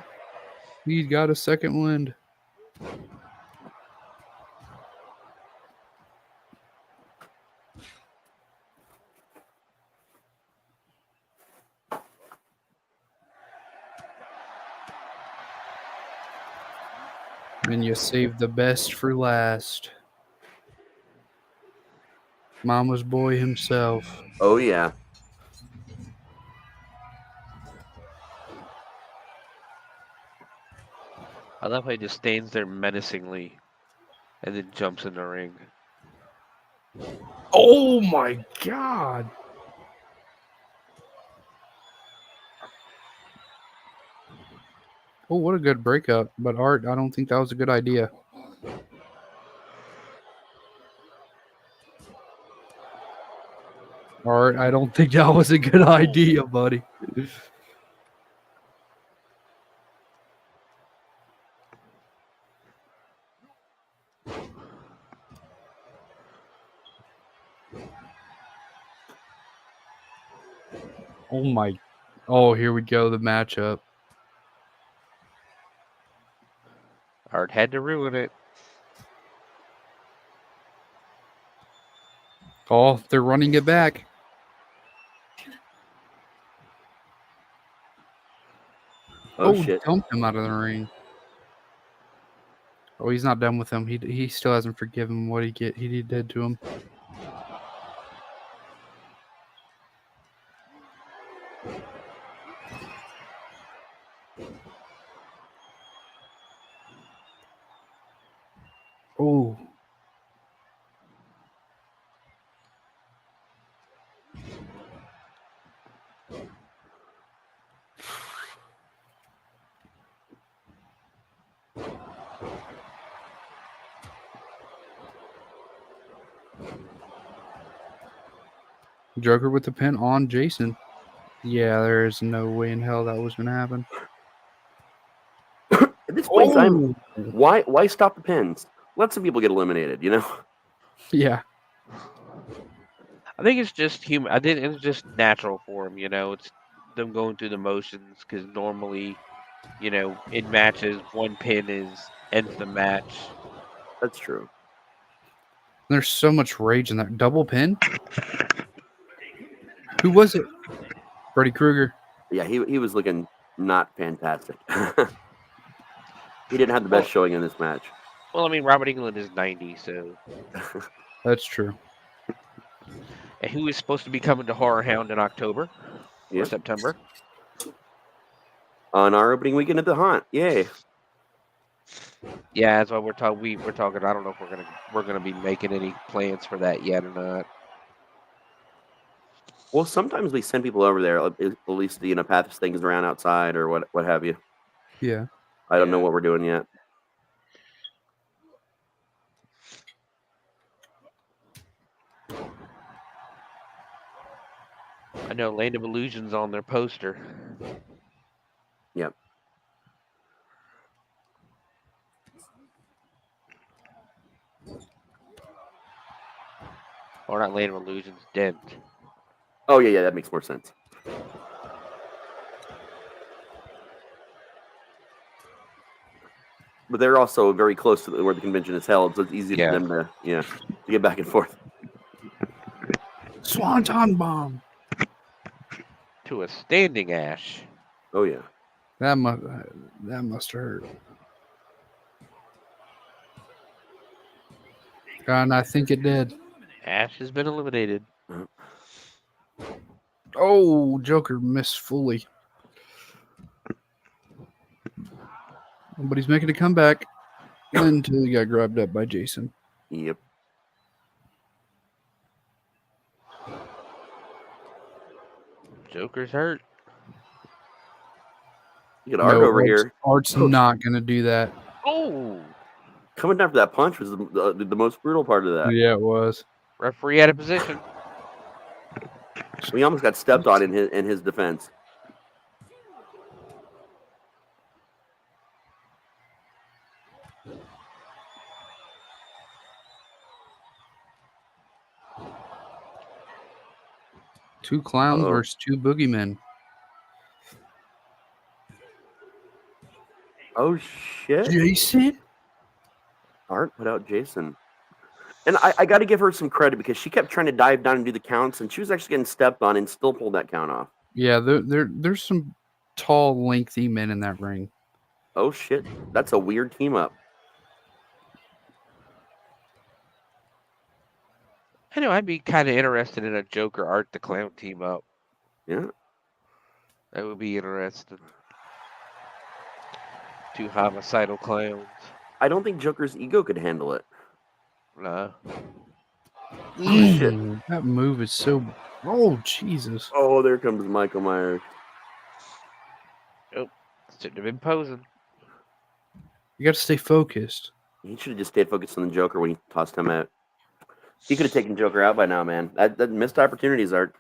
he got a second wind. And you saved the best for last. Mama's boy himself.
Oh, yeah.
I love how he just stands there menacingly and then jumps in the ring.
Oh my god. Oh, what a good breakup. But Art, I don't think that was a good idea. Art, I don't think that was a good idea, buddy. Oh my. Oh, here we go. The matchup.
Art had to ruin it.
Oh, they're running it back.
Oh, shit.
Dumped him out of the ring. Oh, he's not done with him. He still hasn't forgiven what he did to him. Oh. Joker with the pin on Jason. Yeah, there is no way in hell that was going to happen.
At this point in time, why stop the pins? Let some people get eliminated, you know?
Yeah.
I think it's just human. I think it's just natural for him, you know. It's them going through the motions because normally, you know, in matches, one pin ends the match.
That's true.
There's so much rage in that double pin. Who was it? Freddy Krueger.
Yeah, he was looking not fantastic. He didn't have the best showing in this match.
Well, I mean, Robert England is 90, so.
That's true.
And who is supposed to be coming to Horror Hound in October or September?
On our opening weekend at the Haunt. Yay.
Yeah, that's why we're talking. We're talking. I don't know if we're gonna be making any plans for that yet or not.
Well, sometimes we send people over there, at least pass things around outside or what have you.
Yeah.
I don't know what we're doing yet.
I know Land of Illusion's on their poster.
Yep.
Or not Land of Illusions, Dent.
Oh, yeah, that makes more sense. But they're also very close to where the convention is held, so it's easy for them to get back and forth.
Swanton bomb.
To a standing ash.
Oh, yeah.
That must hurt. And I think it did.
Ash has been eliminated.
Oh, Joker missed fully. But he's making a comeback until he got grabbed up by Jason.
Yep.
Joker's hurt.
You got Art over here.
Art's not going to do that.
Oh!
Coming down for that punch was the most brutal part of that.
Yeah, it was.
Referee out of position.
We almost got stepped on in his defense.
Two clowns versus two boogeymen.
Oh, shit.
Jason?
Art put out Jason. And I got to give her some credit because she kept trying to dive down and do the counts, and she was actually getting stepped on and still pulled that count off.
Yeah, there's some tall, lengthy men in that ring.
Oh, shit. That's a weird team up.
I know I'd be kind of interested in a Joker Art the Clown team up.
Yeah.
That would be interesting. Two homicidal clowns.
I don't think Joker's ego could handle it.
Nah.
Oh, shit.
That move is so. Oh, Jesus.
Oh, there comes Michael Myers.
Oh, shouldn't have been posing.
You got to stay focused.
He should have just stayed focused on the Joker when he tossed him out. He could have taken Joker out by now, man. That missed opportunities, Art.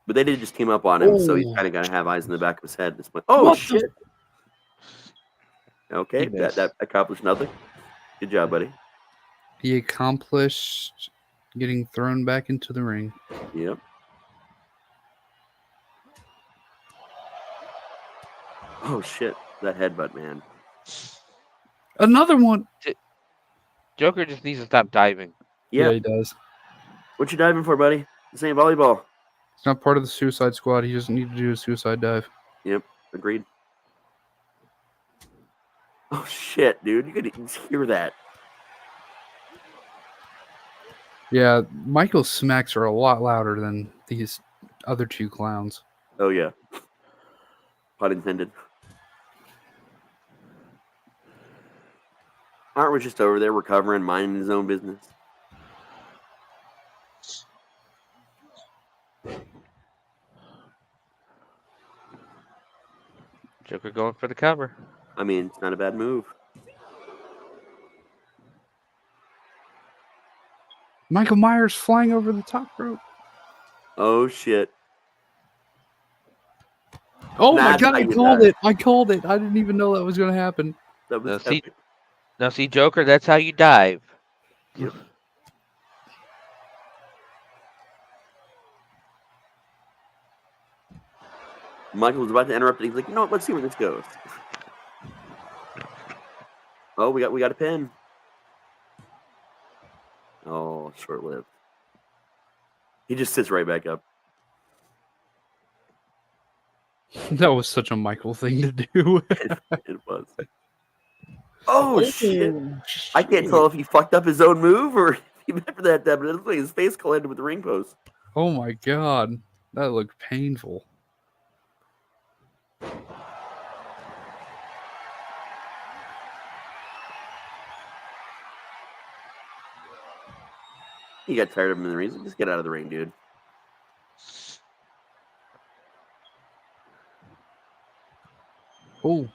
But they did just team up on him, so he's kind of got to have eyes in the back of his head at this point. Oh, shit. Okay, that accomplished nothing. Good job, buddy.
He accomplished getting thrown back into the ring.
Yep. Oh, shit. That headbutt, man.
Another one.
Joker just needs to stop diving.
Yeah, he does.
What you diving for, buddy? This ain't volleyball.
It's not part of the Suicide Squad. He doesn't need to do a suicide dive.
Yep, agreed. Oh, shit, dude. You could hear that.
Yeah, Michael's smacks are a lot louder than these other two clowns.
Oh, yeah. Pun intended. Art was just over there recovering, minding his own business.
Joker going for the cover.
I mean, it's not a bad move.
Michael Myers flying over the top rope.
Oh, shit.
Oh, my God, I called it. I called it. I didn't even know that was going to happen.
That was
Now, see, Joker, that's how you dive.
Yep. Michael was about to interrupt it. He's like, you know what? Let's see where this goes. Oh, we got a pin. Oh, short-lived. He just sits right back up.
That was such a Michael thing to do.
It was. Oh, shit. I can't tell if he fucked up his own move or if he meant for that, but it looks like his face collided with the ring post.
Oh, my God. That looked painful.
He got tired of him in the ring. Just get out of the ring, dude.
Oh.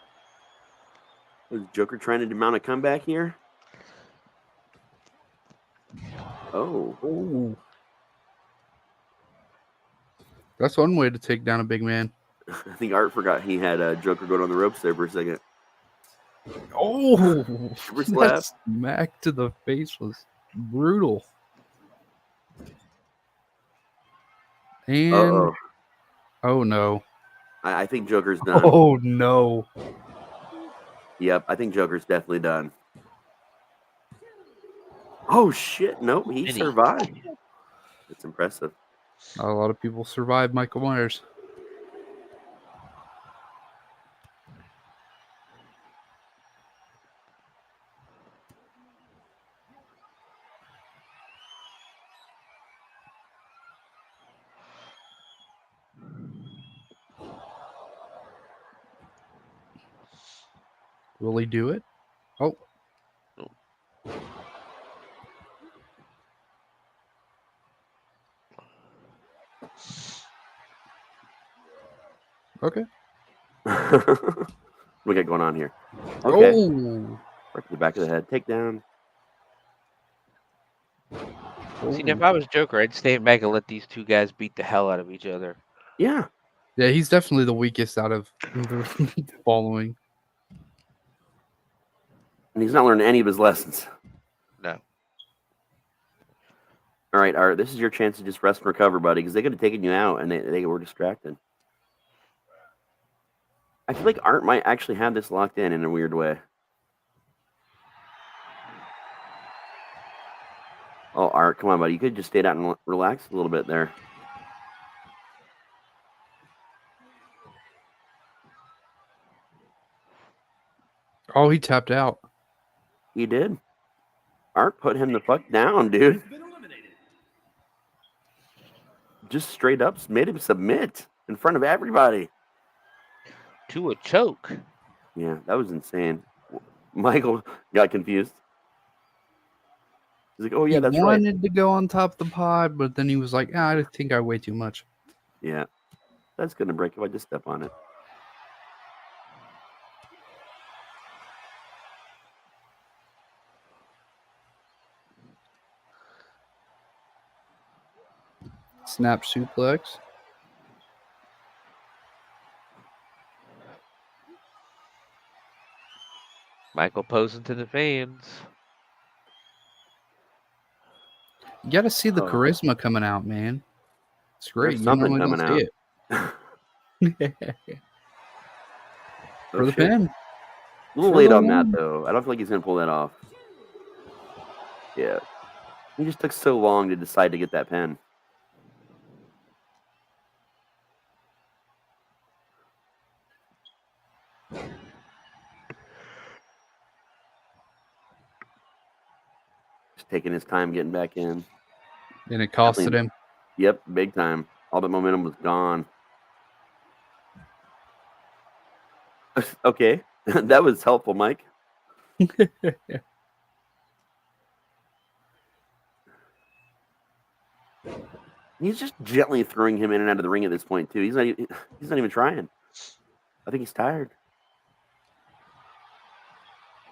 Was Joker trying to mount a comeback here? Oh.
Oh. That's one way to take down a big man.
I think Art forgot he had Joker going on the ropes there for a second.
Oh.
Wrist
That
lap.
smack to the face was brutal. And
Uh-oh.
oh no.
I think Joker's done.
Oh no.
Yep, I think Joker's definitely done. Oh shit! Nope, he survived. It's impressive.
Not a lot of people survive Michael Myers. Will he do it? Oh. Okay.
What we got going on here? Okay.
Oh.
Right to the back of the head. Takedown.
See, if I was Joker, I'd stand back and let these two guys beat the hell out of each other.
Yeah.
Yeah, he's definitely the weakest out of the following.
And he's not learning any of his lessons.
No.
All right, Art, this is your chance to just rest and recover, buddy, because they could have taken you out and they were distracted. I feel like Art might actually have this locked in a weird way. Oh, Art, come on, buddy. You could have just stayed out and relaxed a little bit there.
Oh, he tapped out.
He did. Art put him the fuck down, dude.
Has been eliminated.
Just straight up made him submit in front of everybody.
To a choke.
Yeah, that was insane. Michael got confused. He's like, "Oh yeah,
He
that's right."
wanted to go on top of the pod, but then he was like, I think I weigh too much.
Yeah, that's gonna break if I just step on it.
Snap suplex.
Michael posing to the fans.
You got to see the
Oh.
charisma coming out, man. It's great.
There's
You
something
normally
coming
don't see it.
Oh,
For the
shit.
pin.
A little
For
late
the
on that
win.
though. I don't feel like he's gonna pull that off. Yeah, he just took so long to decide to get that pin. Just taking his time getting back in.
And it costed
Definitely-
him.
Yep, big time. All the momentum was gone. Okay, that was helpful, Mike. He's just gently throwing him in and out of the ring at this point too. He's not even trying. I think he's tired.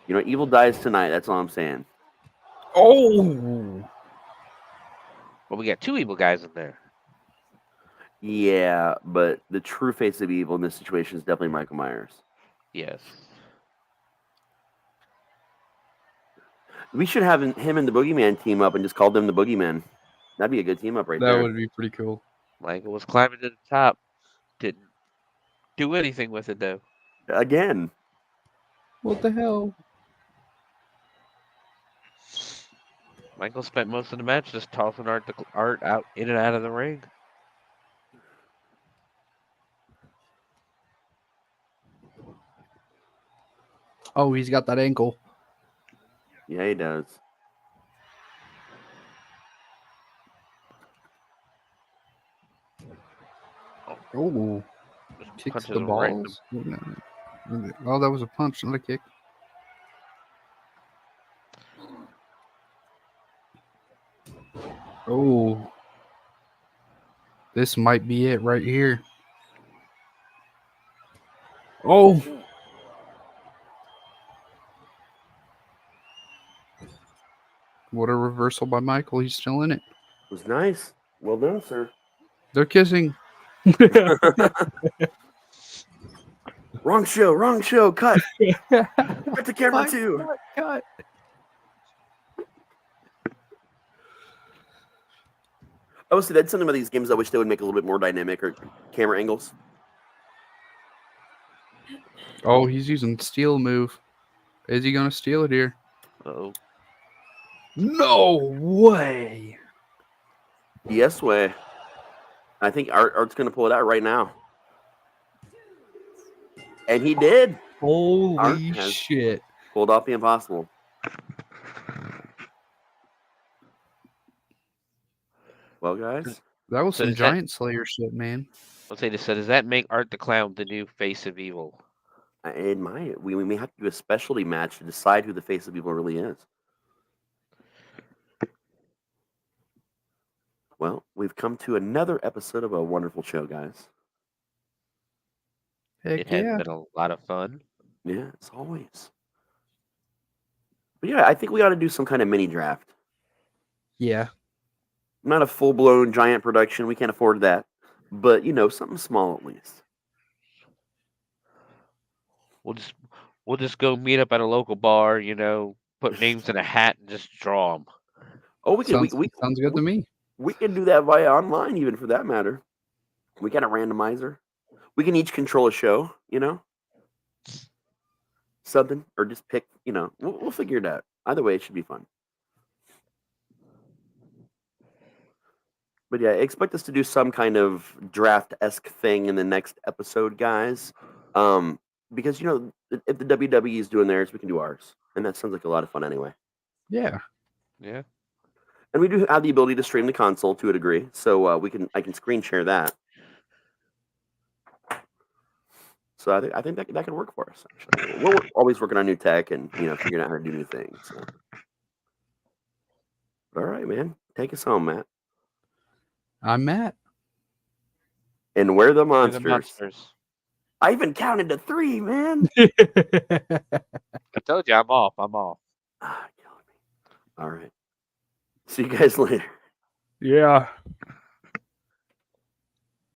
You know, evil dies tonight. That's all I'm saying.
Oh!
Well, we got two evil guys in there.
Yeah, but the true face of evil in this situation is definitely Michael Myers.
Yes.
We should have him and the Boogeyman team up and just call them the Boogeymen. That'd be a good team up right
That
there.
would be pretty cool.
Michael was climbing to the top. Didn't do anything with it, though.
Again.
What the hell?
Michael spent most of the match just tossing Art out in and out of the ring.
Oh, he's got that ankle.
Yeah, he does.
Oh, kicks
punches
the
him right in
balls. Oh, that was a punch, not a kick. Oh, this might be it right here. Oh, what a reversal by Michael. He's still in it.
It was nice. Well done, sir.
They're kissing.
Wrong show. Cut. Cut the camera too.
Cut.
Oh, see, that's something about these games I wish they would make a little bit more dynamic or camera angles.
Oh, he's using steal move. Is he going to steal it here?
Oh,
No way.
Yes way. I think Art's going to pull it out right now. And he did. Art
Holy
has
shit.
pulled off the impossible. Well, guys.
That was
So
some
does that-
Giant Slayer shit, man.
let's say this. So does that make Art the Clown the new face of evil?
It might. We may have to do a specialty match to decide who the face of evil really is. Well, we've come to another episode of a wonderful show, guys.
Heck
It has
yeah.
been a lot of fun.
Yeah, as always. But yeah, I think we ought to do some kind of mini draft.
Yeah.
Not a full-blown giant production. We can't afford that. But, something small at least.
We'll just go meet up at a local bar. Put names in a hat and just draw them.
Oh, we can.
Sounds good to me.
We can do that via online, even for that matter. We got a randomizer. We can each control a show, something, or just pick. We'll figure it out. Either way, it should be fun. But yeah, expect us to do some kind of draft-esque thing in the next episode, guys. Because if the WWE is doing theirs, we can do ours, and that sounds like a lot of fun anyway.
Yeah.
Yeah.
And we do have the ability to stream the console to a degree, so I can screen share that. So I think that could work for us. Actually, we're always working on new tech and figuring out how to do new things. So. All right, man, take us home, Matt.
I'm Matt.
And we're the
We're
monsters.
the monsters.
I even counted to 3, man.
I told you I'm off. I'm off.
Killing me. All right. See you guys later.
Yeah.